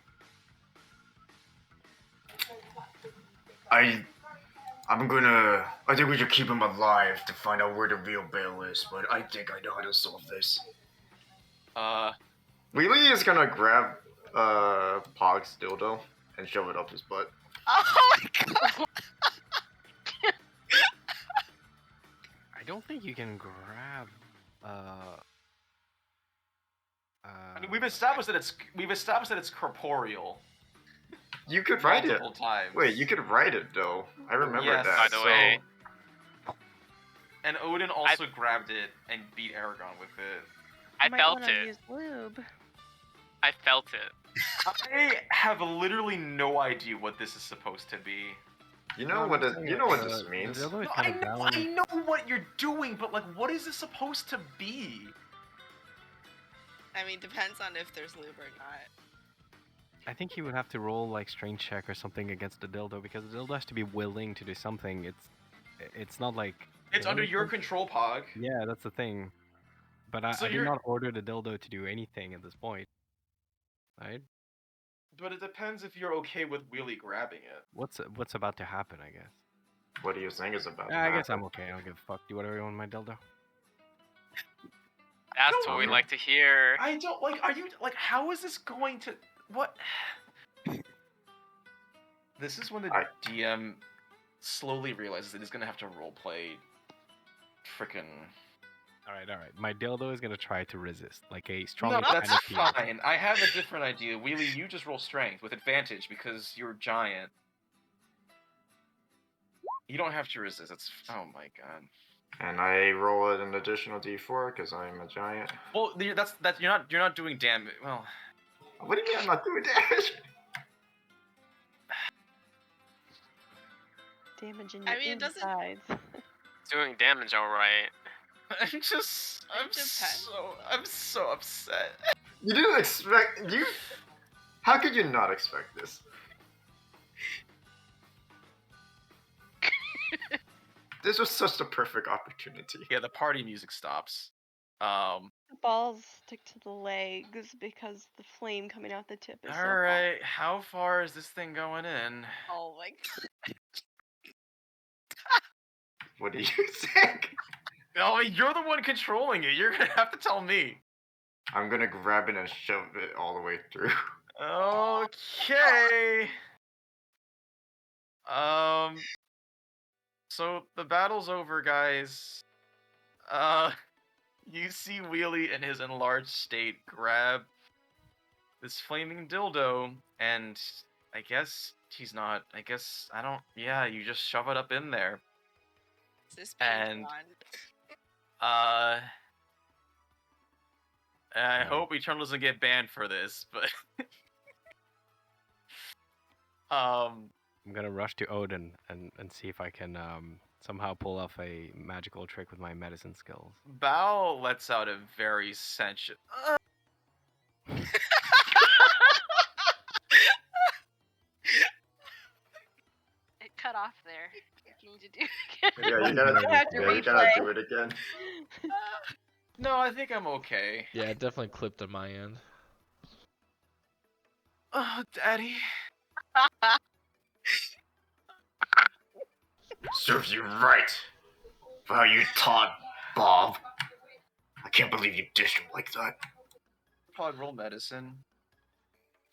I I think we should keep him alive to find out where the real Bale is, but I think I know how to solve this. Wheelie is gonna grab Pog's dildo and shove it up his butt. Oh my god! I don't think you can grab. I mean, we've established that it's corporeal. You could write it. Multiple times. Wait, you could write it though. I remember Yes, that. By the way. And Odin also grabbed it and beat Eragon with it. I Might felt wanna it. Use lube. I felt it. I have literally no idea what this is supposed to be. You know what this means? No, I know what you're doing, but like, what is this supposed to be? I mean, depends on if there's lube or not. I think he would have to roll like strength check or something against the dildo because the dildo has to be willing to do something. It's not like It's under your control, Pog. Yeah, that's the thing. But I did not order the dildo to do anything at this point. Right? But it depends if you're okay with Wheelie grabbing it. What's about to happen, I guess. What do you think is about to I happen? guess I'm okay. I don't give a fuck. Do whatever you want with my dildo. That's what we like to hear. I don't like. Are you like? How is this going to? What? This is when the DM slowly realizes that he's gonna have to roleplay. Frickin'. All right. My dildo is gonna try to resist, like a strong. No, that's fine. I have a different idea. Wheelie, you just roll strength with advantage because you're giant. You don't have to resist. It's oh my god. And I roll an additional d4 because I'm a giant. Well, that's you're not doing damage. Well, what do you mean I'm not doing damage? Damage in your insides. Doing damage, all right. I'm so upset. You didn't expect you. How could you not expect this? This was such a perfect opportunity. Yeah, the party music stops. The balls stick to the legs because the flame coming out the tip is so hot. Alright, how far is this thing going in? Oh my god. What do you think? Oh, you're the one controlling it. You're gonna have to tell me. I'm gonna grab it and shove it all the way through. Okay. So the battle's over, guys. You see Wheelie in his enlarged state grab this flaming dildo, and I guess he's not. Yeah, you just shove it up in there. Is this being I hope Eternal doesn't get banned for this, but I'm gonna rush to Odin and see if I can somehow pull off a magical trick with my medicine skills. Bao lets out a very sentient. It cut off there. You need to do Yeah, you gotta do it again. No, I think I'm okay. Yeah, it definitely clipped on my end. Oh, Daddy. Serves you right for how you taught Bob. I can't believe you dished him like that. Probably roll medicine.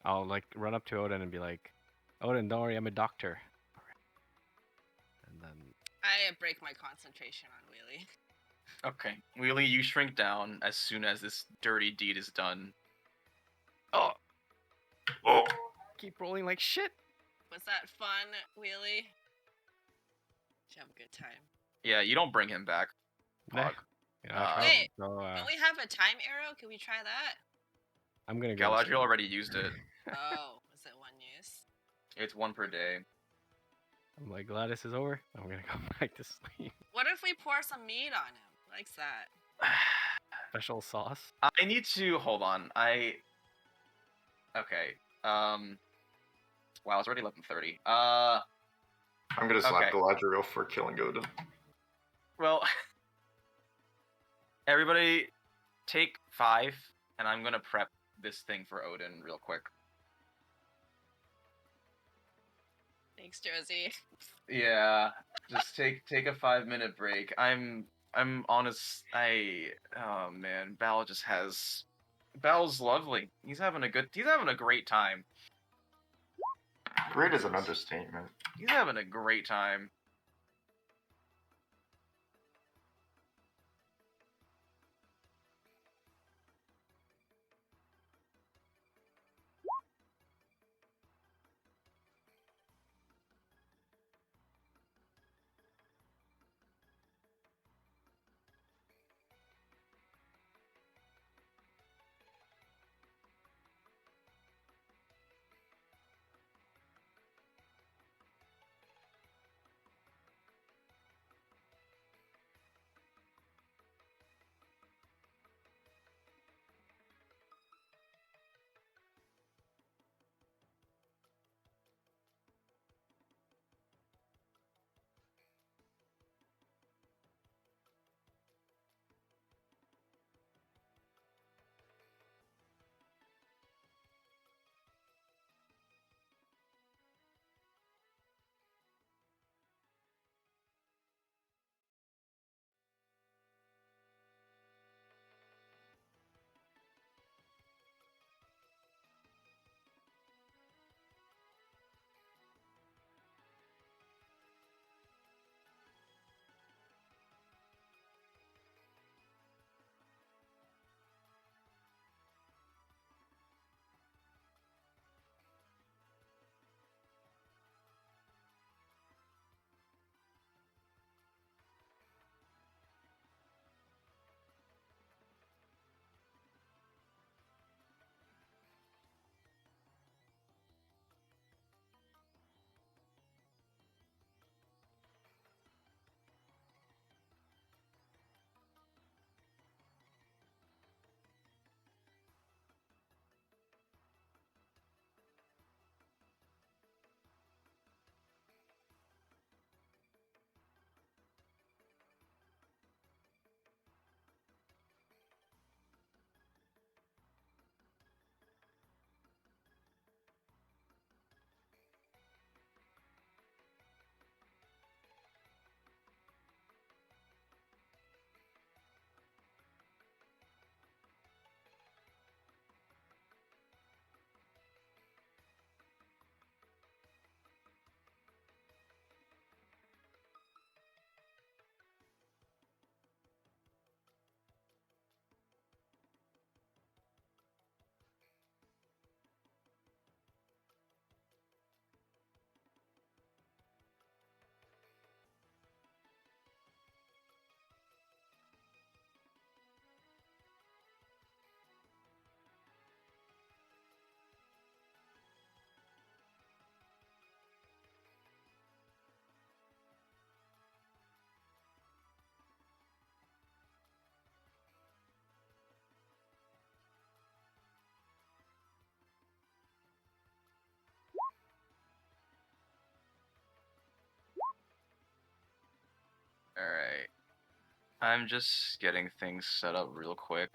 I'll like run up to Odin and be like, Odin, don't worry, I'm a doctor. And then I break my concentration on Wheelie. Okay, Wheelie, you shrink down as soon as this dirty deed is done. Oh. Keep rolling like shit. Was that fun, Wheelie? Did you have a good time? Yeah, you don't bring him back. Pog. Wait, don't we have a time arrow? Can we try that? I'm gonna go. Galadriel already used it. Oh, was it one use? It's 1 per day. I'm like, Gladys is over. I'm gonna go back to sleep. What if we pour some meat on him? He likes that. Special sauce. I need to hold on. Okay. Wow, it's already 11:30. I'm gonna slap okay. Galadriel for killing Odin. Well, everybody, take 5, and I'm gonna prep this thing for Odin real quick. Thanks, Josie. Yeah. Just take a 5-minute break. I'm honest. Oh man, Bal's lovely. He's having a great time. Great is an understatement. He's having a great time. Alright. I'm just getting things set up real quick.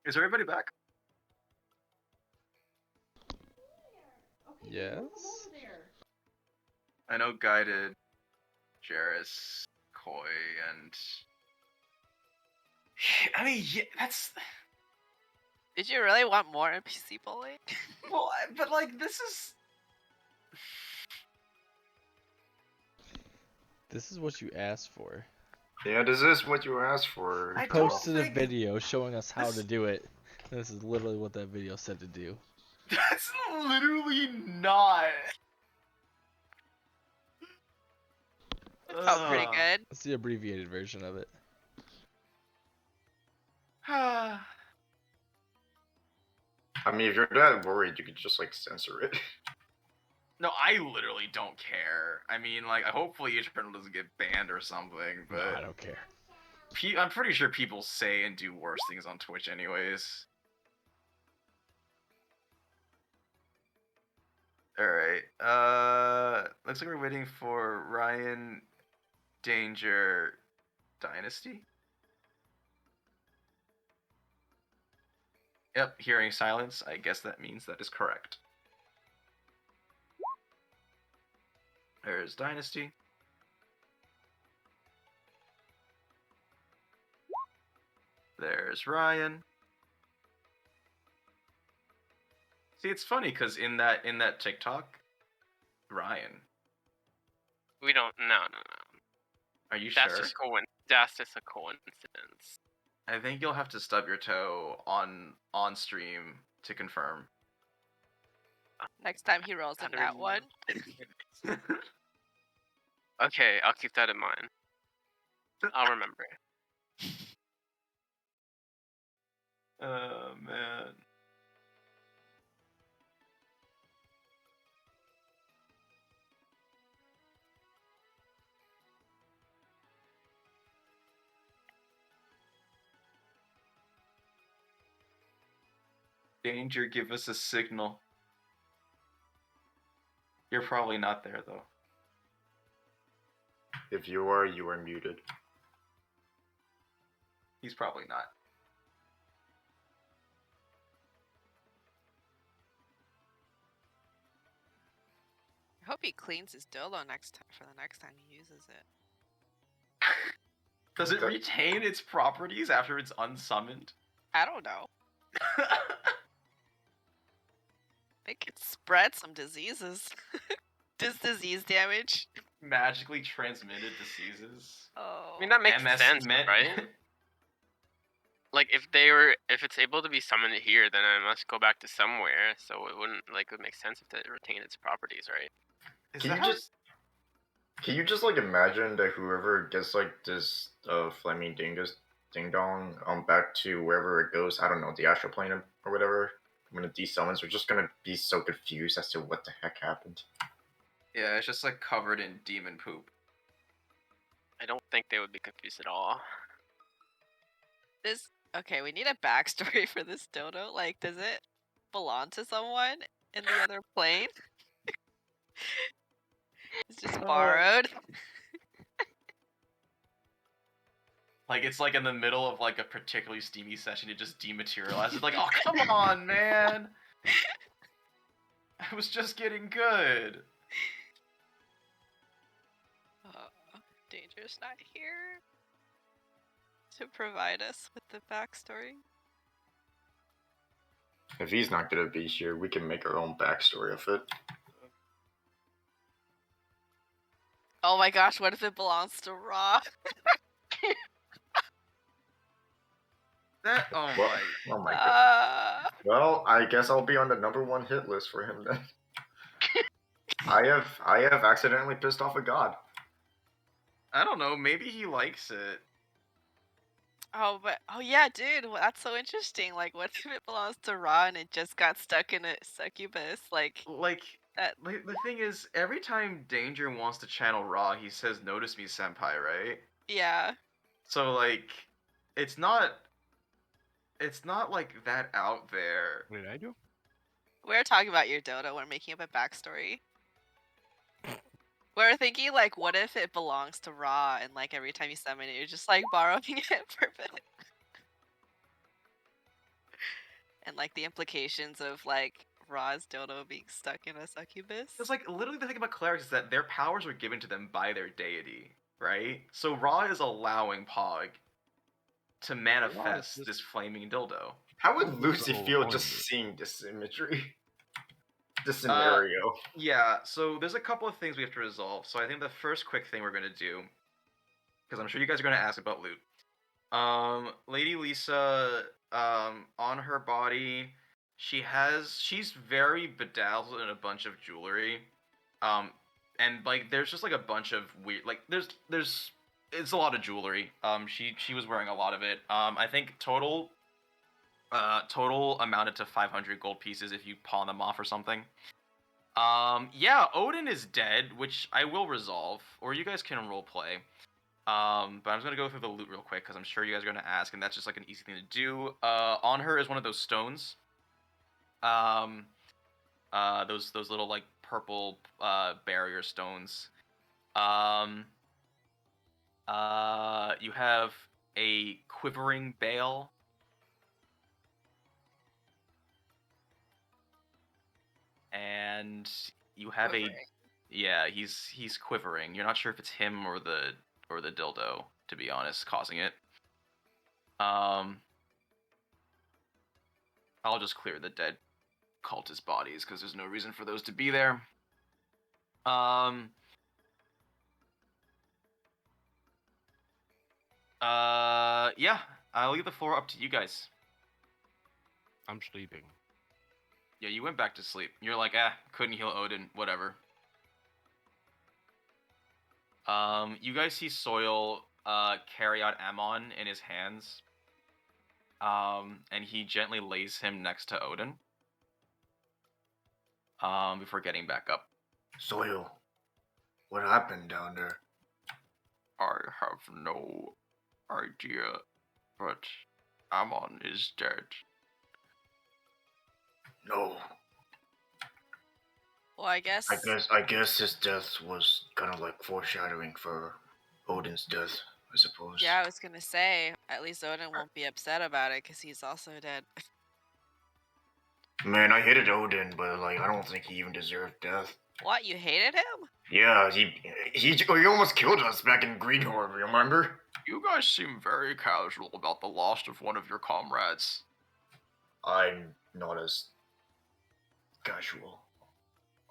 Is everybody back? Yes. I know Guided, Jarius, Koi, and I mean, yeah, that's. Did you really want more NPC bullying? Well, but like this is. This is what you asked for. Yeah, this is what you asked for. I posted a video showing us how to do it. This is literally what that video said to do. That's literally not. Felt pretty good. It's the abbreviated version of it. I mean, if you're that worried, you could just like censor it. No, I literally don't care. I mean, like, hopefully Eternal doesn't get banned or something, but... No, I don't care. I'm pretty sure people say and do worse things on Twitch anyways. Alright, looks like we're waiting for Ryan, Danger, Dynasty? Yep, hearing silence, I guess that means that is correct. There's Dynasty. There's Ryan. See, it's funny because in that TikTok, Ryan. We don't. No. Are you That's sure? That's just a coincidence. I think you'll have to stub your toe on stream to confirm. Next time he rolls in that one. Okay, I'll keep that in mind. I'll remember. Oh, man. Danger, give us a signal. You're probably not there, though. If you are muted. He's probably not. I hope he cleans his dildo next time for the next time he uses it. Does it retain its properties after it's unsummoned? I don't know. It could spread some diseases. Disease damage. Magically transmitted diseases. Oh. I mean, that makes sense, right? Like, if it's able to be summoned here, then I must go back to somewhere. So it wouldn't, it would make sense if it retained its properties, right? Can you just like imagine that whoever gets like this flaming dingus ding dong back to wherever it goes, I don't know, the astral plane or whatever, when it desummons, we're just gonna be so confused as to what the heck happened. Yeah, it's just like covered in demon poop. I don't think they would be confused at all. Okay, we need a backstory for this dildo. Like, does it belong to someone in the other plane? It's just borrowed. Like, it's like in the middle of like a particularly steamy session, it just dematerializes. Like, oh, come on, man! I was just getting good. Danger's not here to provide us with the backstory. If he's not gonna be here, we can make our own backstory of it. Oh my gosh, what if it belongs to Ra? Oh my god. Well, I guess I'll be on the #1 hit list for him then. I have accidentally pissed off a god. I don't know, maybe he likes it. Oh yeah, dude, that's so interesting. Like, what if it belongs to Ra and it just got stuck in a succubus? The thing is, every time Danger wants to channel Ra, he says, "Notice me, senpai," right? Yeah. So, like, it's not like that out there. What did I do? We're talking about your dildo. We're making up a backstory. We're thinking, like, what if it belongs to Ra and, like, every time you summon it, you're just, like, borrowing it for and like the implications of like Ra's dildo being stuck in a succubus. It's like literally the thing about clerics is that their powers were given to them by their deity, right? So Ra is allowing Pog to manifest this flaming dildo. How would Lucy feel just seeing this imagery? This scenario. Yeah, so there's a couple of things we have to resolve. So I think the first quick thing we're going to do, because I'm sure you guys are going to ask about loot. Lady Lisa, on her body, she's very bedazzled in a bunch of jewelry. And like there's just like a bunch of weird, like it's a lot of jewelry. She was wearing a lot of it. I think total amounted to 500 gold pieces if you pawn them off or something. Yeah, Odin is dead, which I will resolve, or you guys can roleplay. But I'm just gonna go through the loot real quick because I'm sure you guys are gonna ask, and that's just like an easy thing to do. On her is one of those stones. Those little like purple barrier stones. You have a quivering bale. And you have he's quivering. You're not sure if it's him or the dildo, to be honest, causing it. I'll just clear the dead cultist bodies because there's no reason for those to be there. Yeah, I'll leave the floor up to you guys. I'm sleeping. Yeah, you went back to sleep. You're like, couldn't heal Odin, whatever. You guys see Soil carry out Ammon in his hands. And he gently lays him next to Odin. Before getting back up. Soil, what happened down there? I have no idea, but Ammon is dead. No. Well, I guess his death was kind of like foreshadowing for Odin's death, I suppose. Yeah, I was gonna say, at least Odin won't be upset about it because he's also dead. Man, I hated Odin, but like I don't think he even deserved death. What, you hated him? Yeah, he almost killed us back in Greenhorn, remember? You guys seem very casual about the loss of one of your comrades. I'm not as casual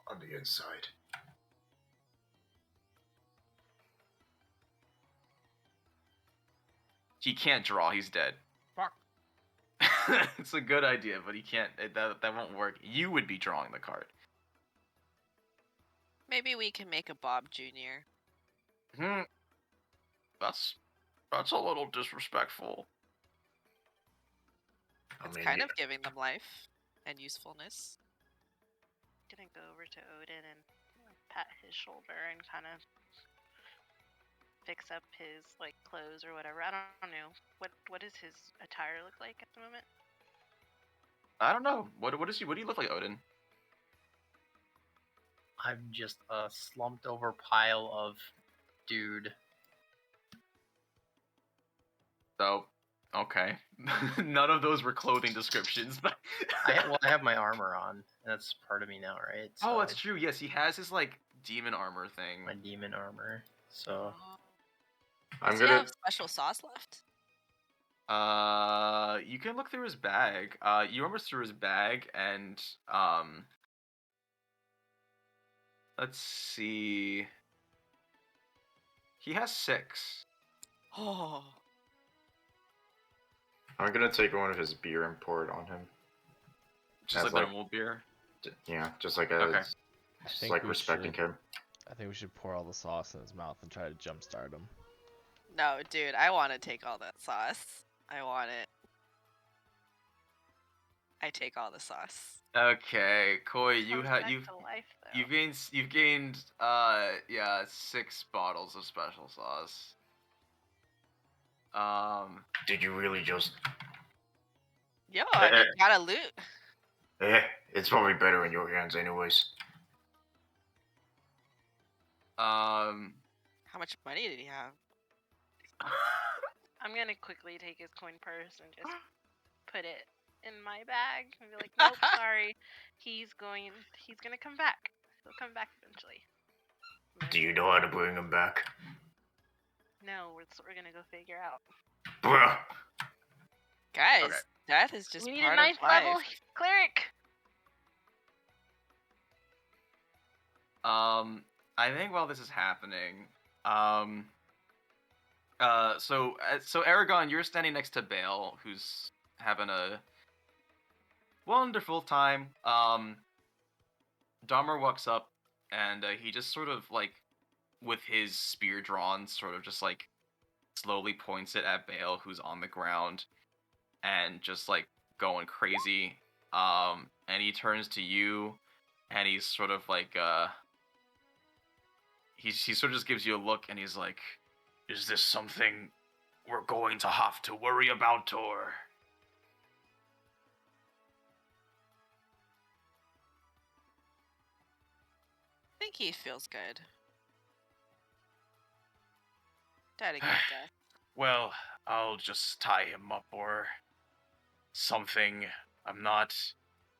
on the inside. He can't draw, he's dead. Fuck. It's a good idea, but he can't, that won't work. You would be drawing the card. Maybe we can make a Bob Jr. That's a little disrespectful. It's kind of giving them life and usefulness. Gonna go over to Odin and pat his shoulder and kind of fix up his like clothes or whatever. I don't know. What does his attire look like at the moment? I don't know. What do you look like, Odin? I'm just a slumped over pile of dude. So, okay. None of those were clothing descriptions. I have my armor on. That's part of me now, right? So, that's true. Yes, he has his like demon armor thing. My demon armor. So Does he have special sauce left? You can look through his bag. You almost through his bag and let's see. He has 6. Oh. I'm gonna take one of his beer and pour it on him. Just like normal beer? Yeah, just like respecting him. I think we should pour all the sauce in his mouth and try to jumpstart him. No, dude, I want to take all that sauce. I want it. I take all the sauce. Okay, Koi, you've gained 6 bottles of special sauce. Did you really just? Yo, I got a loot. It's probably better in your hands, anyways. How much money did he have? I'm gonna quickly take his coin purse and just put it in my bag and be like, nope, sorry. He's gonna come back. He'll come back eventually. Do you know how to bring him back? No, that's what we're gonna go figure out. Bruh. Guys, Okay. death is just We need part a ninth of life. level cleric. I think while this is happening, so Eragon, you're standing next to Bale, who's having a wonderful time. Dahmer walks up, and he just sort of like, with his spear drawn, sort of just like slowly points it at Bale, who's on the ground, and just like going crazy. And he turns to you, and he's sort of like, he sort of just gives you a look, and he's like, Is this something we're going to have to worry about, or? I think he feels good. Died a good death. Well, I'll just tie him up or something. I'm not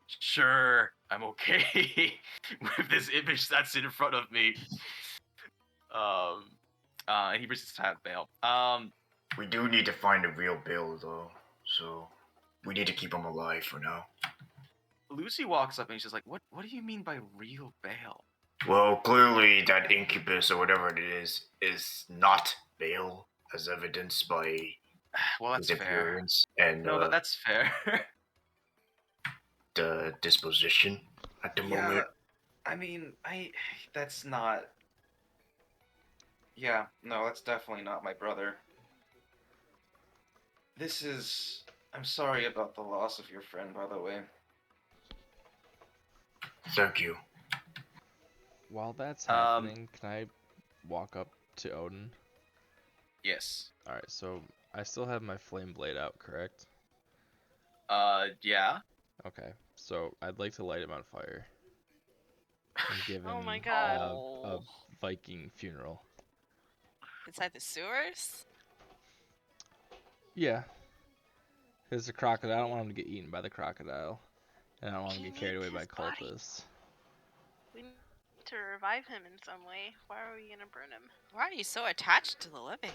sure I'm okay with this image that's in front of me. And he proceeds to have Bale. We do need to find a real Bill, though, so we need to keep him alive for now. Lucy walks up and she's like, "What do you mean by real Bale?" Well, clearly that incubus or whatever it is not Bale, as evidenced by well, that's his fair. appearance and No, that's fair. the disposition at the moment. I mean, that's not. Yeah, no, that's definitely not my brother. I'm sorry about the loss of your friend, by the way. Thank you. While that's happening, can I walk up to Odin? Yes. Alright, so I still have my flame blade out, correct? Yeah. Okay, so I'd like to light him on fire. And give him Oh my god. a Viking funeral. Inside the sewers? Yeah. Because the crocodile, I don't want him to get eaten by the crocodile. And I don't want him to get carried away by cultists. We need to revive him in some way. Why are we gonna burn him? Why are you so attached to the living?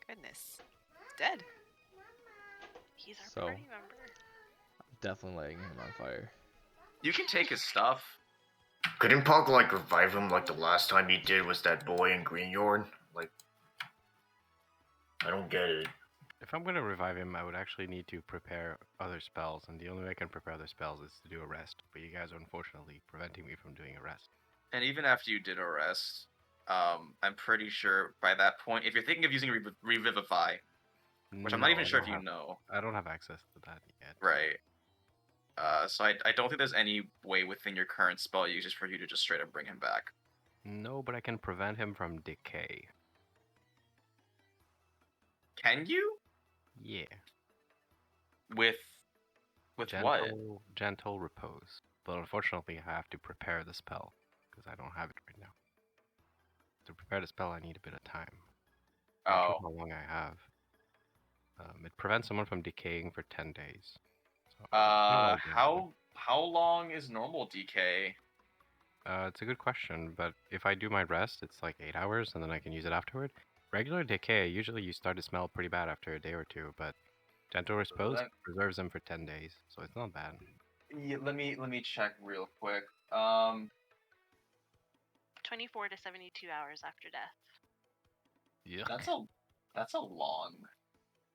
Goodness. He's dead. He's our party member. I'm definitely lighting him on fire. You can take his stuff. Couldn't Pog like revive him like the last time he did was that boy in Greenyorn? Like, I don't get it. If I'm gonna revive him, I would actually need to prepare other spells, and the only way I can prepare other spells is to do a rest. But you guys are unfortunately preventing me from doing a rest. And even after you did a rest, I'm pretty sure by that point, if you're thinking of using Revivify, which I'm not even sure if you know. I don't have access to that yet. Right. So I don't think there's any way within your current spell uses for you to just straight up bring him back. No, but I can prevent him from decay. Can you? Yeah. With what? Gentle repose. But unfortunately, I have to prepare the spell because I don't have it right now. To prepare the spell, I need a bit of time. I'm not sure how long I have. It prevents someone from decaying for 10 days. So, how long is normal decay? It's a good question, but if I do my rest, it's like 8 hours, and then I can use it afterward. Regular decay, usually you start to smell pretty bad after a day or two, but gentle repose preserves them for 10 days, so it's not bad. Yeah, let me check real quick. 24 to 72 hours after death. Yeah. That's a long.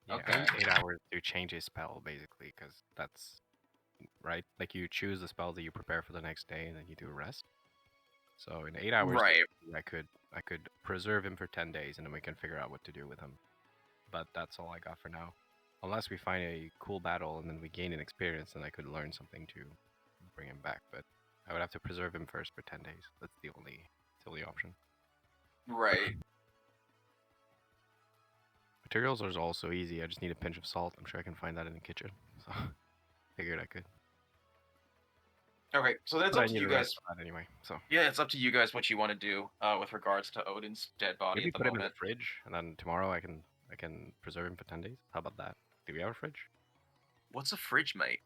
Yeah, Okay. I need 8 hours to change a spell, basically, because that's right. Like you choose the spell that you prepare for the next day, and then you do a rest. So in 8 hours, right. I could preserve him for 10 days, and then we can figure out what to do with him. But that's all I got for now. Unless we find a cool battle, and then we gain an experience, and I could learn something to bring him back. But I would have to preserve him first for 10 days. That's the only option. Right. Materials are also easy. I just need a pinch of salt. I'm sure I can find that in the kitchen. So figured I could. Okay, so that's up to you guys. Anyway, so yeah, it's up to you guys what you want to do with regards to Odin's dead body. Maybe at the put him in moment. the fridge, and then tomorrow I can preserve him for 10 days. How about that? Do we have a fridge? What's a fridge mate?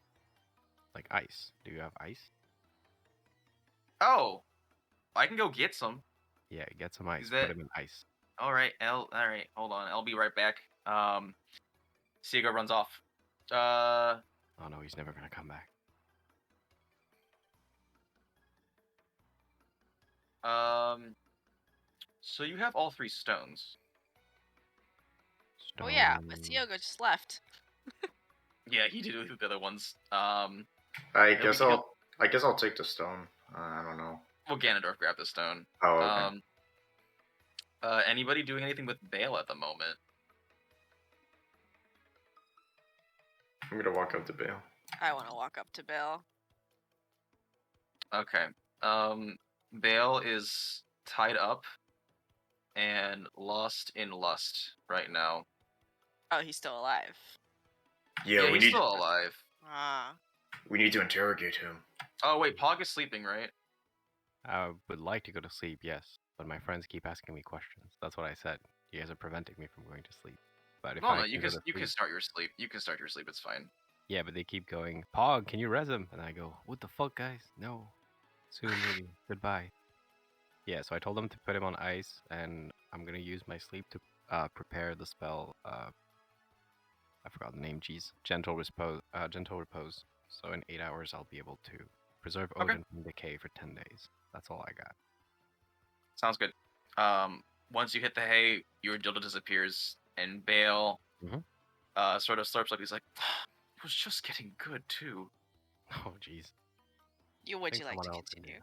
Like ice. Do you have ice? Oh, I can go get some. Yeah, get some ice. Is that... Put him in ice. All right, hold on. I'll be right back. Sigo runs off. Oh no, he's never gonna come back. So you have all 3 stones. Oh yeah, but Siogo just left. Yeah, he did with the other ones. I guess I'll take the stone. I don't know. Well, Ganondorf grabbed the stone. Oh, okay. Anybody doing anything with Bale at the moment? I'm gonna walk up to Bale. I want to walk up to Bill. Okay. Bale is tied up and lost in lust right now. Oh, he's still alive. Yeah, he's still alive. Ah. We need to interrogate him. Oh wait, Pog is sleeping, right? I would like to go to sleep, yes, but my friends keep asking me questions. That's what I said. You guys are preventing me from going to sleep. But if No, I you go can to sleep, start your sleep. You can start your sleep. It's fine. yeah, but they keep going, Pog, can you res him? And I go, what the fuck, guys? No. Soon, maybe. Goodbye. Yeah, so I told them to put him on ice, and I'm gonna use my sleep to prepare the spell. I forgot the name. Geez, gentle repose. So in 8 hours, I'll be able to preserve Odin from decay for 10 days. That's all I got. Sounds good. Once you hit the hay, your dildo disappears, and Bale sort of slurps up. He's like, "It was just getting good too." Oh, jeez. Would you like to continue?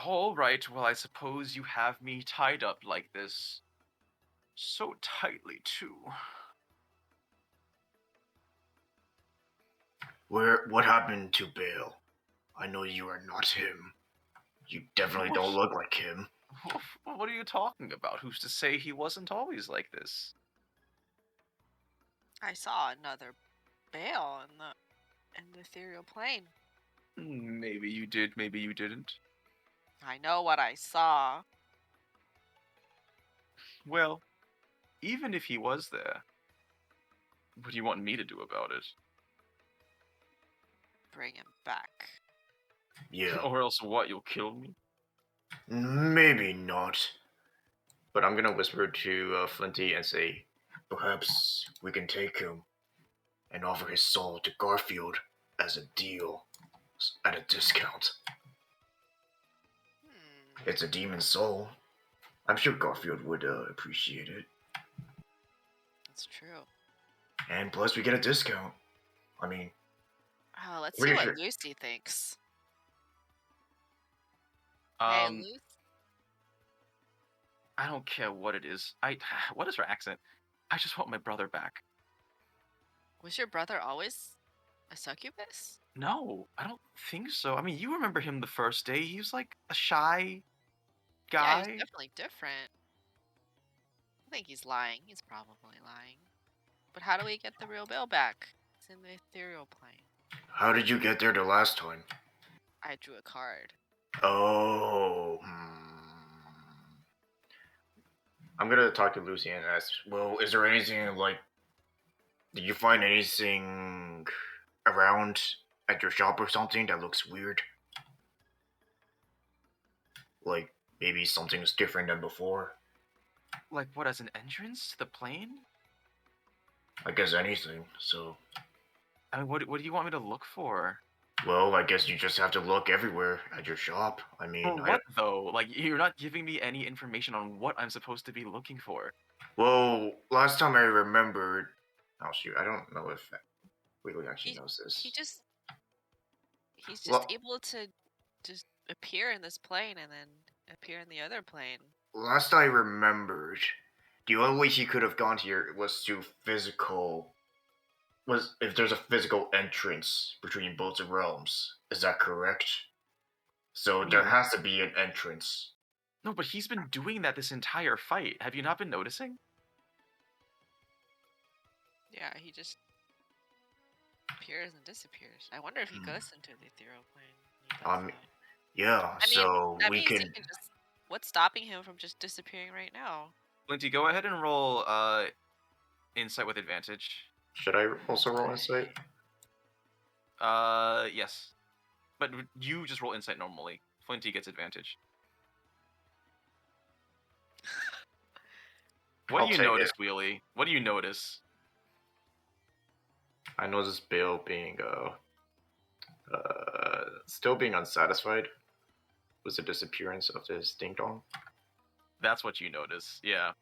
All right. Well, I suppose you have me tied up like this, so tightly too. What happened to Bale? I know you are not him. You definitely don't look like him. What are you talking about? Who's to say he wasn't always like this? I saw another Bale in the ethereal plane. Maybe you did, maybe you didn't. I know what I saw. Well, even if he was there, what do you want me to do about it? Bring him back. Yeah. Or else what, you'll kill me? Maybe not. But I'm gonna whisper to Flinty and say, perhaps we can take him and offer his soul to Garfield as a deal at a discount. It's a demon soul. I'm sure Garfield would appreciate it. That's true. And plus, we get a discount. I mean, let's see what Lucy thinks. Hey, Lucy. I don't care what it is. What is her accent? I just want my brother back. Was your brother always a succubus? No, I don't think so. I mean, you remember him the first day. He was like a shy guy. Yeah, he's definitely different. I think he's lying. He's probably lying. But how do we get the real Bill back? It's in the ethereal plane. How did you get there the last time? I drew a card. Oh. I'm gonna talk to Lucy and ask, well, is there anything, like, did you find anything around at your shop or something that looks weird? Like, maybe something's different than before? Like what, as an entrance to the plane? I guess anything, so... I mean, what do you want me to look for? Well, I guess you just have to look everywhere at your shop. I mean... For what, though? Like, you're not giving me any information on what I'm supposed to be looking for. Well, last time I remembered... Oh, shoot, I don't know if Wiggly actually knows this. He's just able to just appear in this plane and then appear in the other plane. Last I remembered, the only way he could have gone here was through if there's a physical entrance between both the realms. Is that correct? So there has to be an entrance. No, but he's been doing that this entire fight. Have you not been noticing? Yeah, he just appears and disappears. I wonder if he goes into the ethereal plane. Yeah, I mean, so that we means can... he can just... What's stopping him from just disappearing right now? Flinty, go ahead and roll insight with advantage. Should I also roll insight? Yes. But you just roll insight normally. Flinty gets advantage. What do you notice, Wheelie? What do you notice? I notice Bale being still being unsatisfied with the disappearance of his ding dong. That's what you notice, yeah.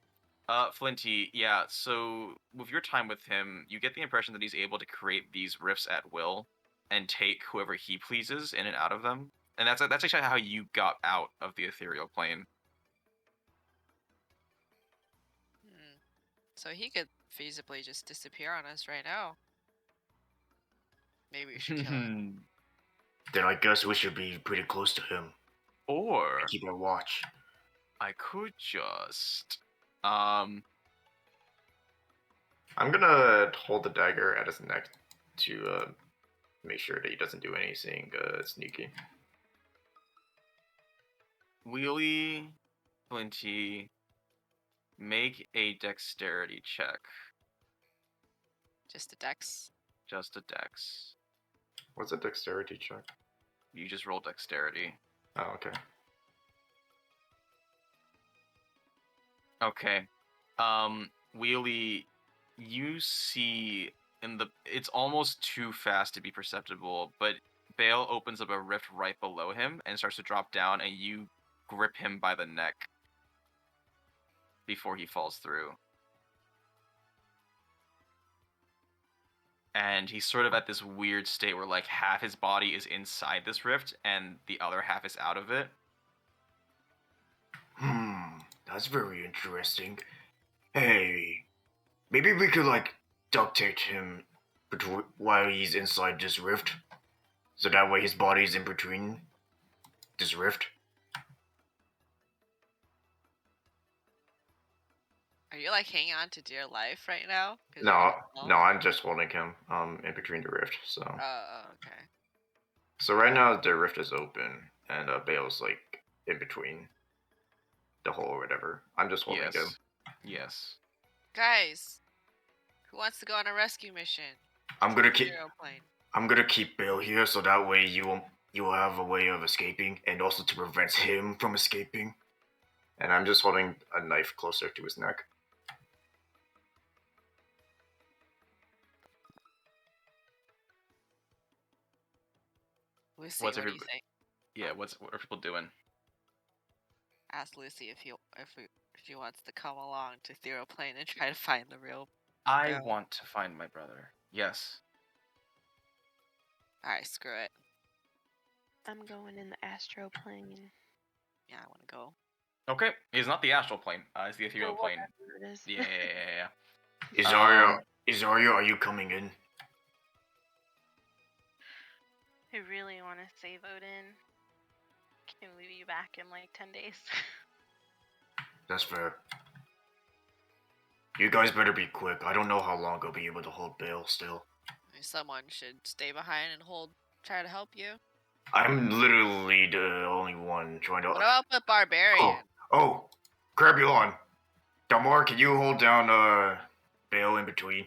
Flinty, yeah, so with your time with him, you get the impression that he's able to create these rifts at will and take whoever he pleases in and out of them. And that's actually how you got out of the ethereal plane. So he could feasibly just disappear on us right now. Maybe we should kill him. Then I guess we should be pretty close to him. Or keep a watch. I could just I'm gonna hold the dagger at his neck to make sure that he doesn't do anything sneaky. Wheelie, Flinty, make a dexterity check. Just a dex? Just a dex. What's a dexterity check? You just roll dexterity. Oh, okay. Okay. Wheelie, you see it's almost too fast to be perceptible, but Bale opens up a rift right below him and starts to drop down, and you grip him by the neck before he falls through. And he's sort of at this weird state where like half his body is inside this rift and the other half is out of it. That's very interesting. Hey, maybe we could like duct tape him while he's inside this rift, so that way his body's in between this rift. Are you like hanging on to dear life right now? No, I'm just holding him in between the rift. So. Oh, okay. So right now the rift is open and Bale's like in between the hole or whatever. I'm just holding him. Yes. Guys, who wants to go on a rescue mission? I'm gonna keep Bale here, so that way you will have a way of escaping, and also to prevent him from escaping. And I'm just holding a knife closer to his neck. Lucy, what do you think? Yeah, what are people doing? Ask Lucy if she wants to come along to Ethereal Plane and try to find the real. I want to find my brother. Yes. Alright, screw it. I'm going in the astral plane. Yeah, I want to go. Okay, it's not the astral plane. It's the ethereal plane. It is. Yeah. Isarya, are you coming in? I really want to save Odin. Can we be back in like 10 days? That's fair. You guys better be quick. I don't know how long I'll be able to hold Bale still. Someone should stay behind and try to help you. I'm literally the only one trying to. What about the Barbarian? Oh, Crabulon. Damar, can you hold down Bale in between?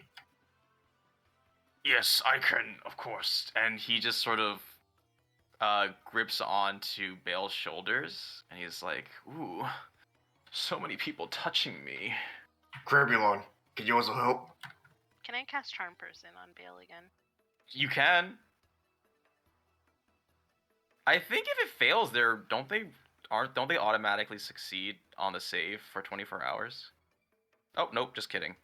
Yes, I can, of course. And he just sort of grips onto Bale's shoulders, and he's like, ooh, so many people touching me. Crabulon, can you also help? Can I cast Charm Person on Bale again? You can. I think if it fails, don't they automatically succeed on the save for 24 hours? Oh, nope, just kidding.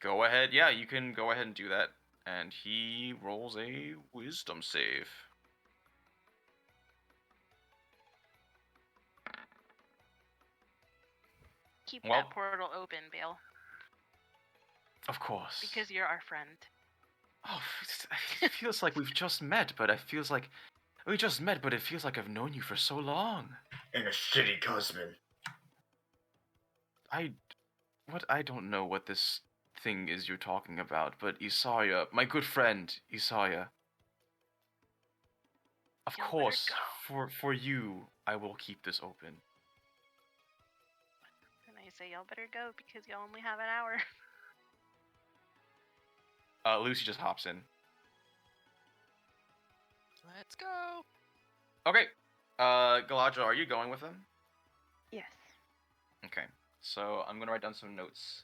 Go ahead. Yeah, you can go ahead and do that. And he rolls a wisdom save. Keep that portal open, Bale. Of course. Because you're our friend. Oh, it feels like we've just met, but it feels like I've known you for so long. And a shitty husband. I don't know what this thing is you're talking about, but Isarya, my good friend, Isarya. Of course, for you, I will keep this open. say y'all better go because y'all only have an hour. Lucy just hops in. Let's go. Okay. Galadriel, are you going with them? Yes. Okay. So I'm gonna write down some notes.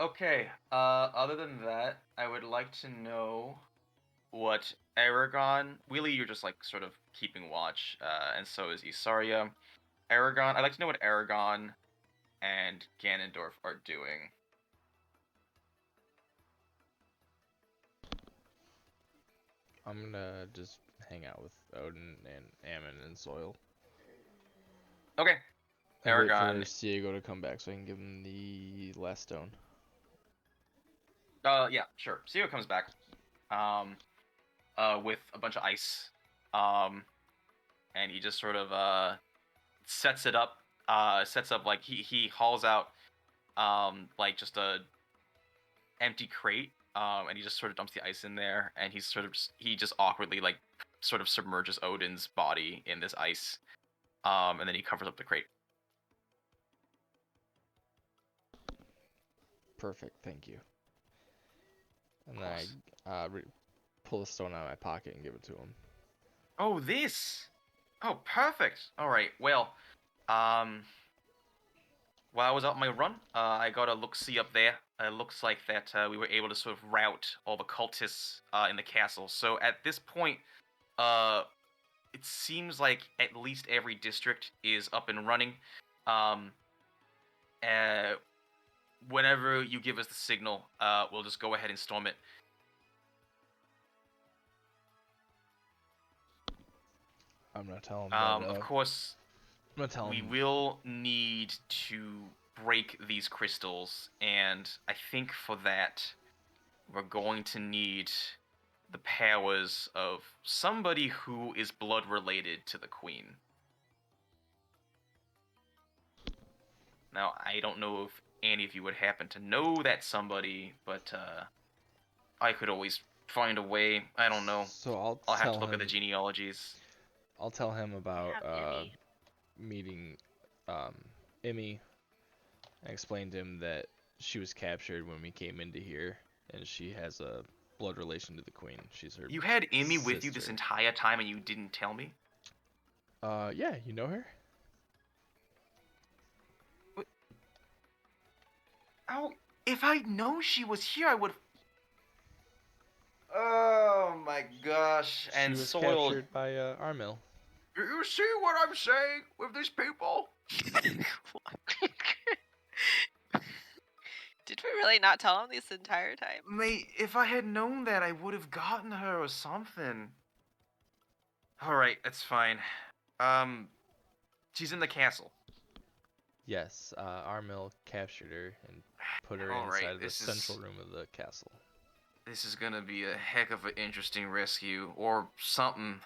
Okay. Other than that, I would like to know what Eragon. Wheelie, you're just like sort of keeping watch, and so is Isarya. Eragon, I'd like to know what Eragon and Ganondorf are doing. I'm gonna just hang out with Odin and Ammon and Soil. Okay. Eragon. Wait for Diego to come back so I can give him the last stone. Yeah, sure. Diego comes back. With a bunch of ice. And he just sort of sets it up. Sets up like he hauls out like just a empty crate. And he just sort of dumps the ice in there, and he just awkwardly like sort of submerges Odin's body in this ice. And then he covers up the crate. Perfect, thank you. And then I pull a stone out of my pocket and give it to him. Oh, this! Oh, perfect! Alright, well, while I was out my run, I got a look-see up there. It looks like that we were able to sort of rout all the cultists in the castle. So at this point, it seems like at least every district is up and running. Whenever you give us the signal, we'll just go ahead and storm it. I'm gonna tell him that, of course, I'm gonna tell we him. will need to break these crystals, and I think for that, we're going to need the powers of somebody who is blood related to the queen. Now, I don't know if any of you would happen to know that somebody, but I could always find a way. I don't know. So I'll have to look at the genealogies. I'll tell him about meeting Emmy and explain to him that she was captured when we came into here, and she has a blood relation to the queen. She's her. You had Emmy with you this entire time, and you didn't tell me? Yeah, you know her? Oh, if I'd known she was here, I would. Oh my gosh! She was captured by Armil. Do you see what I'm saying with these people? Did we really not tell him this entire time? Mate, if I had known that, I would have gotten her or something. Alright, that's fine. She's in the castle. Yes, Armil captured her and put her inside of the central room of the castle. This is gonna be a heck of an interesting rescue, or something.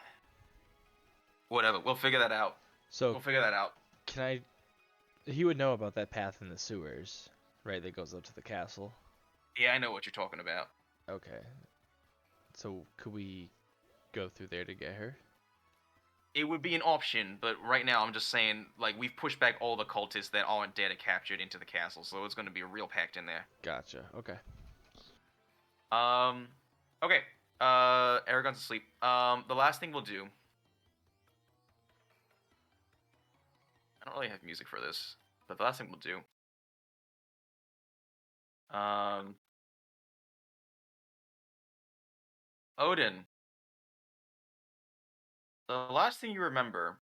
Whatever, we'll figure that out. So we'll figure that out. He would know about that path in the sewers, right, that goes up to the castle? Yeah, I know what you're talking about. Okay. So, could we go through there to get her? It would be an option, but right now I'm just saying, like, we've pushed back all the cultists that aren't dead and captured into the castle, so it's going to be a real pact in there. Gotcha, okay. Okay. Eragon's asleep. The last thing we'll do... I don't really have music for this, but the last thing we'll do... Odin. The last thing you remember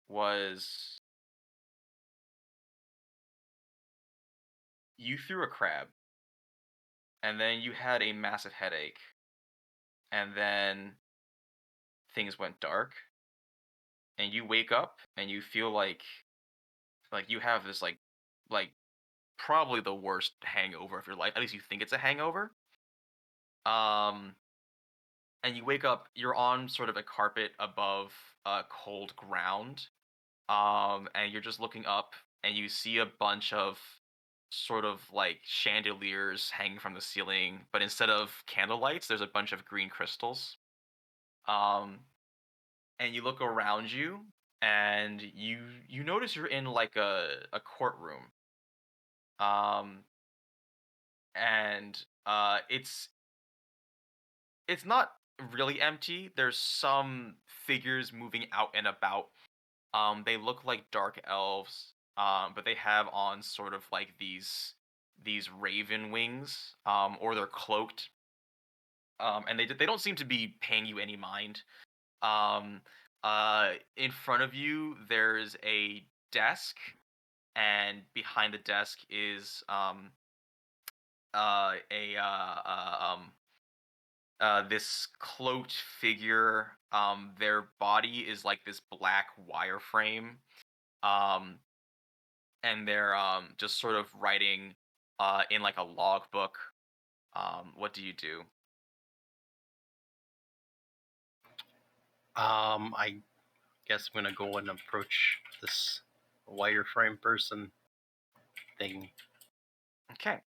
was you threw a crab, and then you had a massive headache, and then things went dark, and you wake up and you feel like you have this like probably the worst hangover of your life. At least you think it's a hangover. And you wake up, you're on sort of a carpet above cold ground, and you're just looking up, and you see a bunch of sort of like chandeliers hanging from the ceiling, but instead of candle lights, there's a bunch of green crystals. And you look around you, and you notice you're in like a courtroom. And it's not really empty. There's some figures moving out and about. They look like dark elves, but they have on sort of like these raven wings, or they're cloaked. And they don't seem to be paying you any mind. In front of you, there's a desk, and behind the desk is this cloaked figure. Their body is like this black wireframe, and they're just sort of writing in like a logbook. What do you do? I guess I'm gonna go and approach this wireframe person thing. Okay.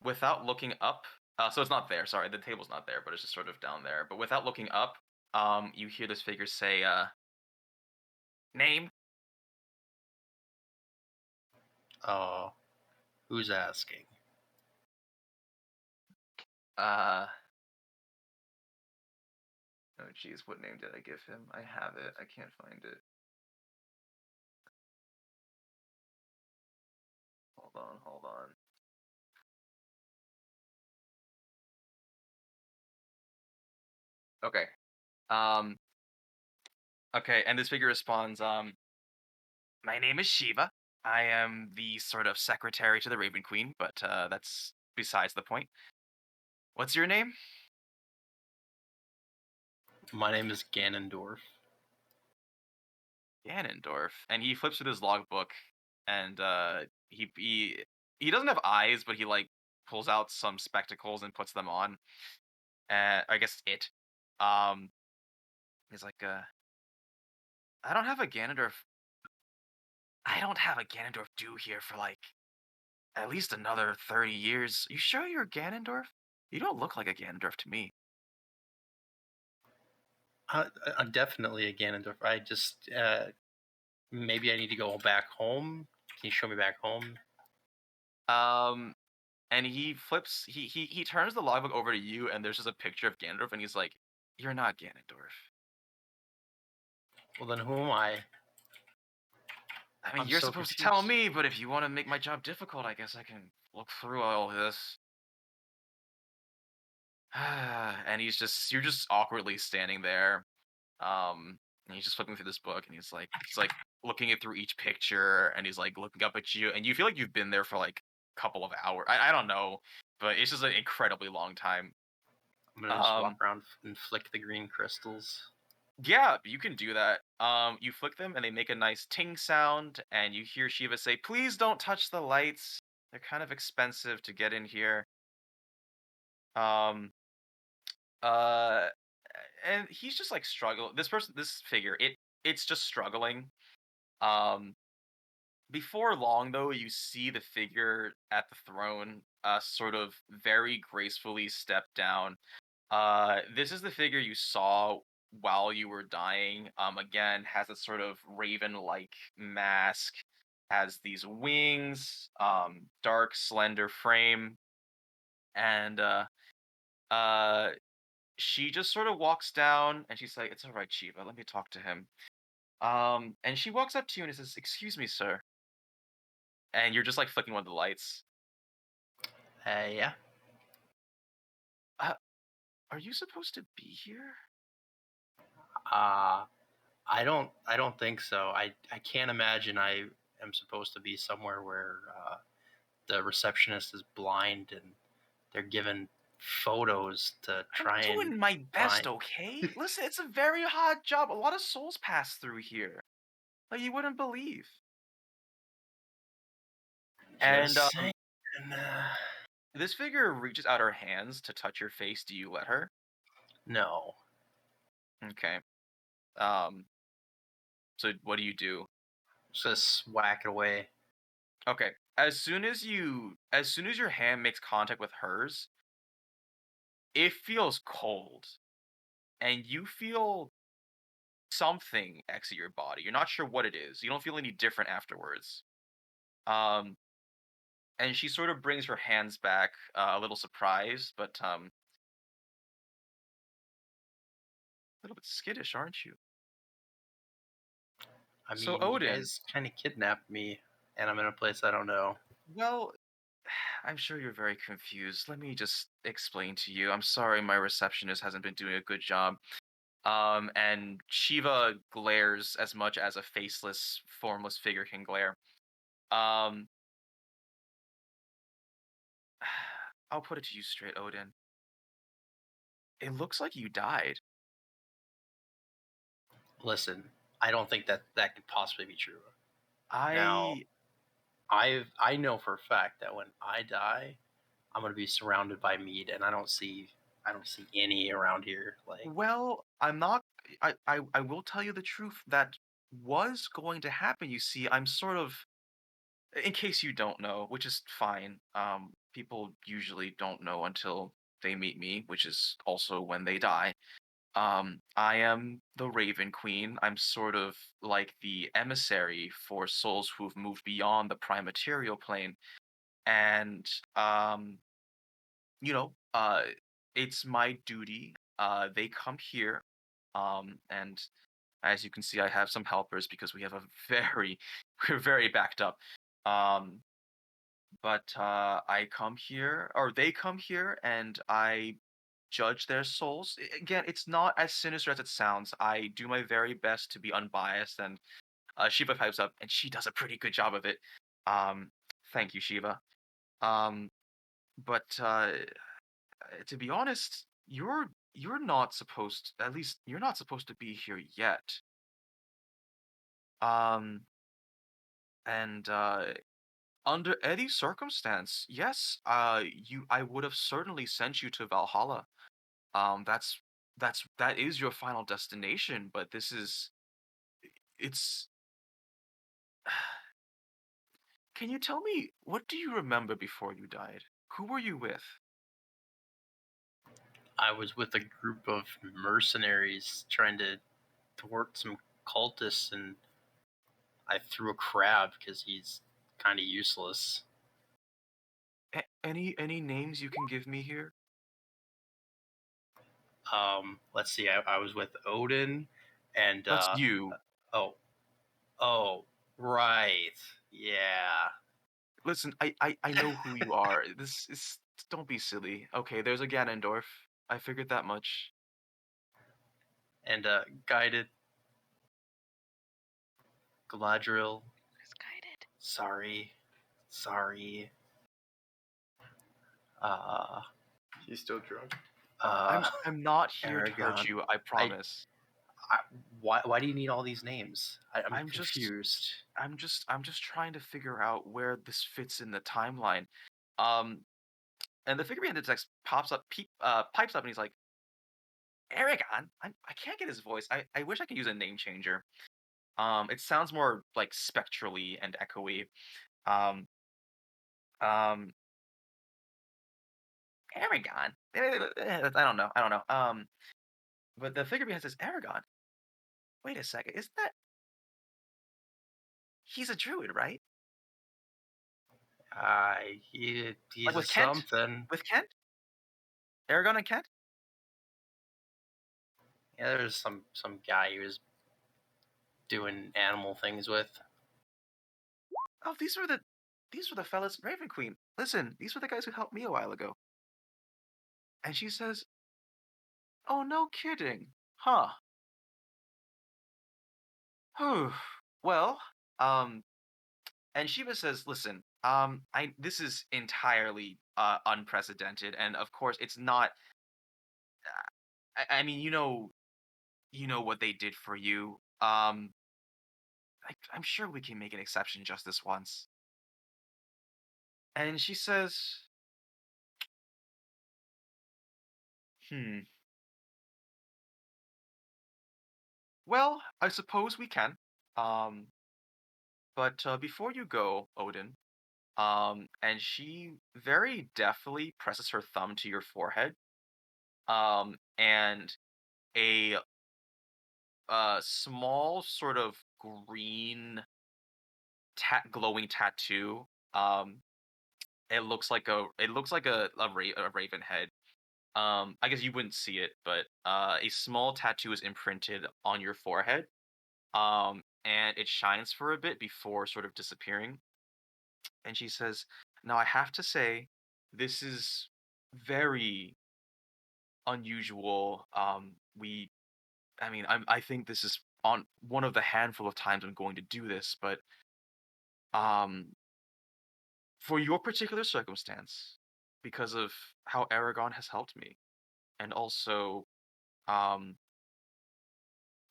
Without looking up, so it's not there. Sorry, the table's not there, but it's just sort of down there. But without looking up, you hear this figure say, "Name." Who's asking? Oh geez, what name did I give him? I have it. I can't find it. Hold on. Okay. Okay, and this figure responds, "My name is Shiva. I am the sort of secretary to the Raven Queen, but that's besides the point. What's your name?" My name is Ganondorf. Ganondorf. And he flips through his logbook, and he doesn't have eyes, but he like pulls out some spectacles and puts them on. I guess it. He's like, I don't have a Ganondorf due here for like at least another 30 years. You sure you're Ganondorf? You don't look like a Ganondorf to me. I'm definitely a Ganondorf. I just maybe I need to go back home. Can you show me back home? And he flips. He turns the logbook over to you, and there's just a picture of Ganondorf, and he's like, "You're not Ganondorf." Well, then who am I? I mean, I'm you're so supposed to confused. tell me, but if you want to make my job difficult, I guess I can look through all of this. And you're just awkwardly standing there. And he's just flipping through this book, and he's like looking it through each picture, and he's like looking up at you, and you feel like you've been there for like a couple of hours. I don't know, but it's just an incredibly long time. I'm gonna just walk around and flick the green crystals. Yeah, you can do that. You flick them, and they make a nice ting sound, and you hear Shiva say, "Please don't touch the lights. They're kind of expensive to get in here." And he's just like struggling. This figure, it's just struggling. Before long, though, you see the figure at the throne, sort of very gracefully step down. This is the figure you saw while you were dying. Again, has a sort of raven-like mask, has these wings, dark, slender frame, and she just sort of walks down, and she's like, "It's all right, Shiva. Let me talk to him." And she walks up to you and says, "Excuse me, sir." And you're just like flicking one of the lights. Yeah. Are you supposed to be here? I don't think so. I can't imagine I am supposed to be somewhere where the receptionist is blind and they're given photos to try I'm doing and my best, find. okay? Listen, it's a very hard job. A lot of souls pass through here, like you wouldn't believe. And Just saying. This figure reaches out her hands to touch your face. Do you let her? No. Okay. So what do you do? Just whack it away. Okay. as soon as your hand makes contact with hers, it feels cold, and you feel something exit your body. You're not sure what it is. You don't feel any different afterwards. Um, and she sort of brings her hands back, a little surprised, but a little bit skittish, aren't you? I So mean, you Odin, guys kind of kidnapped me, and I'm in a place I don't know. well, I'm sure you're very confused. Let me just explain to you. I'm sorry my receptionist hasn't been doing a good job. And Shiva glares as much as a faceless, formless figure can glare. Um, I'll put it to you straight, Odin. It looks like you died. Listen, I don't think that could possibly be true. Now, I I know for a fact that when I die, I'm gonna be surrounded by meat, and I don't see any around here. Like, Well, I'm not. I will tell you the truth. That was going to happen. You see, I'm sort of. In case you don't know, which is fine. People usually don't know until they meet me, which is also when they die. I am the Raven Queen. I'm sort of like the emissary for souls who've moved beyond the prime material plane, and you know, it's my duty. They come here, and as you can see, I have some helpers because we have a very, we're very backed up. Um, but I come here, or they come here, and I judge their souls. Again, it's not as sinister as it sounds. I do my very best to be unbiased, and Shiva pipes up, and she does a pretty good job of it. Um, Thank you, Shiva. Um, but to be honest, you're not supposed. At least you're not supposed to be here yet. Um, and under any circumstance, yes, I would have certainly sent you to Valhalla. That's that is your final destination, but this is it's Can you tell me, what do you remember before you died? Who were you with? I was with a group of mercenaries trying to thwart some cultists, and I threw a crab because he's kind of useless. Any names you can give me here? Let's see. I was with Odin, and That's you. Oh, right. Yeah. Listen, I know who you are. This is Don't be silly. Okay, there's a Ganondorf. I figured that much. And guided Galadriel. Who's guided? Sorry. He's still drunk. I'm not here to hurt Eragon. you. I promise. Why do you need all these names? I'm confused. I'm just trying to figure out where this fits in the timeline. And the figure behind the text pipes up, and he's like, Eragon? I can't get his voice. I wish I could use a name changer. It sounds more like spectrally and echoey. Um, Eragon? I don't know. But the figure behind says, Eragon? Wait a second, isn't that... He's a druid, right? He's Like with a Kent? something. With Kent? Eragon and Kent? Yeah, there's some guy he was doing animal things with. Oh, these were the fellas, Raven Queen. Listen, these were the guys who helped me a while ago. And she says, oh, no kidding. Huh. Well, and Shiva says, listen, this is entirely unprecedented, and of course it's not. I mean, you know what they did for you. I'm sure we can make an exception just this once. And she says, well, I suppose we can. But before you go, Odin, And she very deftly presses her thumb to your forehead, and a small sort of green glowing tattoo. It looks like a raven head. I guess you wouldn't see it, but a small tattoo is imprinted on your forehead. And it shines for a bit before sort of disappearing. And she says, "Now I have to say, this is very unusual. I think this is on one of the handful of times I'm going to do this, but um, for your particular circumstance, because of how Eragon has helped me, and also, um,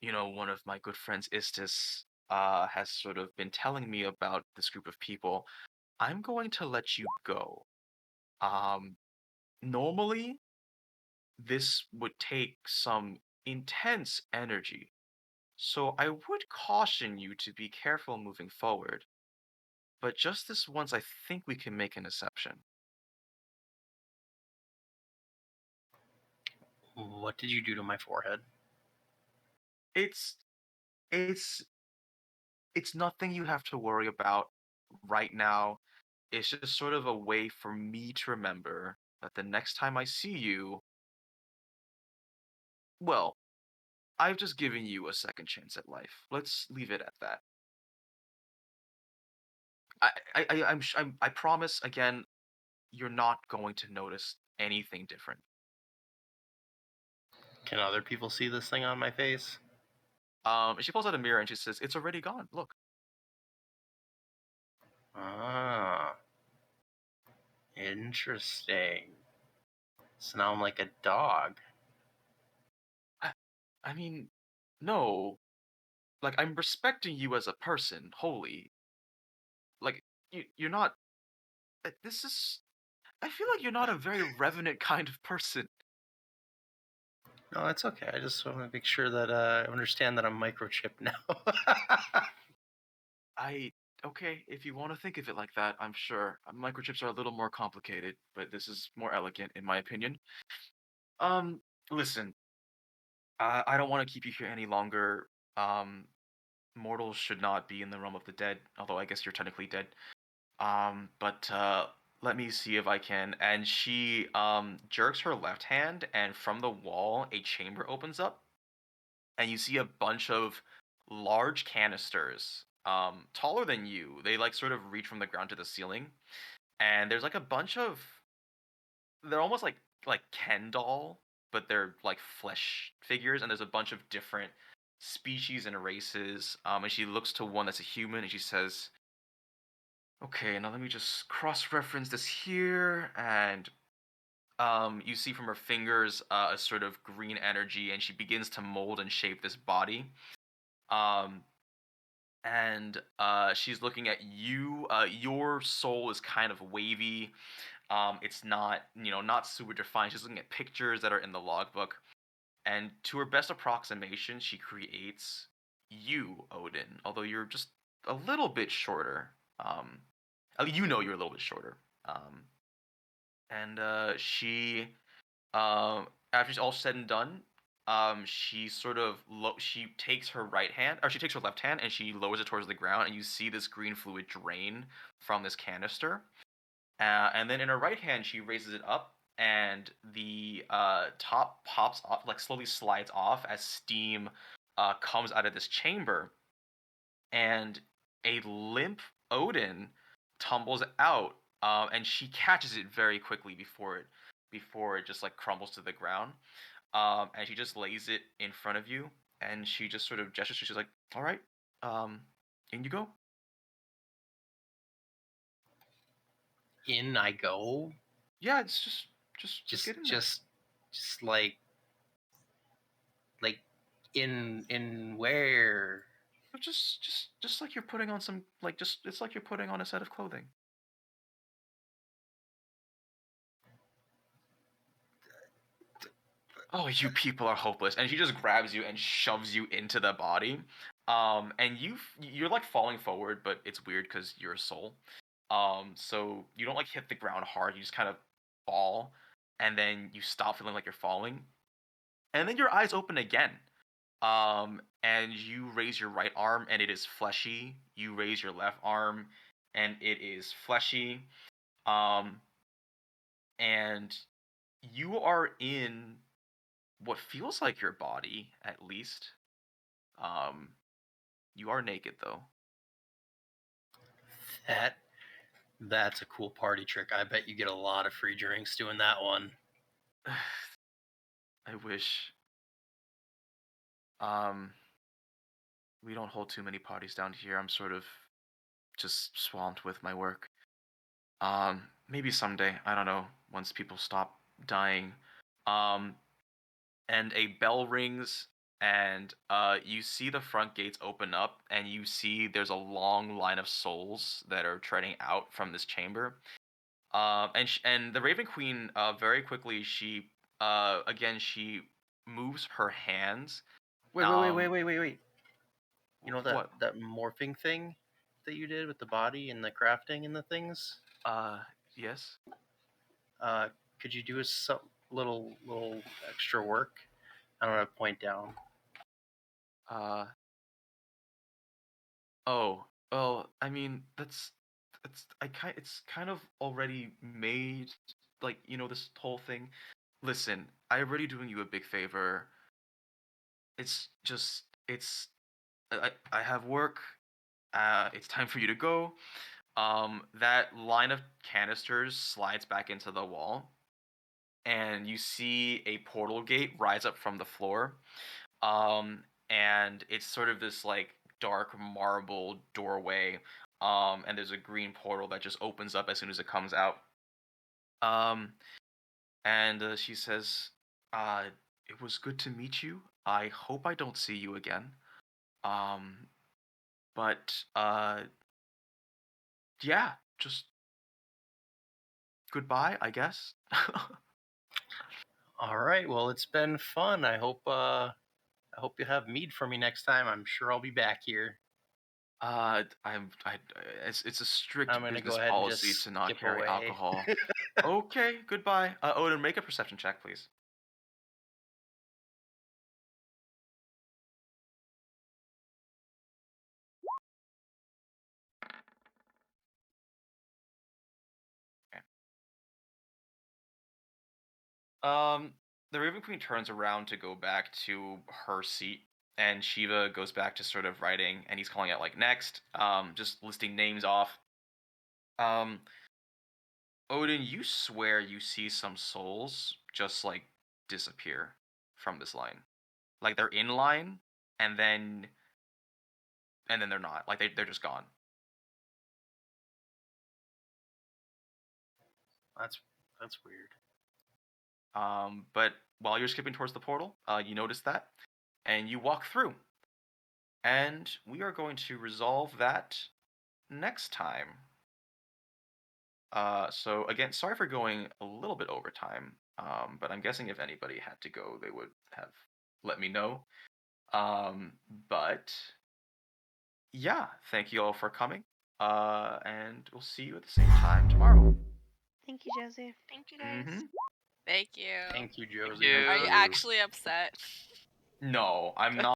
one of my good friends, Istis, has sort of been telling me about this group of people. I'm going to let you go. Um, Normally, this would take some intense energy, so I would caution you to be careful moving forward. But just this once, I think we can make an exception." What did you do to my forehead? It's it's it's nothing you have to worry about right now. It's just sort of a way for me to remember that the next time I see you, well, I've just given you a second chance at life. Let's leave it at that. I promise again, you're not going to notice anything different. Can other people see this thing on my face? She pulls out a mirror and she says, "It's already gone. Look." Ah, interesting. So now I'm like a dog. I mean, no. Like, I'm respecting you as a person, wholly. Like, you're not. This is. I feel like you're not a very revenant kind of person. No, it's okay. I just want to make sure that I understand that I'm microchipped now. Okay, if you want to think of it like that, I'm sure. Microchips are a little more complicated, but this is more elegant, in my opinion. Listen, I don't want to keep you here any longer. Mortals should not be in the realm of the dead, although I guess you're technically dead. But let me see if I can. And she jerks her left hand, and from the wall, a chamber opens up, and you see a bunch of large canisters, taller than you. They like sort of reach from the ground to the ceiling, and there's like a bunch of. They're almost like Ken doll, but they're like flesh figures, and there's a bunch of different species and races. And she looks to one that's a human, and she says, "Okay, now let me just cross-reference this here." And you see from her fingers a sort of green energy, and she begins to mold and shape this body. Um, and she's looking at you. Your soul is kind of wavy. It's not, not super defined. She's looking at pictures that are in the logbook, and to her best approximation, she creates you, Odin. Although you're just a little bit shorter. You're a little bit shorter. And she, after it's all said and done, she sort of she takes her right hand, or she takes her left hand, and she lowers it towards the ground, and you see this green fluid drain from this canister. And then in her right hand, she raises it up, and the top pops off, like slowly slides off as steam comes out of this chamber, and a limp Odin tumbles out, and she catches it very quickly before it just like crumbles to the ground. And she just lays it in front of you, and she just sort of gestures. She's like, "All right, in you go." In I go. Yeah, it's just get in there. Just like in where? Just like you're putting on some it's like you're putting on a set of clothing. Oh, you people are hopeless. And she just grabs you and shoves you into the body. And you're like falling forward, but it's weird because you're a soul. So you don't like hit the ground hard. You just kind of fall, and then you stop feeling like you're falling, and then your eyes open again. And you raise your right arm, and it is fleshy. You raise your left arm, and it is fleshy. And you are in what feels like your body, at least. You are naked, though. That's a cool party trick. I bet you get a lot of free drinks doing that one. I wish. We don't hold too many parties down here. I'm sort of just swamped with my work. Maybe someday, I don't know, once people stop dying. And a bell rings, and you see the front gates open up, and you see there's a long line of souls that are treading out from this chamber. And the Raven Queen, very quickly, she moves her hands. Wait. You know that morphing thing that you did with the body and the crafting and the things? Yes. Could you do a little extra work? I don't want to point down. Oh, well, I mean, it's kind of already made, like, this whole thing. Listen, I'm already doing you a big favor. I have work. It's time for you to go. That line of canisters slides back into the wall, and you see a portal gate rise up from the floor. And it's sort of this like dark marble doorway. And there's a green portal that just opens up as soon as it comes out. And she says, "It was good to meet you. I hope I don't see you again. But yeah, just goodbye, I guess." All right. Well, it's been fun. I hope you have mead for me next time. I'm sure I'll be back here. It's a strict I'm gonna business go ahead and policy just to not skip carry away. alcohol. Okay, goodbye. Odin, make a perception check, please. The Raven Queen turns around to go back to her seat, and Shiva goes back to sort of writing, and he's calling out like next, just listing names off. Odin, you swear you see some souls just like disappear from this line, like they're in line, and then they're not, like they're just gone. That's weird. But while you're skipping towards the portal, you notice that, and you walk through. And we are going to resolve that next time. So again, sorry for going a little bit over time, but I'm guessing if anybody had to go, they would have let me know. But yeah, thank you all for coming, and we'll see you at the same time tomorrow. Thank you, Josie. Thank you, guys. Thank you. Thank you, Josie. Are you actually upset? No, I'm not.